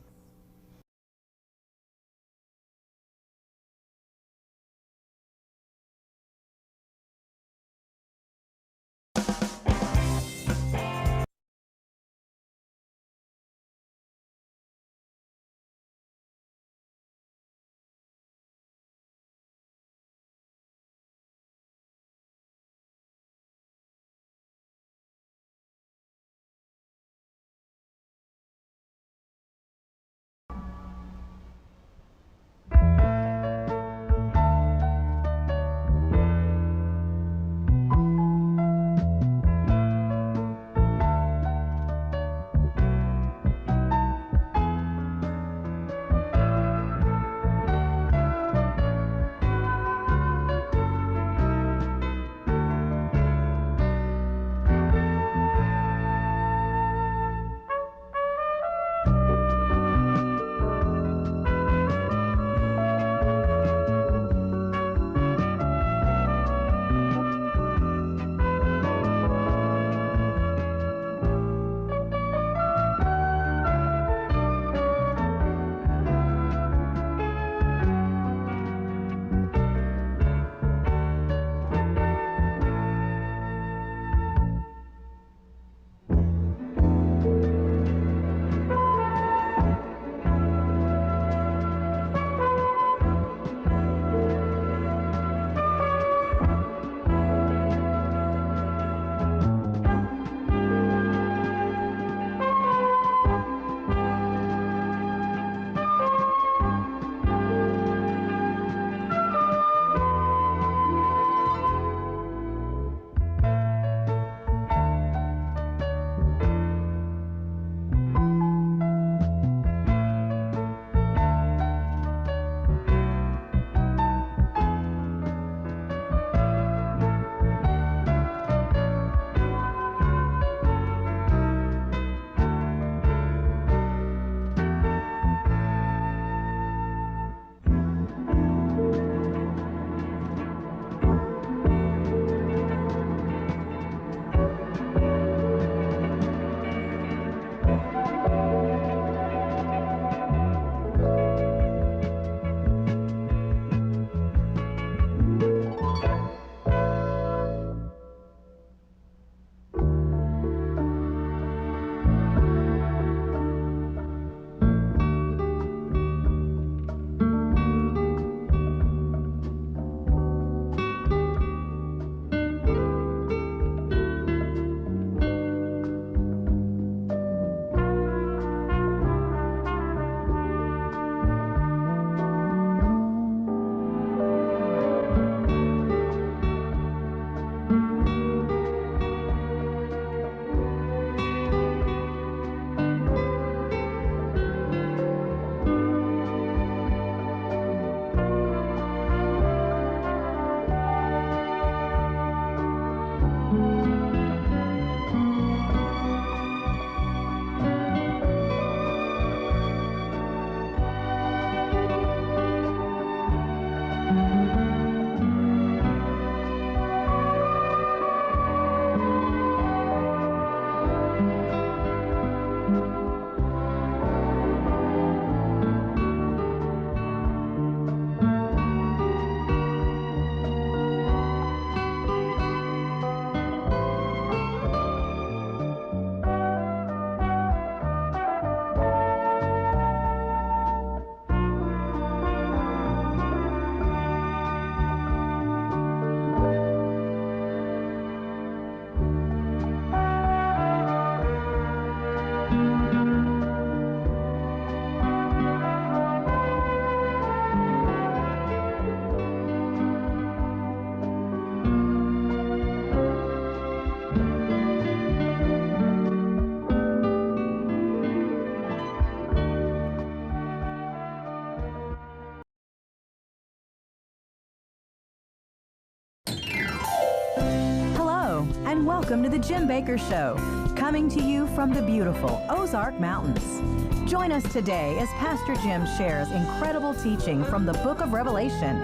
Speaker 2: and welcome to the Jim Baker Show, coming to you from the beautiful Ozark Mountains. Join us today as Pastor Jim shares incredible teaching from the book of Revelation.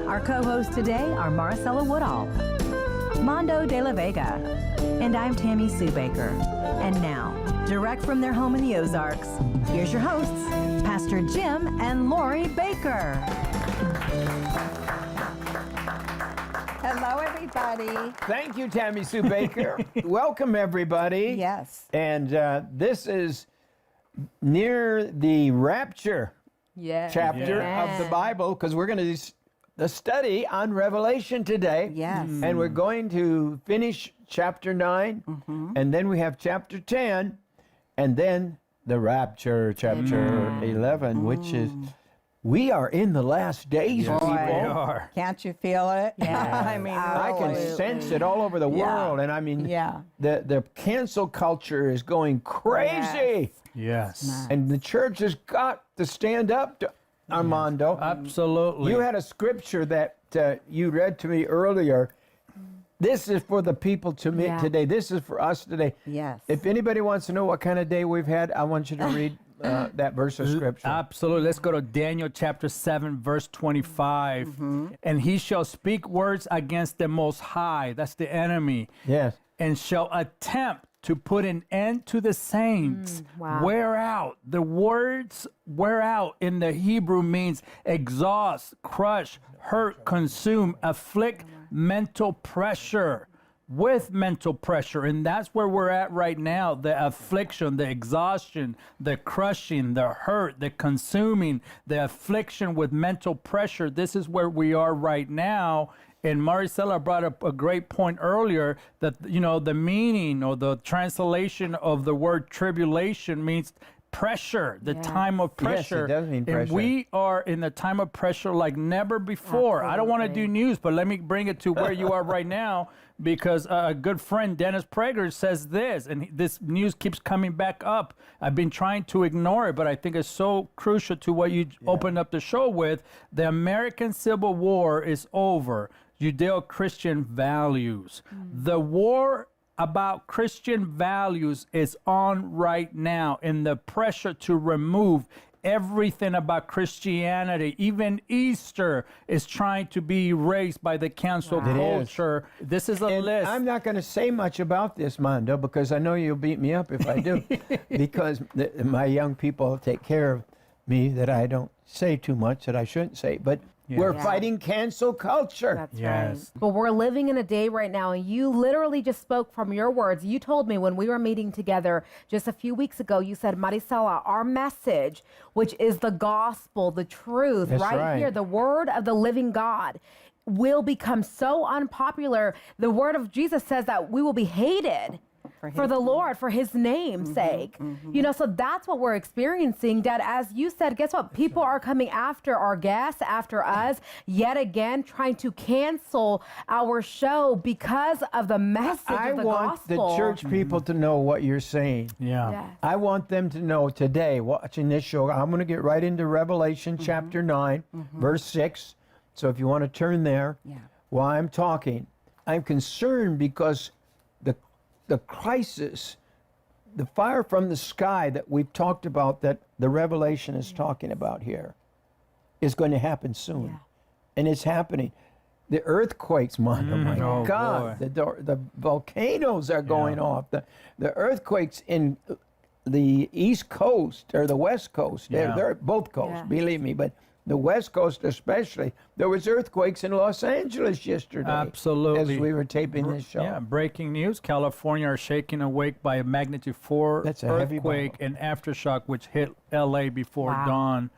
Speaker 2: Our co-hosts today are Maricela Woodall, Mondo de la Vega, and I'm Tammy Sue Baker. And now, direct from their home in the Ozarks, here's your hosts, Pastor Jim and Lori Baker.
Speaker 3: Hello, everybody.
Speaker 19: Thank you, Tammy Sue Baker. Welcome, everybody.
Speaker 3: Yes.
Speaker 19: And this is near the rapture chapter of the Bible, because we're going to do the study on Revelation today.
Speaker 3: Yes.
Speaker 19: And we're going to finish chapter 9, and then we have chapter 10, and then the rapture, chapter 11, which is... We are in the last days, people.
Speaker 3: We are. Can't you feel it?
Speaker 19: Yeah.
Speaker 3: I mean,
Speaker 19: I can sense it all over the world. And I mean, the cancel culture is going crazy.
Speaker 22: Yes.
Speaker 19: And the church has got to stand up to Armando.
Speaker 22: Absolutely.
Speaker 19: You had a scripture that you read to me earlier. This is for the people today. This is for us today.
Speaker 3: Yes.
Speaker 19: If anybody wants to know what kind of day we've had, I want you to read that verse of scripture.
Speaker 22: Absolutely. Let's go to Daniel chapter 7, verse 25. And he shall speak words against the Most High, that's the enemy.
Speaker 19: Yes.
Speaker 22: And shall attempt to put an end to the saints. Wear out. The words wear out in the Hebrew means exhaust, crush, hurt, consume, afflict, mental pressure. With mental pressure, and that's where we're at right now. The affliction, the exhaustion, the crushing, the hurt, the consuming, the affliction with mental pressure. This is where we are right now. And Maricela brought up a great point earlier that, you know, the meaning or the translation of the word tribulation means pressure, the time of pressure.
Speaker 19: Yes, it does mean pressure.
Speaker 22: And we are in the time of pressure like never before. I don't want to do news, but let me bring it to where you are right now, because a good friend, Dennis Prager, says this, and this news keeps coming back up. I've been trying to ignore it, but I think it's so crucial to what you opened up the show with. The American Civil War is over. Judeo-Christian values. The war about Christian values is on right now, and the pressure to remove everything about Christianity, even Easter, is trying to be erased by the cancel culture. This is a list.
Speaker 19: I'm not going to say much about this, Mondo, because I know you'll beat me up if I do, because my young people take care of me that I don't say too much that I shouldn't say, but we're fighting cancel culture.
Speaker 23: That's right. But we're living in a day right now, and you literally just spoke from your words. You told me when we were meeting together just a few weeks ago, you said, Maricela, our message, which is the gospel, the truth, right here, the word of the living God, will become so unpopular. The word of Jesus says that we will be hated for the Lord, for his name's sake. You know, so that's what we're experiencing, Dad. As you said, guess what? People are coming after our guests, after us, yet again, trying to cancel our show because of the message of the gospel.
Speaker 19: I want the church people to know what you're saying. I want them to know today, watching this show, I'm going to get right into Revelation chapter 9, verse 6. So if you want to turn there while I'm talking, I'm concerned because the crisis, the fire from the sky that we've talked about, that the Revelation is talking about here, is going to happen soon. And it's happening. The earthquakes, my God, the volcanoes are going off. The earthquakes in the East Coast or the West Coast, they're both coasts, believe me, but the West Coast especially. There was earthquakes in Los Angeles yesterday.
Speaker 22: Absolutely.
Speaker 19: As we were taping this show.
Speaker 22: Yeah, breaking news. California are shaken awake by a magnitude 4 earthquake and aftershock, which hit L.A. before dawn.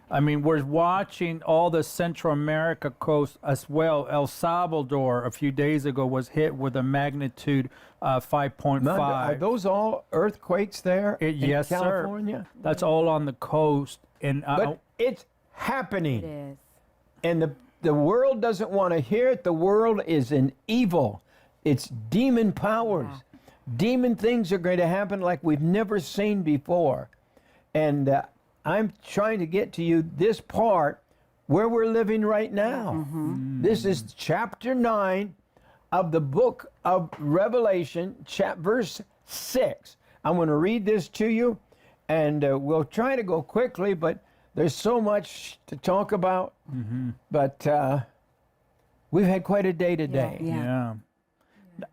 Speaker 22: I mean, we're watching all the Central America coast as well. El Salvador a few days ago was hit with a magnitude 5.5.
Speaker 19: Are those all earthquakes there in
Speaker 22: yes,
Speaker 19: California?
Speaker 22: Sir. That's all on the coast. And
Speaker 19: but it's happening.
Speaker 23: It is.
Speaker 19: And the world doesn't want to hear it. The world is in evil. It's demon powers. Demon things are going to happen like we've never seen before. And I'm trying to get to you this part where we're living right now. This is chapter 9 of the book of Revelation, verse 6. I'm going to read this to you, and we'll try to go quickly, but there's so much to talk about. But we've had quite a day today.
Speaker 22: Yeah.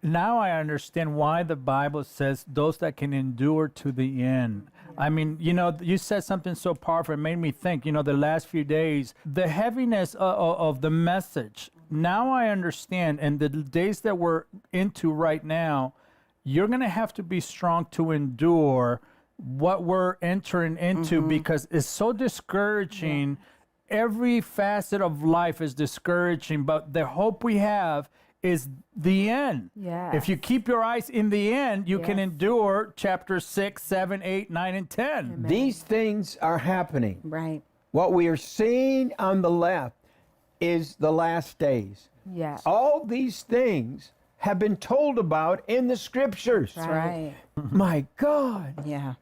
Speaker 22: Now I understand why the Bible says those that can endure to the end. I mean, you know, you said something so powerful. It made me think, you know, the last few days, the heaviness of the message. Now I understand. And the days that we're into right now, you're going to have to be strong to endure what we're entering into because it's so discouraging. Every facet of life is discouraging, but the hope we have is the end. If you keep your eyes in the end, you can endure chapters 6, 7, 8, 9, and 10.
Speaker 19: Amen. These things are happening.
Speaker 3: Right.
Speaker 19: What we are seeing on the left is the last days.
Speaker 23: Yes.
Speaker 19: All these things have been told about in the scriptures.
Speaker 3: That's right.
Speaker 19: My God.
Speaker 3: Yeah.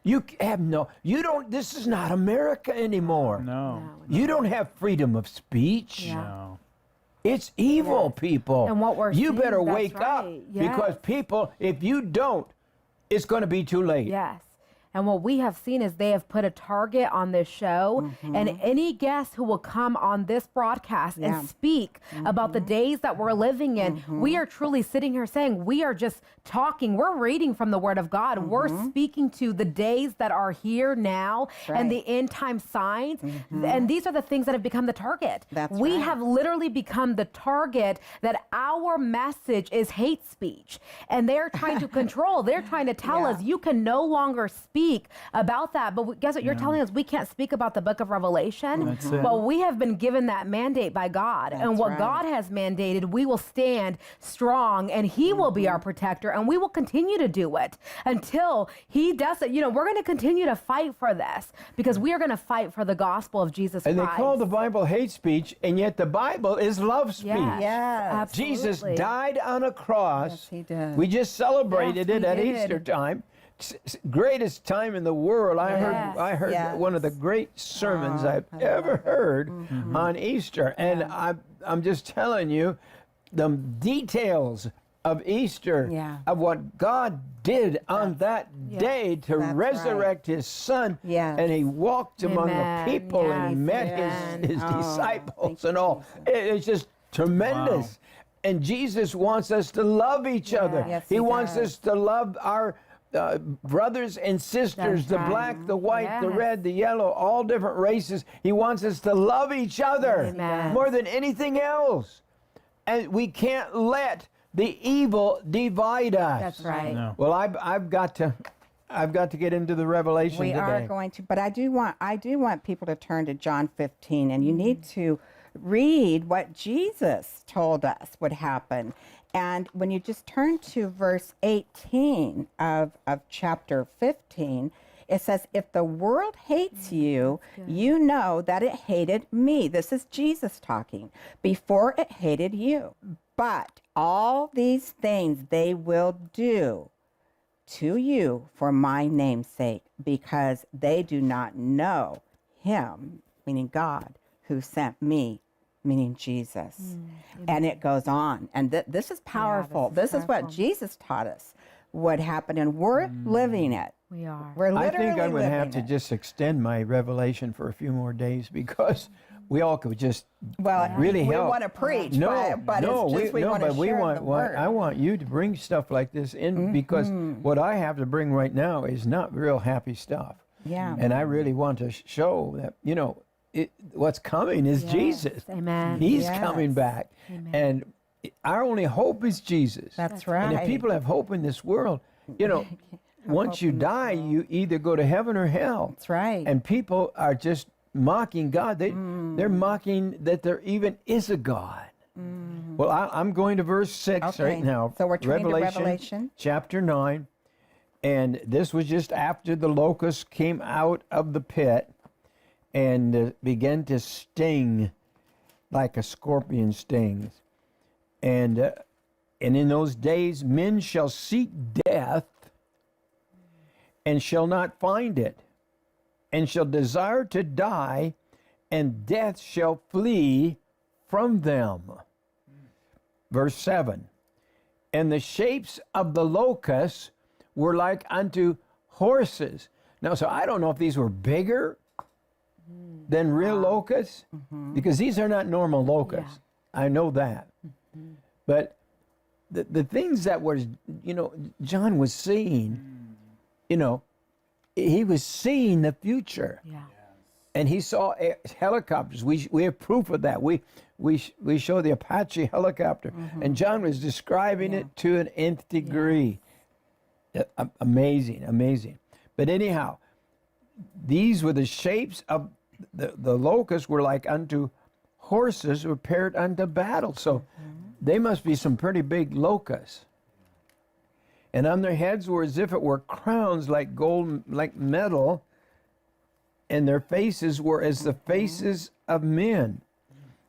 Speaker 19: You have you don't, this is not America anymore.
Speaker 22: No.
Speaker 19: You don't have freedom of speech.
Speaker 23: Yeah.
Speaker 22: No.
Speaker 19: It's evil, people.
Speaker 23: And what we're
Speaker 19: you
Speaker 23: seeing,
Speaker 19: better
Speaker 23: that's
Speaker 19: wake up
Speaker 23: right.
Speaker 19: because people, if you don't, it's going to be too late.
Speaker 23: Yes. And what we have seen is they have put a target on this show, and any guest who will come on this broadcast and speak about the days that we're living in, we are truly sitting here saying we are just talking. We're reading from the Word of God. We're speaking to the days that are here now and the end time signs. And these are the things that have become the target. We have literally become the target that our message is hate speech. And they're trying to control. They're trying to tell us you can no longer speak about that. But guess what? You're telling us we can't speak about the book of Revelation.
Speaker 22: That's it.
Speaker 23: Well, we have been given that mandate by God. And what God has mandated, we will stand strong and He will be our protector. And we will continue to do it until He does it. You know, we're going to continue to fight for this because we are going to fight for the gospel of Jesus Christ.
Speaker 19: And they call the Bible hate speech, and yet the Bible is love speech.
Speaker 23: Yes,
Speaker 19: Jesus died on a cross.
Speaker 3: Yes, He did.
Speaker 19: We just celebrated it at
Speaker 3: did.
Speaker 19: Easter time. Greatest time in the world. I heard one of the great sermons I've ever heard on Easter. And I'm just telling you, the details of Easter, of what God did on that day to resurrect His Son. And He walked among the people and He met His disciples and all. It's just tremendous. And Jesus wants us to love each other.
Speaker 3: Yes,
Speaker 19: He wants us to love our brothers and sisters, the black, the white, the red, the yellow, all different races. He wants us to love each other more than anything else. And we can't let the evil divide us.
Speaker 3: That's right.
Speaker 22: No.
Speaker 19: Well, I've got to get into the Revelation
Speaker 3: We
Speaker 19: today.
Speaker 3: are going to, but I do want people to turn to John 15, and you need to read what Jesus told us would happen. And when you just turn to verse 18 of chapter 15, it says, if the world hates you, you know that it hated me. This is Jesus talking, before it hated you. But all these things they will do to you for my name's sake, because they do not know Him, meaning God, who sent me, meaning Jesus. And it goes on. And this is powerful. This is what Jesus taught us would happen, and we're living it.
Speaker 23: We are.
Speaker 3: We're
Speaker 19: I
Speaker 3: literally
Speaker 19: think I'm going to have to
Speaker 3: living it.
Speaker 19: just extend my revelation for a few more days because we all could just really
Speaker 3: we
Speaker 19: help.
Speaker 3: want to preach,
Speaker 19: No,
Speaker 3: but
Speaker 19: no,
Speaker 3: it's just we want to share the word.
Speaker 19: I want you to bring stuff like this in because what I have to bring right now is not real happy stuff.
Speaker 3: Yeah.
Speaker 19: And I really want to show that, you know, what's coming is Jesus.
Speaker 23: Amen.
Speaker 19: He's coming back.
Speaker 23: Amen.
Speaker 19: And our only hope is Jesus.
Speaker 3: That's right.
Speaker 19: And if people have hope in this world, you know, once you die, you either go to heaven or hell.
Speaker 3: That's right.
Speaker 19: And people are just mocking God. They're mocking that there even is a God. Well, I'm going to verse 6 right now.
Speaker 3: So we're turning to Revelation.
Speaker 19: Chapter 9. And this was just after the locust came out of the pit and began to sting like a scorpion stings. And in those days men shall seek death and shall not find it, and shall desire to die, and death shall flee from them. verse 7. And the shapes of the locusts were like unto horses. Now, so I don't know if these were bigger than real locusts, because these are not normal locusts. I know that. But the things that was, John was seeing, he was seeing the future.
Speaker 23: Yeah.
Speaker 19: And he saw helicopters. We have proof of that. We show the Apache helicopter. And John was describing it to an nth degree. Amazing, amazing. But anyhow, these were the shapes of the locusts were like unto horses prepared unto battle. So they must be some pretty big locusts. And on their heads were as if it were crowns like gold, like metal, and their faces were as the faces of men.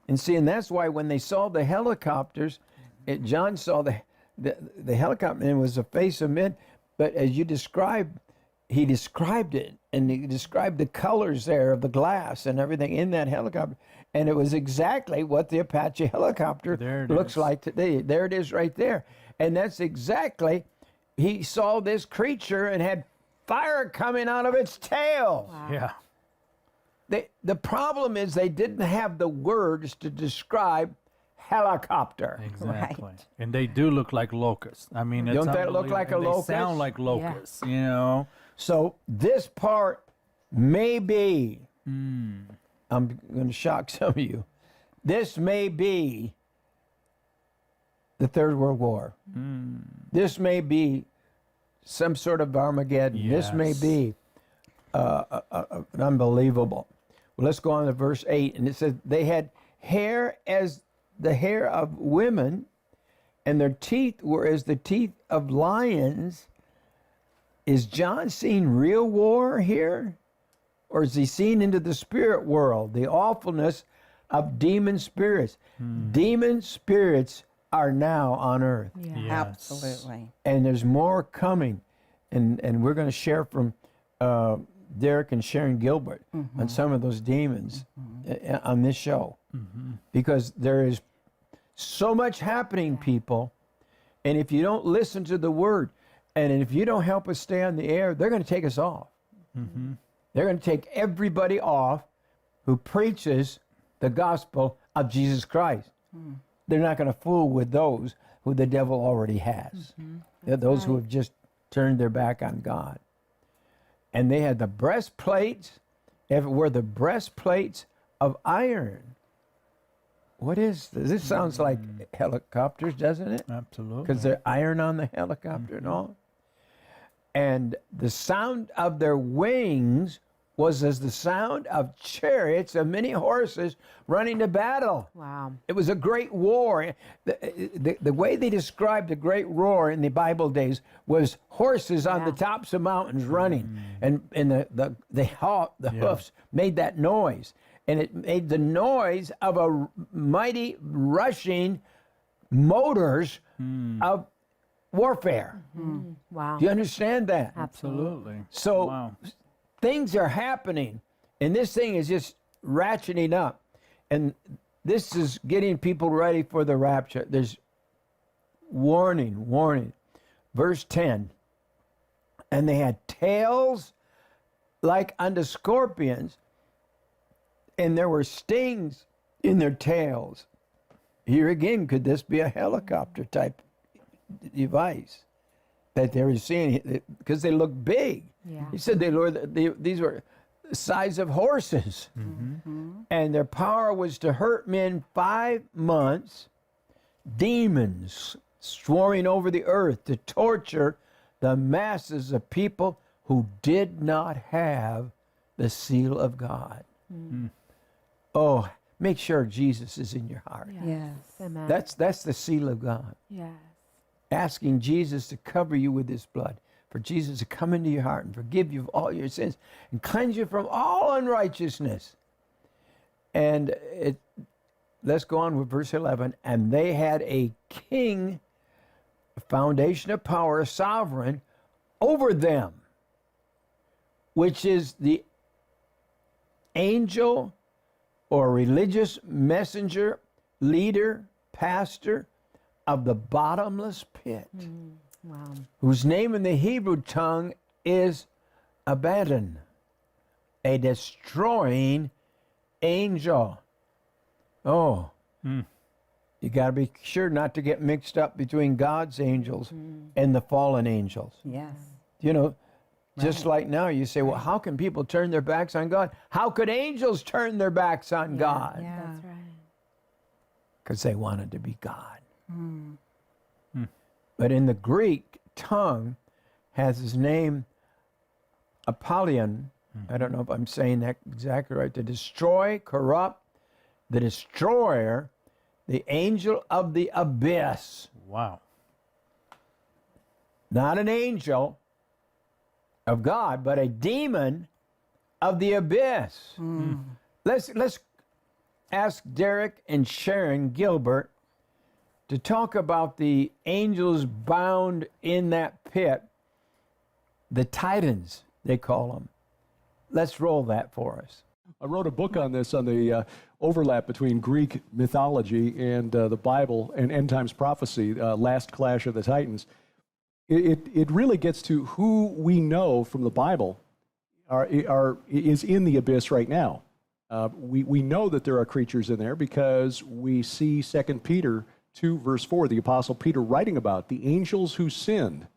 Speaker 19: And see, and that's why when they saw the helicopters, John saw the helicopter, and it was the face of men. But as you described, he described it, and he described the colors there of the glass and everything in that helicopter. And it was exactly what the Apache helicopter looks like today. There it is right there. And that's exactly, he saw this creature and had fire coming out of its tail.
Speaker 22: Wow. Yeah.
Speaker 19: The problem is they didn't have the words to describe helicopter.
Speaker 22: Exactly.
Speaker 19: Right.
Speaker 22: And they do look like locusts. I mean, it's
Speaker 19: don't that look like a locust?
Speaker 22: They sound like locusts, you know.
Speaker 19: So this part may be, I'm going to shock some of you, this may be the Third World War. This may be some sort of Armageddon.
Speaker 22: Yes.
Speaker 19: This may be an unbelievable. Well, let's go on to verse 8. And it says, they had hair as the hair of women, and their teeth were as the teeth of lions. Is John seeing real war here? Or is he seeing into the spirit world, the awfulness of demon spirits? Demon spirits are now on earth.
Speaker 3: Yeah. Yes. Absolutely.
Speaker 19: And there's more coming. And we're going to share from Derek and Sharon Gilbert on some of those demons on this show. Because there is so much happening, people. And if you don't listen to the word, and if you don't help us stay on the air, they're going to take us off. They're going to take everybody off who preaches the gospel of Jesus Christ. They're not going to fool with those who the devil already has. They're those who have just turned their back on God. And they had the breastplates, were the breastplates of iron. What is this? This sounds like helicopters, doesn't it?
Speaker 22: Absolutely.
Speaker 19: Because they're iron on the helicopter and all. And the sound of their wings was as the sound of chariots of many horses running to battle.
Speaker 23: Wow.
Speaker 19: It was a great war. The way they described the great war in the Bible days was horses on the tops of mountains running. And the hoofs made that noise. And it made the noise of a mighty rushing motors of warfare.
Speaker 23: Wow.
Speaker 19: Do you understand that?
Speaker 22: Absolutely.
Speaker 19: So things are happening, and this thing is just ratcheting up. And this is getting people ready for the rapture. There's warning. Verse 10, and they had tails like unto scorpions, and there were stings in their tails. Here again, could this be a helicopter type device that they were seeing? Because they look big.
Speaker 23: Yeah.
Speaker 19: He said these were the size of horses. And their power was to hurt men 5 months, demons swarming over the earth to torture the masses of people who did not have the seal of God. Oh, make sure Jesus is in your heart.
Speaker 23: Yes. Amen.
Speaker 19: That's the seal of God.
Speaker 23: Yes.
Speaker 19: Asking Jesus to cover you with his blood, for Jesus to come into your heart and forgive you of all your sins and cleanse you from all unrighteousness. And let's go on with verse 11. And they had a king, a foundation of power, a sovereign over them, which is the angel or religious messenger, leader, pastor of the bottomless pit,
Speaker 23: Wow.
Speaker 19: whose name in the Hebrew tongue is Abaddon, a destroying angel. Oh, you got to be sure not to get mixed up between God's angels and the fallen angels.
Speaker 3: Yes.
Speaker 19: You know, just like now you say, well, how can people turn their backs on God? How could angels turn their backs on God?
Speaker 23: Yeah, that's right.
Speaker 19: Because they wanted to be God. But in the Greek tongue has his name Apollyon. I don't know if I'm saying that exactly right. To destroy, corrupt, the destroyer, the angel of the abyss.
Speaker 22: Wow.
Speaker 19: Not an angel of God, but a demon of the abyss. Let's ask Derek and Sharon Gilbert to talk about the angels bound in that pit, the Titans, they call them. Let's roll that for us.
Speaker 4: I wrote a book on this, on the overlap between Greek mythology and the Bible and end times prophecy, Last Clash of the Titans. It really gets to who we know from the Bible is in the abyss right now. We know that there are creatures in there because we see 2 Peter 2, verse 4, the Apostle Peter writing about the angels who sinned.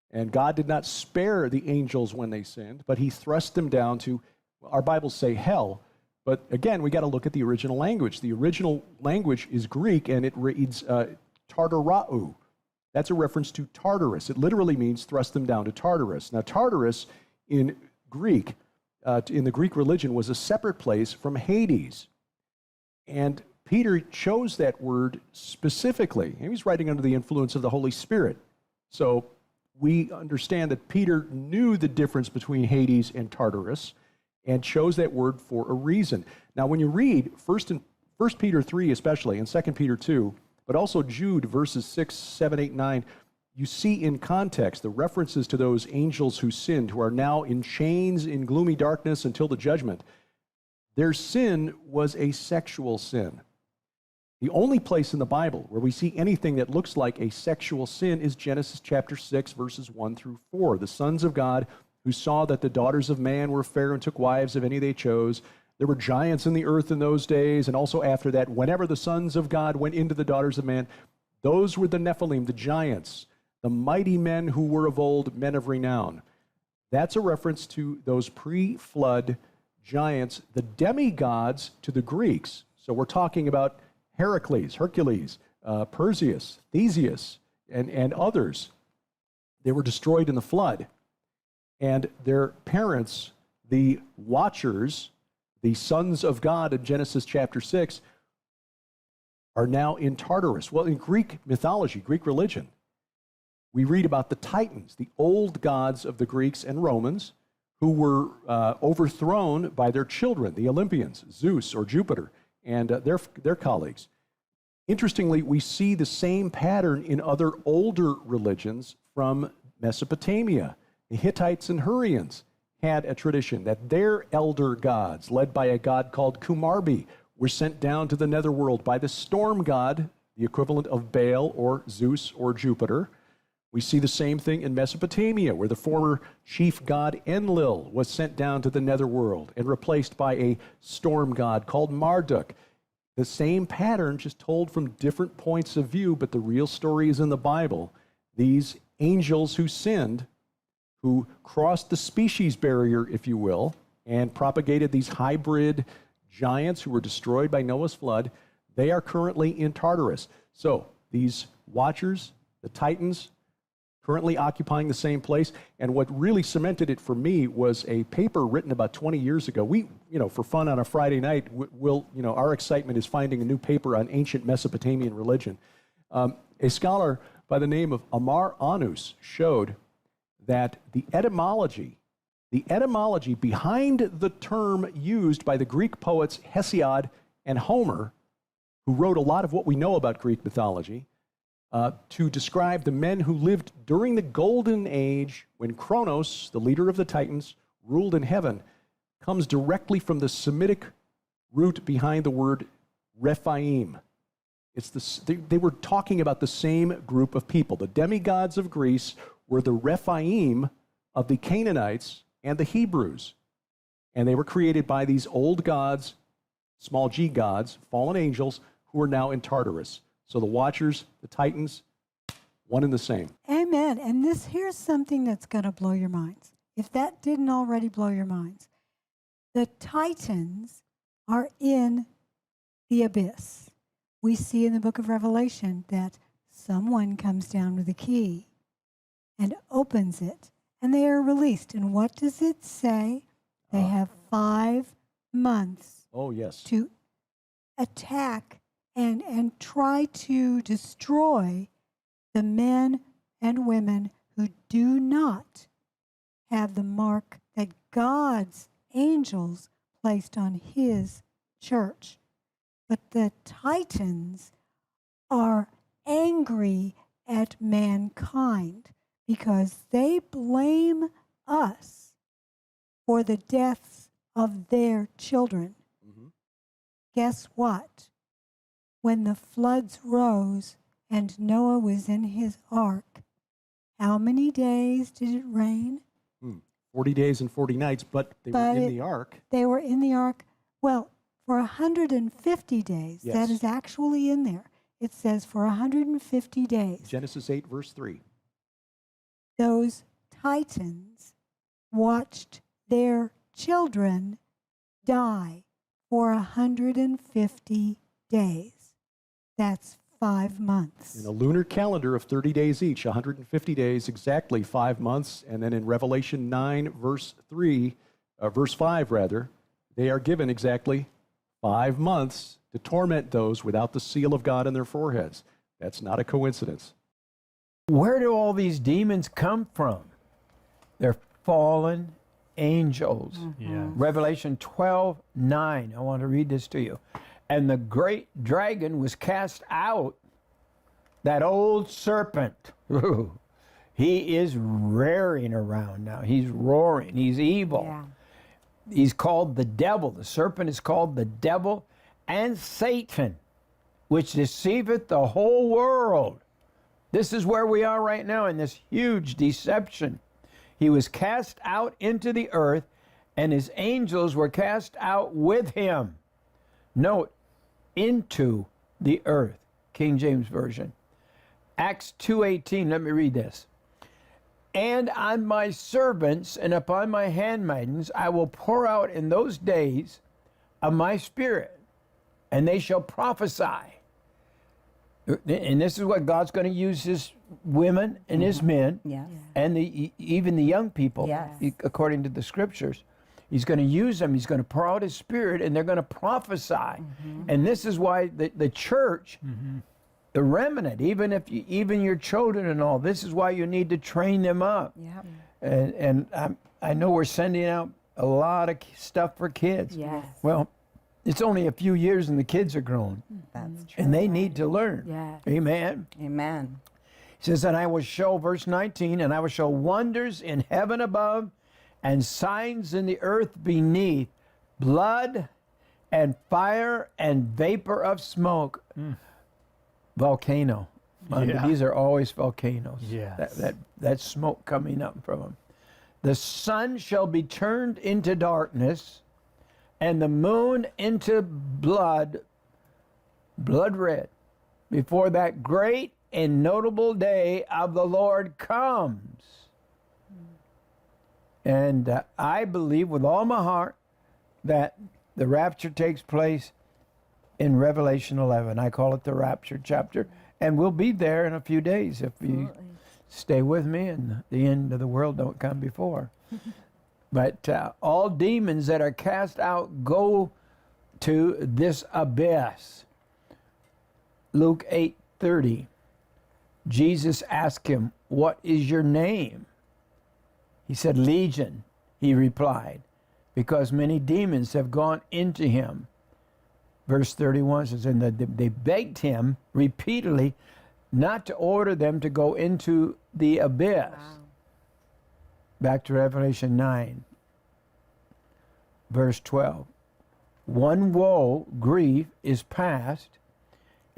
Speaker 4: And God did not spare the angels when they sinned, but he thrust them down to, our Bibles say hell. But again, we got to look at the original language. The original language is Greek, and it reads Tartarau. That's a reference to Tartarus. It literally means thrust them down to Tartarus. Now, Tartarus in Greek, in the Greek religion, was a separate place from Hades. And Peter chose that word specifically. He was writing under the influence of the Holy Spirit. So we understand that Peter knew the difference between Hades and Tartarus and chose that word for a reason. Now, when you read 1 Peter 3 especially, and 2 Peter 2, but also Jude verses 6, 7, 8, 9, you see in context the references to those angels who sinned, who are now in chains in gloomy darkness until the judgment. Their sin was a sexual sin. The only place in the Bible where we see anything that looks like a sexual sin is Genesis chapter 6, verses 1 through 4. The sons of God who saw that the daughters of man were fair and took wives of any they chose. There were giants in the earth in those days, and also after that, whenever the sons of God went into the daughters of man, those were the Nephilim, the giants, the mighty men who were of old, men of renown. That's a reference to those pre-flood giants, the demigods to the Greeks. So we're talking about Hercules, Perseus, Theseus, and others. They were destroyed in the flood. And their parents, the watchers, the sons of God in Genesis chapter 6, are now in Tartarus. Well, in Greek mythology, Greek religion, we read about the Titans, the old gods of the Greeks and Romans, who were overthrown by their children, the Olympians, Zeus or Jupiter, and their colleagues. Interestingly, we see the same pattern in other older religions from Mesopotamia. The Hittites and Hurrians had a tradition that their elder gods, led by a god called Kumarbi, were sent down to the netherworld by the storm god, the equivalent of Baal or Zeus or Jupiter. We see the same thing in Mesopotamia, where the former chief god Enlil was sent down to the netherworld and replaced by a storm god called Marduk. The same pattern, just told from different points of view, but the real story is in the Bible. These angels who sinned, who crossed the species barrier, if you will, and propagated these hybrid giants who were destroyed by Noah's flood, they are currently in Tartarus. So these watchers, the Titans, currently occupying the same place. And what really cemented it for me was a paper written about 20 years ago. We, for fun on a Friday night, our excitement is finding a new paper on ancient Mesopotamian religion. A scholar by the name of Amar Anus showed that the etymology behind the term used by the Greek poets Hesiod and Homer, who wrote a lot of what we know about Greek mythology, to describe the men who lived during the Golden Age when Kronos, the leader of the Titans, ruled in heaven, comes directly from the Semitic root behind the word Rephaim. They were talking about the same group of people. The demigods of Greece were the Rephaim of the Canaanites and the Hebrews. And they were created by these old gods, small g gods, fallen angels, who are now in Tartarus. So the Watchers, the Titans, one and the same.
Speaker 5: Amen. And here's something that's going to blow your minds. If that didn't already blow your minds. The Titans are in the abyss. We see in the book of Revelation that someone comes down with a key and opens it, and they are released. And what does it say? They have 5 months to attack and try to destroy the men and women who do not have the mark that God's angels placed on his church. But the Titans are angry at mankind because they blame us for the deaths of their children. Guess what? When the floods rose and Noah was in his ark, how many days did it rain?
Speaker 4: 40 days and 40 nights, but they were in the ark.
Speaker 5: They were in the ark, well, for 150 days.
Speaker 4: Yes.
Speaker 5: That is actually in there. It says for 150 days.
Speaker 4: Genesis 8, verse 3.
Speaker 5: Those Titans watched their children die for 150 days. That's 5 months.
Speaker 4: In a lunar calendar of 30 days each, 150 days, exactly 5 months. And then in Revelation 9, verse 5, they are given exactly 5 months to torment those without the seal of God in their foreheads. That's not a coincidence.
Speaker 19: Where do all these demons come from? They're fallen angels. Revelation 12:9. I want to read this to you. And the great dragon was cast out, that old serpent. He is rearing around now. He's roaring. He's evil.
Speaker 23: Yeah.
Speaker 19: He's called the devil. The serpent is called the devil and Satan, which deceiveth the whole world. This is where we are right now in this huge deception. He was cast out into the earth, and his angels were cast out with him. Note, into the earth, King James Version. Acts 2:18, let me read this. And on my servants and upon my handmaidens I will pour out in those days of my spirit, and they shall prophesy. And this is what God's going to use his women and his men, and even the young people, according to the scriptures. He's going to use them. He's going to pour out his spirit, and they're going to prophesy. And this is why the church, the remnant, even your children and all, this is why you need to train them up. And I know we're sending out a lot of stuff for kids. Well, it's only a few years and the kids are grown.
Speaker 3: That's true.
Speaker 19: And they need to learn. Amen.
Speaker 3: Amen.
Speaker 19: He says, and I will show, verse 19, and I will show wonders in heaven above and signs in the earth beneath, blood and fire and vapor of smoke. Volcano. These are always volcanoes. That smoke coming up from them. The sun shall be turned into darkness, and the moon into blood red, before that great and notable day of the Lord comes. And I believe with all my heart that the rapture takes place in Revelation 11. I call it the rapture chapter. And we'll be there in a few days if you stay with me and the end of the world don't come before. But all demons that are cast out go to this abyss. Luke 8:30. Jesus asked him, what is your name? He said, Legion, he replied, because many demons have gone into him. Verse 31 says, and they begged him repeatedly not to order them to go into the abyss. Back to Revelation 9, verse 12. One woe, grief, is past,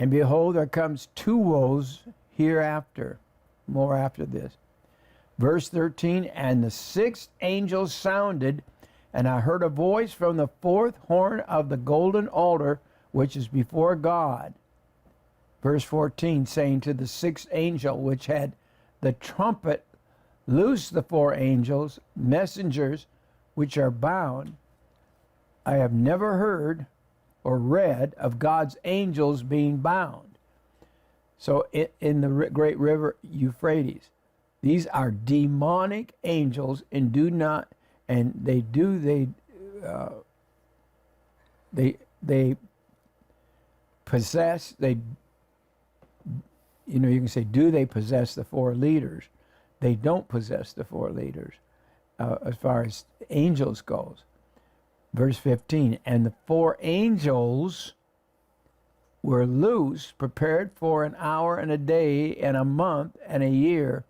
Speaker 19: And behold, there comes 2 woes hereafter, more after this. Verse 13, and the 6th angel sounded, and I heard a voice from the 4th horn of the golden altar, which is before God. Verse 14, saying to the 6th angel, which had the trumpet, loose the 4 angels, messengers, which are bound. I have never heard or read of God's angels being bound. So in the great river Euphrates, these are demonic angels, and they possess, you can say, do they possess the 4 leaders? They don't possess the 4 leaders as far as angels goes. Verse 15, and the 4 angels were loose, prepared for an hour and a day and a month and a year.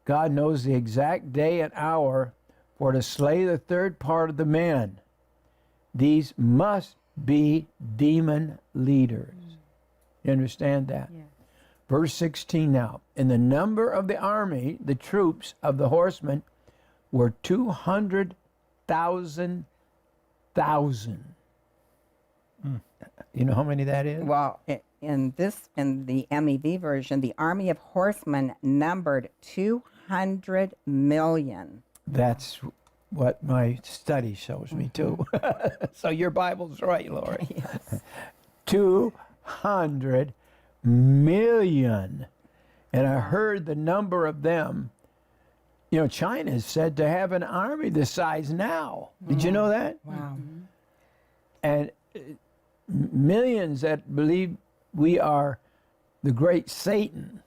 Speaker 19: God knows the exact day and hour for to slay the 3rd part of the men. These must be demon leaders. You understand that? Yeah. Verse 16 now. In the number of the army, the troops of the horsemen were 200,000. You know how many that is?
Speaker 3: Well, in the MEV version, the army of horsemen numbered 200 million.
Speaker 19: That's what my study shows me too. So your Bible's right, Lori.
Speaker 3: Yes.
Speaker 19: 200 million. And I heard the number of them. China is said to have an army this size now. Did you know that?
Speaker 3: Wow.
Speaker 19: And millions that believe we are the great Satan,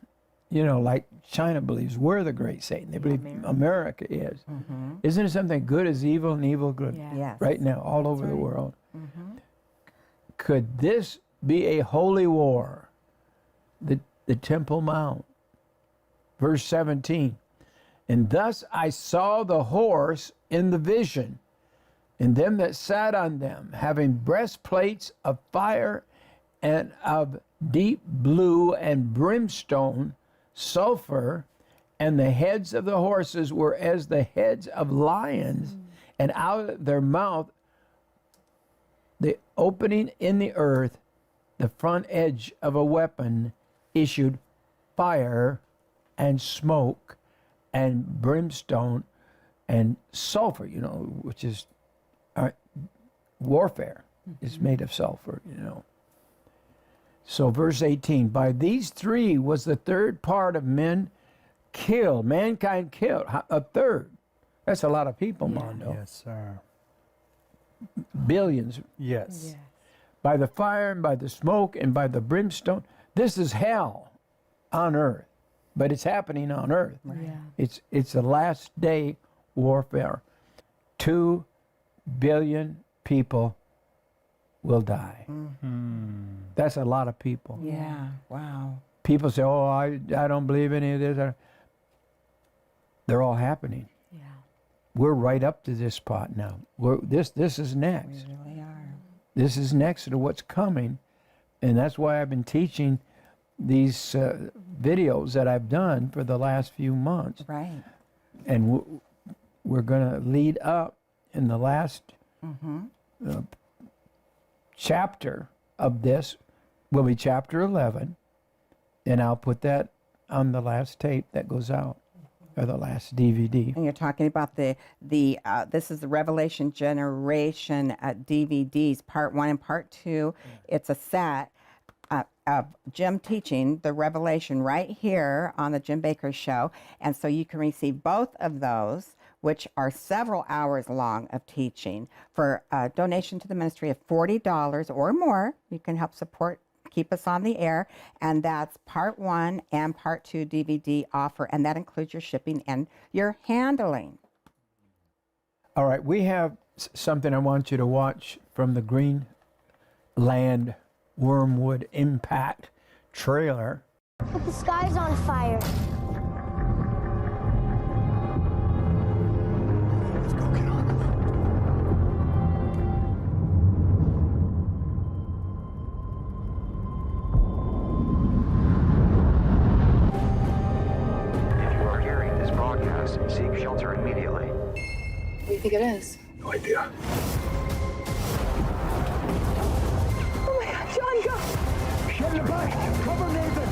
Speaker 19: like China believes we're the great Satan. They believe America is. Isn't it something good is evil and evil good?
Speaker 3: Yes.
Speaker 19: Right now, all over the world. Could this be a holy war? The Temple Mount. Verse 17. And thus I saw the horse in the vision, and them that sat on them, having breastplates of fire and of deep blue and brimstone, sulfur, and the heads of the horses were as the heads of lions, and out of their mouth, the opening in the earth, the front edge of a weapon, issued fire and smoke and brimstone and sulfur, which is warfare is made of sulfur, So verse 18, by these 3 was the 3rd part of men killed, mankind killed, a 3rd. That's a lot of people, Mondo.
Speaker 22: Yes, sir.
Speaker 19: Billions.
Speaker 22: Yes.
Speaker 19: By the fire and by the smoke and by the brimstone. This is hell on earth, but it's happening on earth.
Speaker 3: Right.
Speaker 19: It's the last day warfare. 2 billion people will die. That's a lot of people.
Speaker 3: Yeah, wow.
Speaker 19: People say, oh, I don't believe any of this. They're all happening.
Speaker 3: Yeah.
Speaker 19: We're right up to this spot now. This is next.
Speaker 3: We really are.
Speaker 19: This is next to what's coming. And that's why I've been teaching these videos that I've done for the last few months.
Speaker 3: Right.
Speaker 19: And we're going to lead up in the last chapter of this, will be chapter 11. And I'll put that on the last tape that goes out, or the last DVD.
Speaker 3: And you're talking about this is the Revelation Generation DVDs, part 1 and part 2. It's a set of Jim teaching the Revelation right here on the Jim Baker Show. And so you can receive both of those, which are several hours long of teaching, for a donation to the ministry of $40 or more. You can help support, keep us on the air. And that's part 1 and part 2 DVD offer. And that includes your shipping and your handling.
Speaker 19: All right, we have something I want you to watch from the Greenland Wormwood Impact trailer.
Speaker 6: But the sky's on fire.
Speaker 11: Let's go get on.
Speaker 7: think it is?
Speaker 1: No idea.
Speaker 7: Oh my God, John, go!
Speaker 1: Shut in the back! Cover Nathan!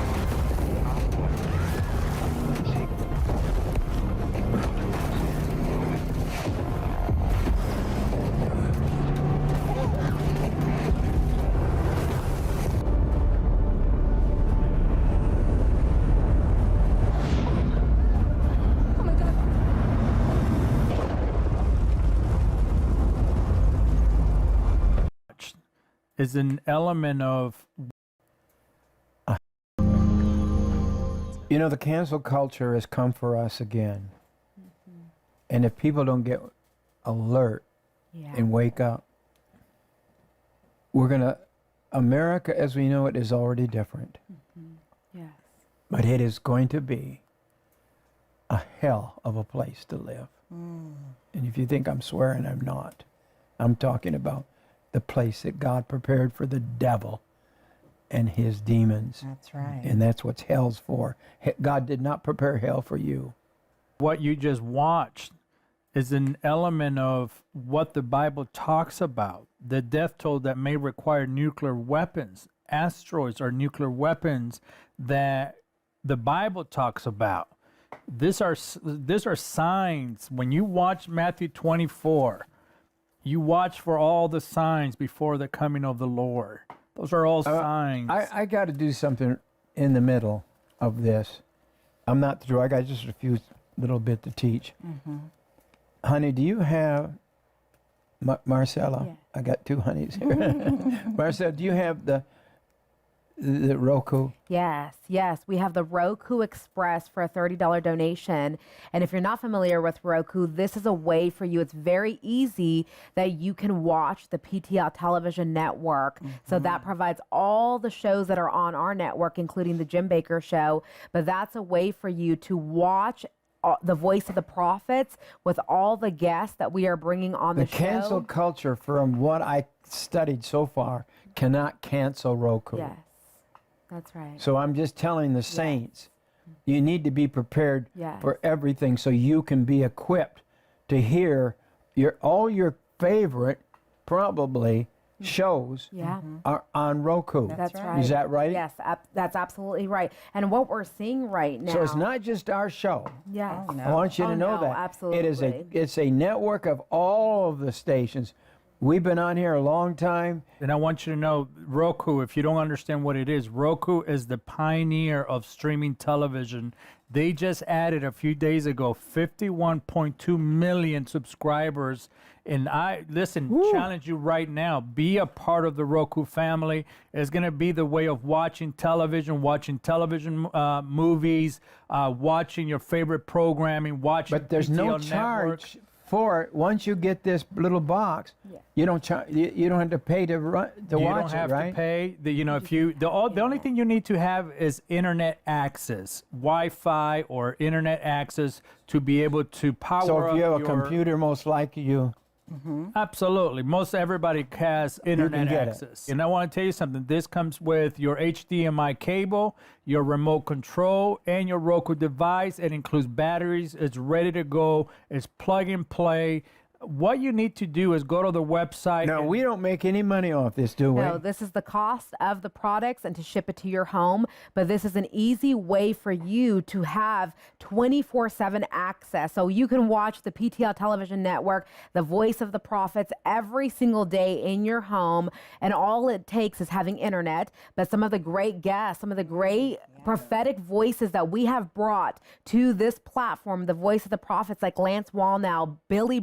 Speaker 22: Is an element of.
Speaker 19: You know, the cancel culture has come for us again. And if people don't get alert and wake up, we're going to, America as we know it is already different.
Speaker 23: Yes.
Speaker 19: But it is going to be a hell of a place to live. And if you think I'm swearing, I'm not. I'm talking about the place that God prepared for the devil and his demons.
Speaker 3: That's right.
Speaker 19: And that's what hell's for. God did not prepare hell for you.
Speaker 22: What you just watched is an element of what the Bible talks about. The death toll that may require nuclear weapons. Asteroids are nuclear weapons that the Bible talks about. These are signs. When you watch Matthew 24, you watch for all the signs before the coming of the Lord. Those are all signs.
Speaker 19: I got to do something in the middle of this. I'm not through. I got just a few little bit to teach. Honey, do you have, Marcella?
Speaker 23: Yeah.
Speaker 19: I got two honeys here. Marcella, do you have the Roku?
Speaker 23: Yes, yes. We have the Roku Express for a $30 donation. And if you're not familiar with Roku, this is a way for you. It's very easy that you can watch the PTL television network. So that provides all the shows that are on our network, including the Jim Baker Show. But that's a way for you to watch the Voice of the Prophets with all the guests that we are bringing on the show.
Speaker 19: The cancel culture, from what I studied so far, cannot cancel Roku.
Speaker 23: Yes. That's right.
Speaker 19: So I'm just telling the saints, you need to be prepared for everything so you can be equipped to hear all your favorite, probably, shows are on Roku.
Speaker 23: That's right.
Speaker 19: Is that right?
Speaker 23: Yes, that's absolutely right. And what we're seeing right now.
Speaker 19: So it's not just our show.
Speaker 23: Yes.
Speaker 19: I want you to know that.
Speaker 23: Absolutely.
Speaker 19: It's a network of all of the stations. We've been on here a long time.
Speaker 22: And I want you to know, Roku, if you don't understand what it is, Roku is the pioneer of streaming television. They just added a few days ago 51.2 million subscribers. And I, challenge you right now, be a part of the Roku family. It's going to be the way of watching television movies, watching your favorite programming, watching
Speaker 19: But there's no charge for it. Once you get this little box, you don't you don't have to pay to watch it, right?
Speaker 22: You don't have to pay. The only thing you need to have is internet access, Wi-Fi or internet access to be able to power up.
Speaker 19: So if you have a computer, most likely you.
Speaker 22: Absolutely. Most everybody has internet access. And I want to tell you something. This comes with your HDMI cable, your remote control, and your Roku device. It includes batteries. It's ready to go. It's plug and play. What you need to do is go to the website.
Speaker 19: No, we don't make any money off this, do we?
Speaker 23: No, this is the cost of the products and to ship it to your home. But this is an easy way for you to have 24/7 access. So you can watch the PTL television network, the Voice of the Prophets, every single day in your home. And all it takes is having internet. But some of the great guests, some of the great prophetic voices that we have brought to this platform, the Voice of the Prophets, like Lance Wallnau, Billy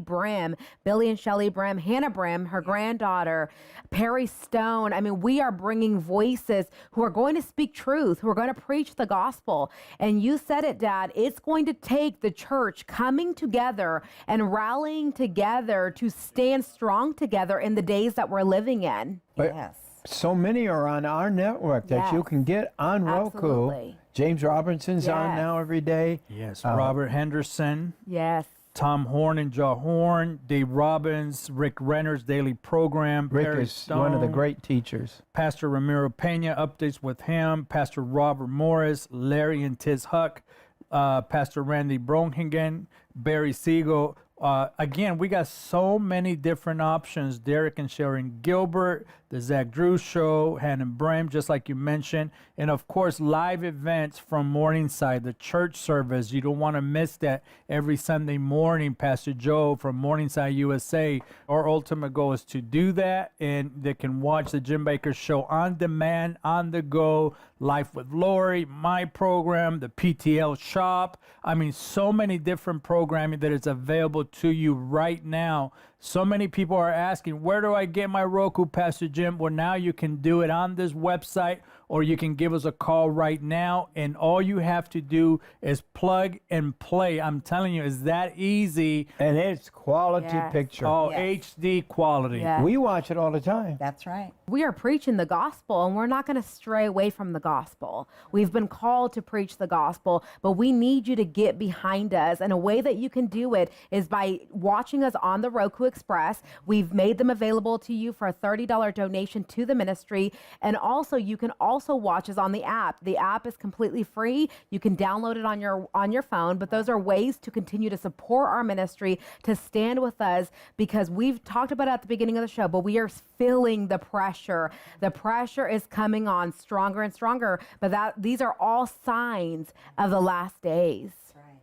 Speaker 23: and Shelley Brim, Hannah Brim, her granddaughter, Perry Stone. I mean, we are bringing voices who are going to speak truth, who are going to preach the gospel. And you said it, Dad, it's going to take the church coming together and rallying together to stand strong together in the days that we're living in.
Speaker 19: But so many are on our network that you can get on Roku.
Speaker 23: Absolutely.
Speaker 19: James Robinson's on now every day.
Speaker 22: Yes, Robert Henderson.
Speaker 23: Yes.
Speaker 22: Tom Horn and Joe Horn, Dave Robbins, Rick Renner's daily program.
Speaker 19: Rick
Speaker 22: Perry
Speaker 19: is
Speaker 22: Stone,
Speaker 19: one of the great teachers.
Speaker 22: Pastor Ramiro Pena, updates with him. Pastor Robert Morris, Larry and Tiz Huck, Pastor Randy Bronhagen, Barry Siegel. Again, we got so many different options. Derek and Sharon Gilbert, the Zach Drew Show, Hannah Brem, just like you mentioned. And of course, live events from Morningside, the church service. You don't want to miss that every Sunday morning. Pastor Joe from Morningside, USA. Our ultimate goal is to do that. And they can watch the Jim Bakker Show on demand, on the go, Life with Lori, my program, the PTL Shop. I mean, so many different programming that is available to you right now. So many people are asking, where do I get my Roku, Pastor Jim? Well, now you can do it on this website, or you can give us a call right now, and all you have to do is plug and play. I'm telling you, it's that easy.
Speaker 19: And it's quality picture.
Speaker 22: Oh, HD quality.
Speaker 23: Yes.
Speaker 19: We watch it all the time.
Speaker 3: That's right.
Speaker 23: We are preaching the gospel, and we're not going to stray away from the gospel. We've been called to preach the gospel, but we need you to get behind us. And a way that you can do it is by watching us on the Roku Express. We've made them available to you for a $30 donation to the ministry. And also, you can also watch us on the app. The app is completely free. You can download it on your phone, but those are ways to continue to support our ministry, to stand with us, because we've talked about it at the beginning of the show, but we are feeling the pressure. The pressure is coming on stronger and stronger, but these are all signs of the last days.
Speaker 3: Right.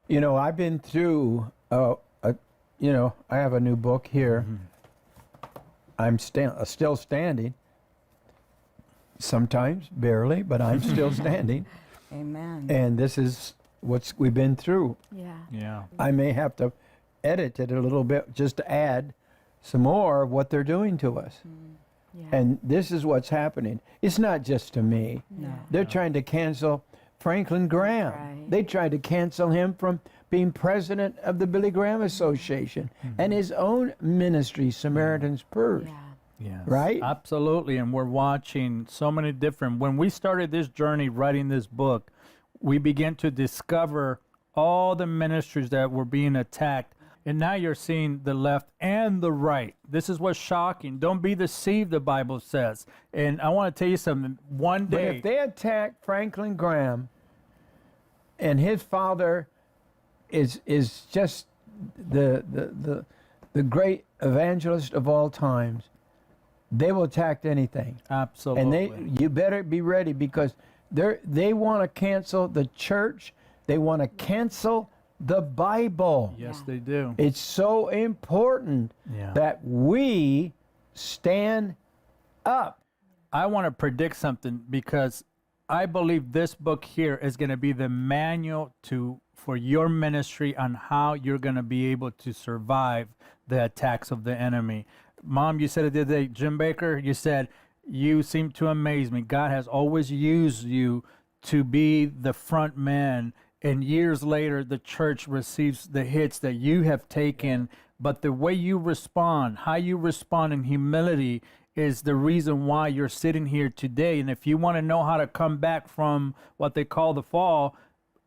Speaker 19: You know, I've been through, I have a new book here. I'm still standing. Sometimes, barely, but I'm still standing.
Speaker 3: Amen.
Speaker 19: And this is what we've been through.
Speaker 22: Yeah.
Speaker 19: I may have to edit it a little bit just to add some more of what they're doing to us. And this is what's happening. It's not just to me.
Speaker 3: No.
Speaker 19: They're trying to cancel Franklin Graham.
Speaker 23: Right.
Speaker 19: They tried to cancel him from being president of the Billy Graham Association and his own ministry, Samaritan's Purse.
Speaker 22: Yes,
Speaker 19: right?
Speaker 22: Absolutely. And we're watching so many different. When we started this journey writing this book, we began to discover all the ministries that were being attacked. And now you're seeing the left and the right. This is what's shocking. Don't be deceived, the Bible says. And I want to tell you something. One day,
Speaker 19: But if they attack Franklin Graham and his father is just the great evangelist of all times, they will attack anything.
Speaker 22: Absolutely.
Speaker 19: And you better be ready, because they want to cancel the church. They want to cancel the Bible.
Speaker 22: Yes, they do.
Speaker 19: It's so important that we stand up.
Speaker 22: I want to predict something, because I believe this book here is going to be the manual for your ministry on how you're going to be able to survive the attacks of the enemy. Mom, you said it the other day, Jim Bakker, you said, you seem to amaze me. God has always used you to be the front man, and years later, the church receives the hits that you have taken. But the way you respond, how you respond in humility, is the reason why you're sitting here today. And if you want to know how to come back from what they call the fall,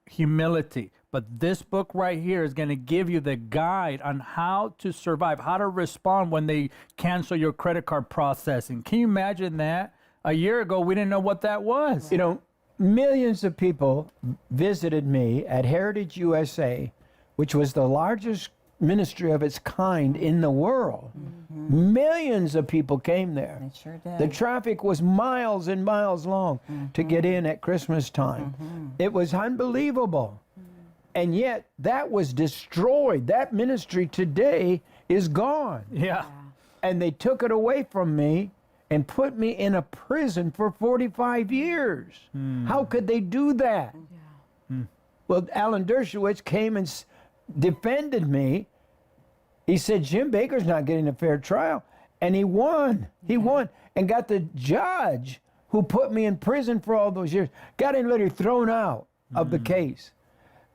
Speaker 22: humility. But this book right here is going to give you the guide on how to survive, how to respond when they cancel your credit card processing. Can you imagine that? A year ago, we didn't know what that was.
Speaker 19: You know, millions of people visited me at Heritage USA, which was the largest ministry of its kind in the world. Millions of people came there.
Speaker 3: They sure did.
Speaker 19: The traffic was miles and miles long to get in at Christmas time. It was unbelievable. And yet that was destroyed. That ministry today is gone.
Speaker 22: Yeah.
Speaker 19: And they took it away from me and put me in a prison for 45 years. How could they do that? Well, Alan Dershowitz came and defended me. He said, Jim Bakker's not getting a fair trial. And he won. He won. And got the judge who put me in prison for all those years, got him literally thrown out of the case.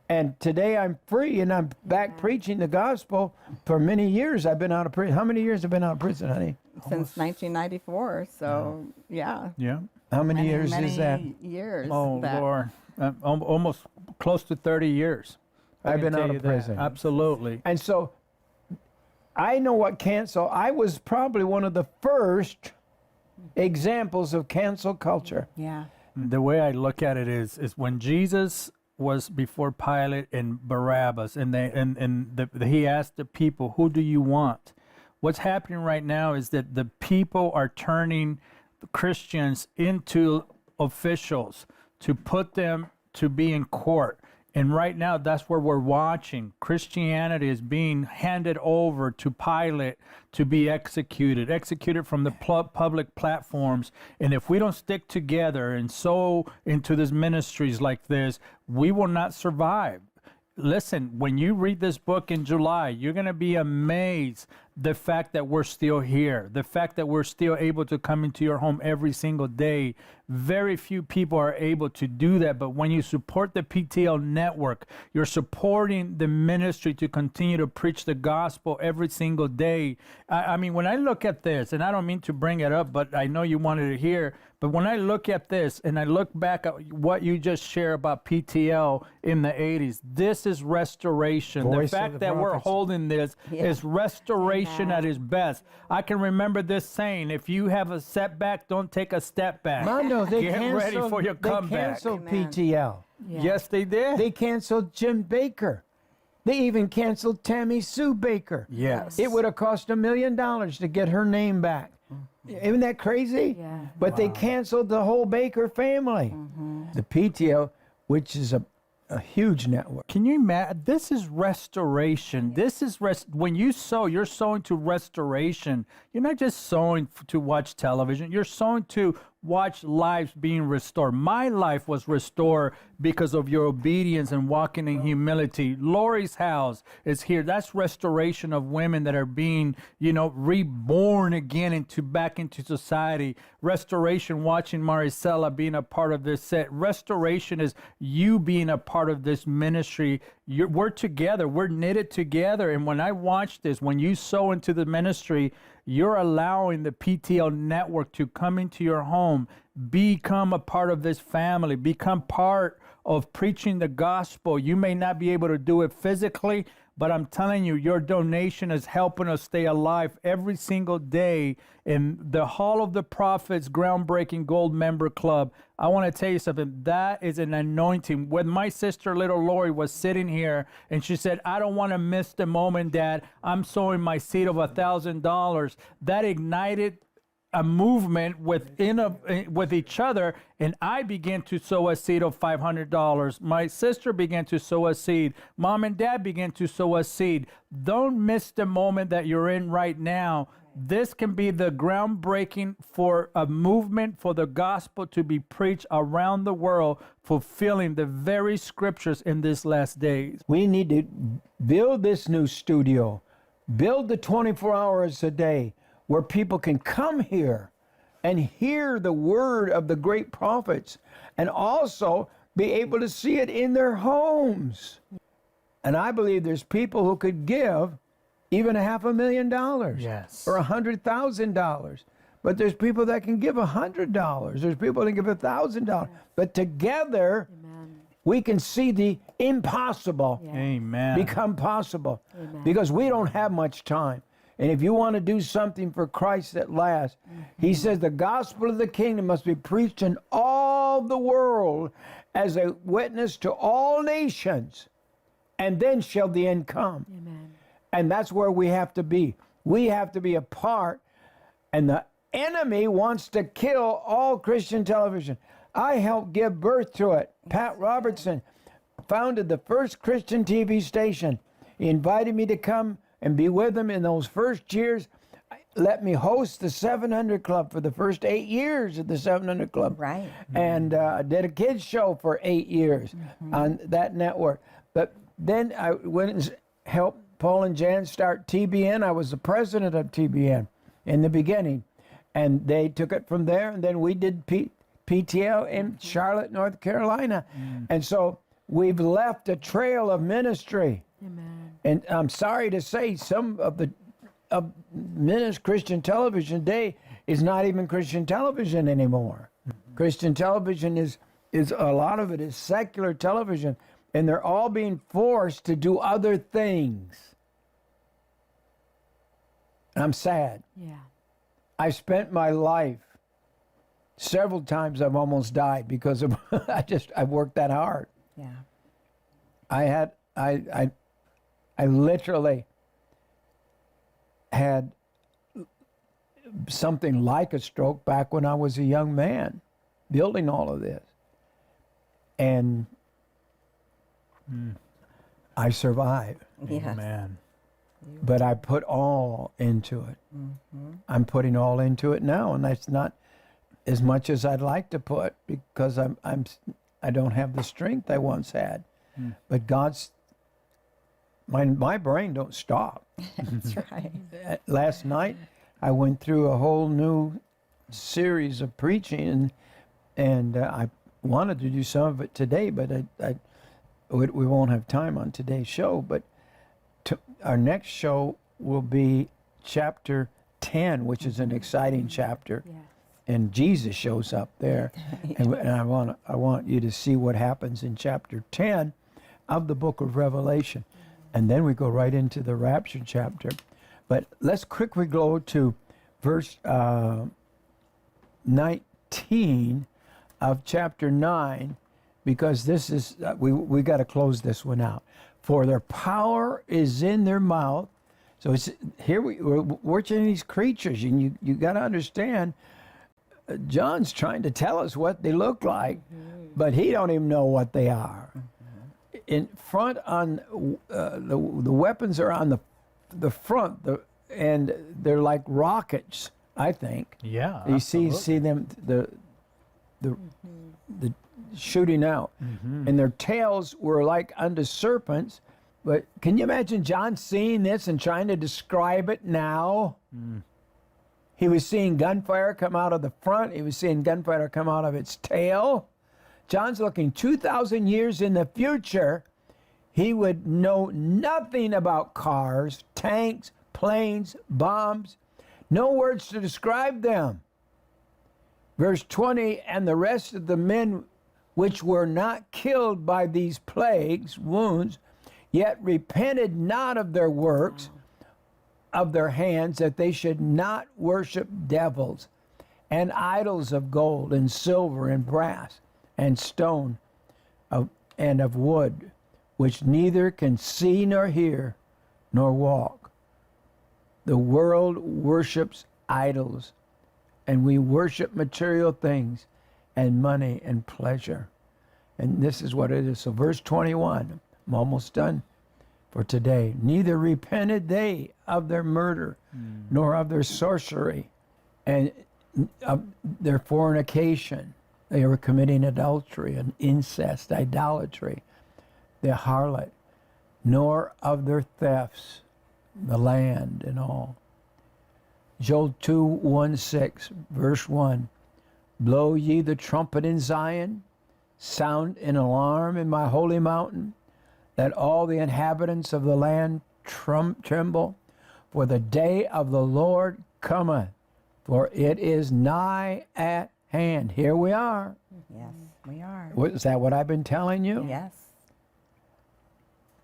Speaker 19: And today I'm free, and I'm back preaching the gospel. For many years I've been out of prison. How many years have I been out of prison, honey?
Speaker 3: Since 1994, so yeah.
Speaker 22: Yeah.
Speaker 19: How many years
Speaker 3: many
Speaker 19: is that?
Speaker 3: Years.
Speaker 22: Oh,
Speaker 3: that-
Speaker 22: Lord. Almost close to 30 years. I
Speaker 19: I've
Speaker 22: can
Speaker 19: been
Speaker 22: tell
Speaker 19: out
Speaker 22: you
Speaker 19: of
Speaker 22: that.
Speaker 19: prison.
Speaker 22: Absolutely.
Speaker 19: And so I know what cancel. I was probably one of the first examples of cancel culture.
Speaker 3: Yeah.
Speaker 22: The way I look at it is when Jesus was before Pilate and Barabbas, and he asked the people, "Who do you want?" What's happening right now is that the people are turning Christians into officials to put them to be in court. And right now, that's where we're watching. Christianity is being handed over to Pilate to be executed from the public platforms. And if we don't stick together and sow into these ministries like this, we will not survive. Listen, when you read this book in July, you're going to be amazed the fact that we're still here, the fact that we're still able to come into your home every single day. Very few people are able to do that. But when you support the PTL network, you're supporting the ministry to continue to preach the gospel every single day. I mean, when I look at this, and I don't mean to bring it up, but I know you wanted to hear, but when I look at this and I look back at what you just shared about PTL in the 80s, this is restoration.
Speaker 19: Voice
Speaker 22: the fact
Speaker 19: of the
Speaker 22: that we're
Speaker 19: prophets.
Speaker 22: holding this is restoration at its best. I can remember this saying, if you have a setback, don't take a step back.
Speaker 19: Mondo, they
Speaker 22: Get ready
Speaker 19: canceled,
Speaker 22: for your
Speaker 19: they
Speaker 22: comeback.
Speaker 19: canceled PTL.
Speaker 22: Yes, they did.
Speaker 19: They canceled Jim Baker. They even canceled Tammy Sue Baker.
Speaker 22: Yes.
Speaker 19: It would have cost $1 million to get her name back. Isn't that crazy?
Speaker 23: Yeah.
Speaker 19: But they canceled the whole Baker family. The PTL, which is a huge network.
Speaker 22: Can you imagine? This is restoration. This is when you sow, you're sowing to restoration. You're not just sowing to watch television. You're sowing to watch lives being restored. My life was restored because of your obedience and walking in humility. Lori's house is here. That's restoration of women that are being, reborn again back into society. Restoration, watching Maricela being a part of this set. Restoration is you being a part of this ministry. We're together. We're knitted together. And when I watch this, when you sow into the ministry, you're allowing the PTL network to come into your home, become a part of this family, become part of preaching the gospel. You may not be able to do it physically, but I'm telling you, your donation is helping us stay alive every single day. In the Hall of the Prophets groundbreaking gold member club, I want to tell you something. That is an anointing. When my sister, little Lori, was sitting here and she said, I don't want to miss the moment, Dad, I'm sowing my seed of $1,000. That ignited a movement with each other, and I began to sow a seed of $500. My sister began to sow a seed. Mom and Dad began to sow a seed. Don't miss the moment that you're in right now. This can be the groundbreaking for a movement for the gospel to be preached around the world, fulfilling the very scriptures in these last days.
Speaker 19: We need to build this new studio, build the 24 hours a day, where people can come here and hear the word of the great prophets and also be able to see it in their homes. And I believe there's people who could give even $500,000
Speaker 22: yes,
Speaker 19: or $100,000. But there's people that can give $100. There's people that can give $1,000. But together, we can see the impossible become possible. Because we don't have much time. And if you want to do something for Christ at last, he says the gospel of the kingdom must be preached in all the world as a witness to all nations, and then shall the end come.
Speaker 23: Amen.
Speaker 19: And that's where we have to be. We have to be a part, and the enemy wants to kill all Christian television. I helped give birth to it. Pat Robertson founded the first Christian TV station. He invited me to come and be with him in those first years. Let me host the 700 Club for the first 8 years of the 700 Club.
Speaker 3: Right.
Speaker 19: And did a kids show for 8 years on that network. But then I went and helped Paul and Jan start TBN. I was the president of TBN in the beginning. And they took it from there. And then we did PTL in Charlotte, North Carolina. And so we've left a trail of ministry.
Speaker 23: Amen.
Speaker 19: And I'm sorry to say, some of the Christian television today is not even Christian television anymore. Christian television is a lot of it is secular television, and they're all being forced to do other things. And I'm sad.
Speaker 23: Yeah.
Speaker 19: I spent my life, several times I've almost died because of I've worked that hard.
Speaker 3: Yeah.
Speaker 19: I literally had something like a stroke back when I was a young man, building all of this. And I survived.
Speaker 3: Yes.
Speaker 22: Man.
Speaker 19: But I put all into it. I'm putting all into it now, and that's not as much as I'd like to put, because I don't have the strength I once had. But God's my brain don't stop.
Speaker 3: That's right.
Speaker 19: Last night I went through a whole new series of preaching, and I wanted to do some of it today, but we won't have time on today's show. But our next show will be chapter 10, which is an exciting chapter.
Speaker 3: Yes.
Speaker 19: And Jesus shows up there. and I want you to see what happens in chapter 10 of the book of Revelation. And then we go right into the rapture chapter. But let's quickly go to verse 19 of chapter 9, because this is, we got to close this one out. For their power is in their mouth. So it's here we're watching these creatures, and you got to understand, John's trying to tell us what they look like, but he don't even know what they are. In front on the weapons are on the front, and they're like rockets, I think.
Speaker 22: Yeah,
Speaker 19: you see them the shooting out, and their tails were like unto serpents. But can you imagine John seeing this and trying to describe it now? He was seeing gunfire come out of the front. He was seeing gunfire come out of its tail. John's looking 2,000 years in the future. He would know nothing about cars, tanks, planes, bombs. No words to describe them. Verse 20, and the rest of the men which were not killed by these plagues, wounds, yet repented not of their works, of their hands, that they should not worship devils and idols of gold and silver and brass and stone and of wood, which neither can see nor hear nor walk. The world worships idols, and we worship material things and money and pleasure. And this is what it is. So verse 21, I'm almost done for today. Neither repented they of their murder, nor of their sorcery, and of their fornication. They were committing adultery and incest, idolatry, the harlot, nor of their thefts, the land and all. Joel 2:1-6, verse 1. Blow ye the trumpet in Zion, sound an alarm in my holy mountain, that all the inhabitants of the land tremble, for the day of the Lord cometh, for it is nigh at hand. Here we are.
Speaker 3: Yes, we are.
Speaker 19: Is that what I've been telling you?
Speaker 3: Yes.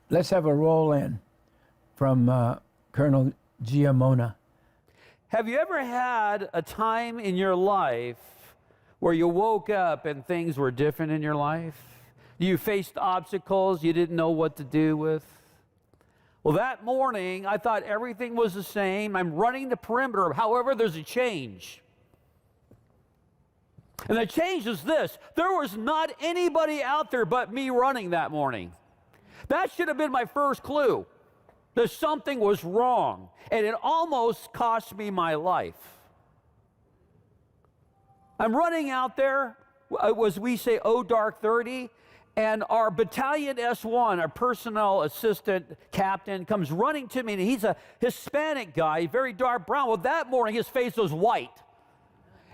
Speaker 19: Let's have a roll in from Colonel Giamona.
Speaker 8: Have you ever had a time in your life where you woke up and things were different in your life? You faced obstacles you didn't know what to do with? Well, that morning, I thought everything was the same. I'm running the perimeter. However, there's a change. And the change is this. There was not anybody out there but me running that morning. That should have been my first clue that something was wrong. And it almost cost me my life. I'm running out there, as we say, dark 30, and our battalion S1, our personnel assistant captain, comes running to me, and he's a Hispanic guy, very dark brown. Well, that morning, his face was white.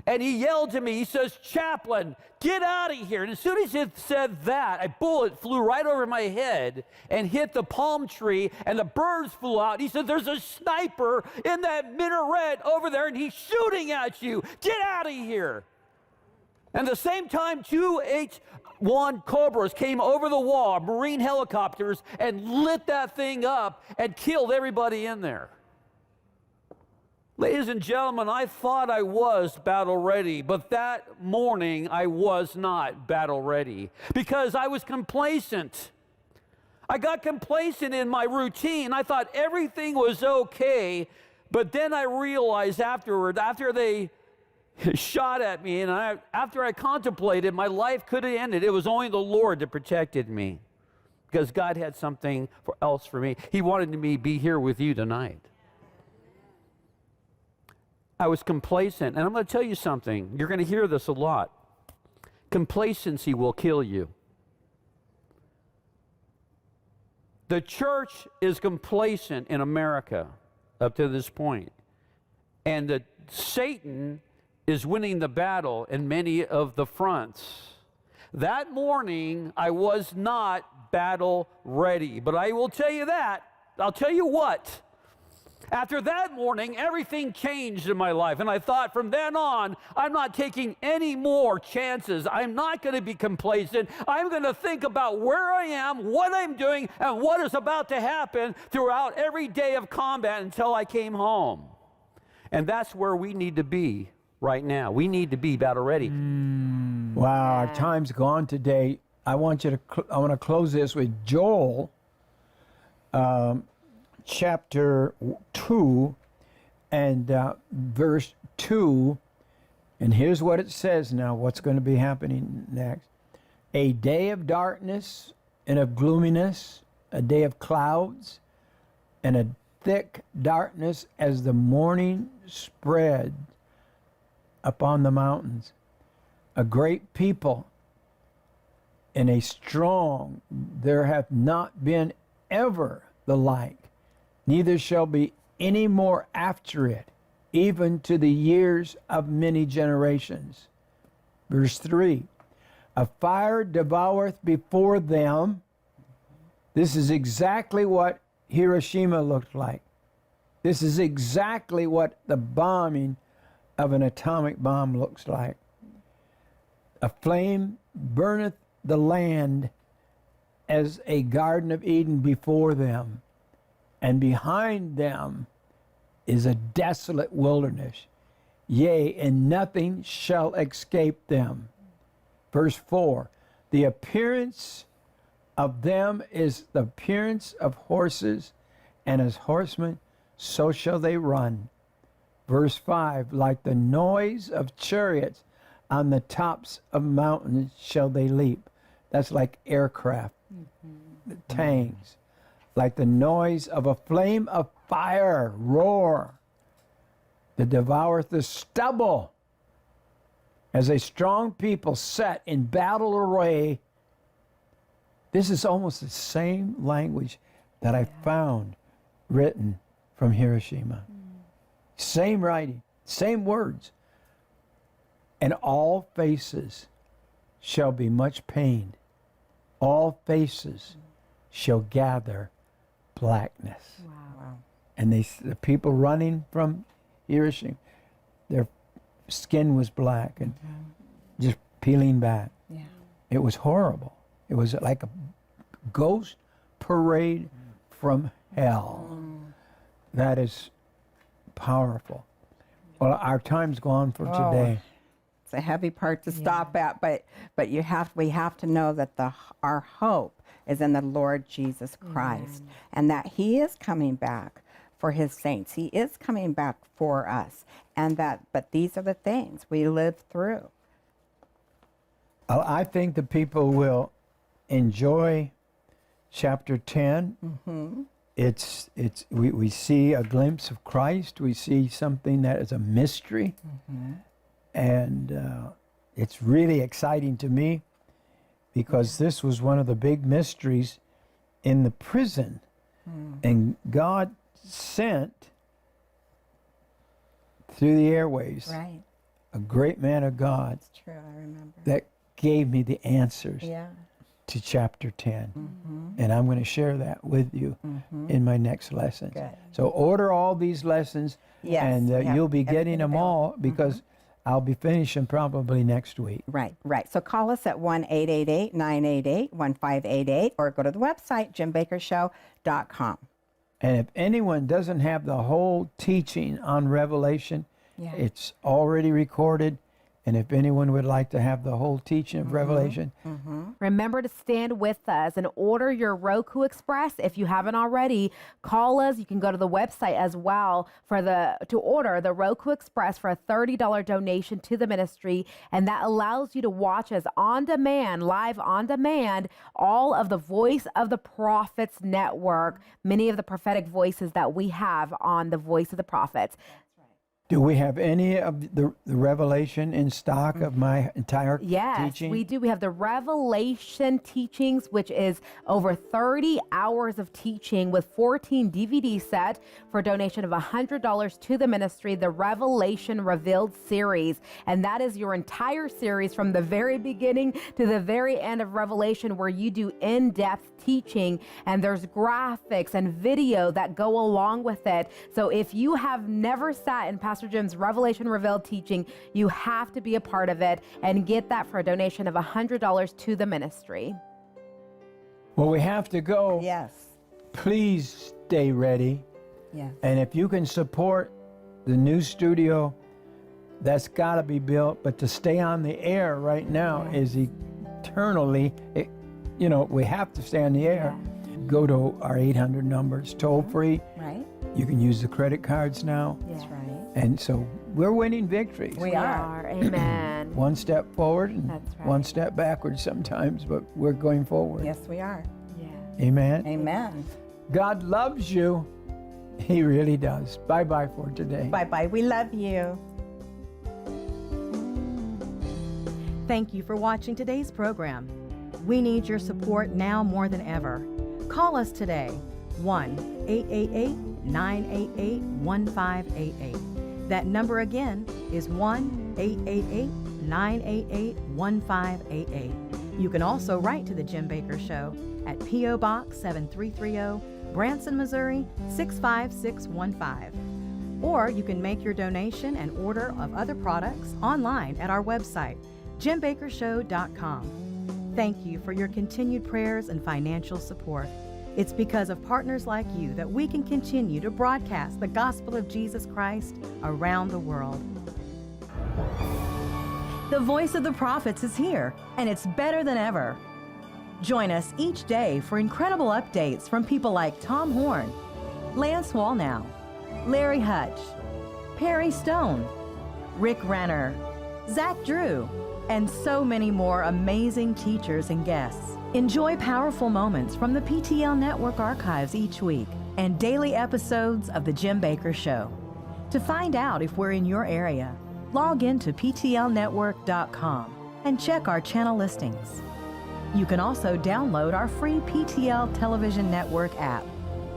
Speaker 8: And he yelled to me, he says, "Chaplain, get out of here." And as soon as he said that, a bullet flew right over my head and hit the palm tree, and the birds flew out. He said, "There's a sniper in that minaret over there, and he's shooting at you. Get out of here." And at the same time, 2 H-1 Cobras came over the wall, Marine helicopters, and lit that thing up and killed everybody in there. Ladies and gentlemen, I thought I was battle ready, but that morning I was not battle ready because I was complacent. I got complacent in my routine. I thought everything was okay, but then I realized afterward, after they shot at me, and after I contemplated, my life could have ended. It was only the Lord that protected me, because God had something else for me. He wanted me to be here with you tonight. I was complacent, and I'm going to tell you something. You're going to hear this a lot. Complacency will kill you. The church is complacent in America up to this point, and that Satan is winning the battle in many of the fronts. That morning, I was not battle ready, but I will tell you that. I'll tell you what. After that morning, everything changed in my life, and I thought from then on, I'm not taking any more chances. I'm not going to be complacent. I'm going to think about where I am, what I'm doing, and what is about to happen throughout every day of combat until I came home. And that's where we need to be right now. We need to be battle ready.
Speaker 19: Wow, our time's gone today. I want to close this with Joel, chapter 2 and verse 2. And here's what it says now, what's going to be happening next. A day of darkness and of gloominess, a day of clouds and a thick darkness as the morning spread upon the mountains. A great people and a strong, there hath not been ever the like, neither shall be any more after it, even to the years of many generations. Verse 3, a fire devoureth before them. This is exactly what Hiroshima looked like. This is exactly what the bombing of an atomic bomb looks like. A flame burneth the land as a garden of Eden before them, and behind them is a desolate wilderness. Yea, and nothing shall escape them. Verse 4, the appearance of them is the appearance of horses, and as horsemen, so shall they run. Verse 5, like the noise of chariots on the tops of mountains shall they leap. That's like aircraft, the tanks. Like the noise of a flame of fire, roar, that devoureth the stubble. As a strong people set in battle array. This is almost the same language that I found written from Hiroshima. Same writing, same words. And all faces shall be much pained. All faces shall gather blackness.
Speaker 3: Wow.
Speaker 19: And the people running from Hiroshima, their skin was black and just peeling back.
Speaker 3: Yeah.
Speaker 19: It was horrible. It was like a ghost parade from hell. That is powerful. Well, our time's gone for today.
Speaker 3: It's a heavy part to stop at, but we have to know that our hope is in the Lord Jesus Christ, and that He is coming back for His saints. He is coming back for us, but these are the things we live through.
Speaker 19: I think the people will enjoy chapter 10. We see a glimpse of Christ. We see something that is a mystery, and it's really exciting to me, because this was one of the big mysteries in the prison. And God sent through the airways a great man of God.
Speaker 3: It's true, I remember.
Speaker 19: That gave me the answers to chapter 10. And I'm going to share that with you in my next lesson. So order all these lessons, and you'll be getting them all, because I'll be finishing probably next week.
Speaker 3: Right. So call us at 1-888-988-1588, or go to the website, jimbakershow.com.
Speaker 19: And if anyone doesn't have the whole teaching on Revelation, it's already recorded, And if anyone would like to have the whole teaching of Revelation,
Speaker 23: Remember to stand with us and order your Roku Express. If you haven't already, call us. You can go to the website as well to order the Roku Express for a $30 donation to the ministry. And that allows you to watch us on demand, live on demand, all of the Voice of the Prophets network, many of the prophetic voices that we have on the Voice of the Prophets.
Speaker 19: do we have any of the Revelation in stock of my entire teaching?
Speaker 23: Yes, we do. We have the Revelation teachings, which is over 30 hours of teaching with 14 DVD set for a donation of $100 to the ministry, the Revelation Revealed series. And that is your entire series from the very beginning to the very end of Revelation, where you do in-depth teaching, and there's graphics and video that go along with it. So if you have never sat in Pastor Jim's Revelation Revealed teaching, you have to be a part of it and get that for a donation of $100 to the ministry.
Speaker 19: Well, we have to go.
Speaker 3: Yes.
Speaker 19: Please stay ready.
Speaker 3: Yes.
Speaker 19: And if you can support the new studio, that's got to be built. But to stay on the air right now is eternally, we have to stay on the air. Go to our 800 numbers, toll free.
Speaker 3: Right.
Speaker 19: You can use the credit cards now.
Speaker 3: That's right.
Speaker 19: And so we're winning victories.
Speaker 23: We are. Amen.
Speaker 19: One step forward and
Speaker 23: That's right.
Speaker 19: one step backwards sometimes, but we're going forward.
Speaker 3: Yes, we are.
Speaker 19: Amen.
Speaker 3: Amen.
Speaker 19: God loves you. He really does. Bye-bye for today.
Speaker 3: Bye-bye. We love you.
Speaker 2: Thank you for watching today's program. We need your support now more than ever. Call us today, 1-888-988-1588. That number again is 1-888-988-1588. You can also write to The Jim Baker Show at P.O. Box 7330, Branson, Missouri 65615. Or you can make your donation and order of other products online at our website, JimBakerShow.com. Thank you for your continued prayers and financial support. It's because of partners like you that we can continue to broadcast the gospel of Jesus Christ around the world. The Voice of the Prophets is here, and it's better than ever. Join us each day for incredible updates from people like Tom Horn, Lance Wallnow, Larry Hutch, Perry Stone, Rick Renner, Zach Drew, and so many more amazing teachers and guests. Enjoy powerful moments from the PTL Network archives each week and daily episodes of The Jim Baker Show. To find out if we're in your area, log in to PTLnetwork.com and check our channel listings. You can also download our free PTL Television Network app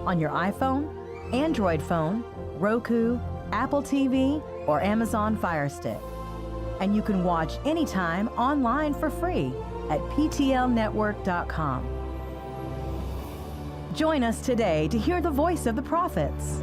Speaker 2: on your iPhone, Android phone, Roku, Apple TV, or Amazon Fire Stick. And you can watch anytime online for free at PTLnetwork.com. Join us today to hear the voice of the prophets.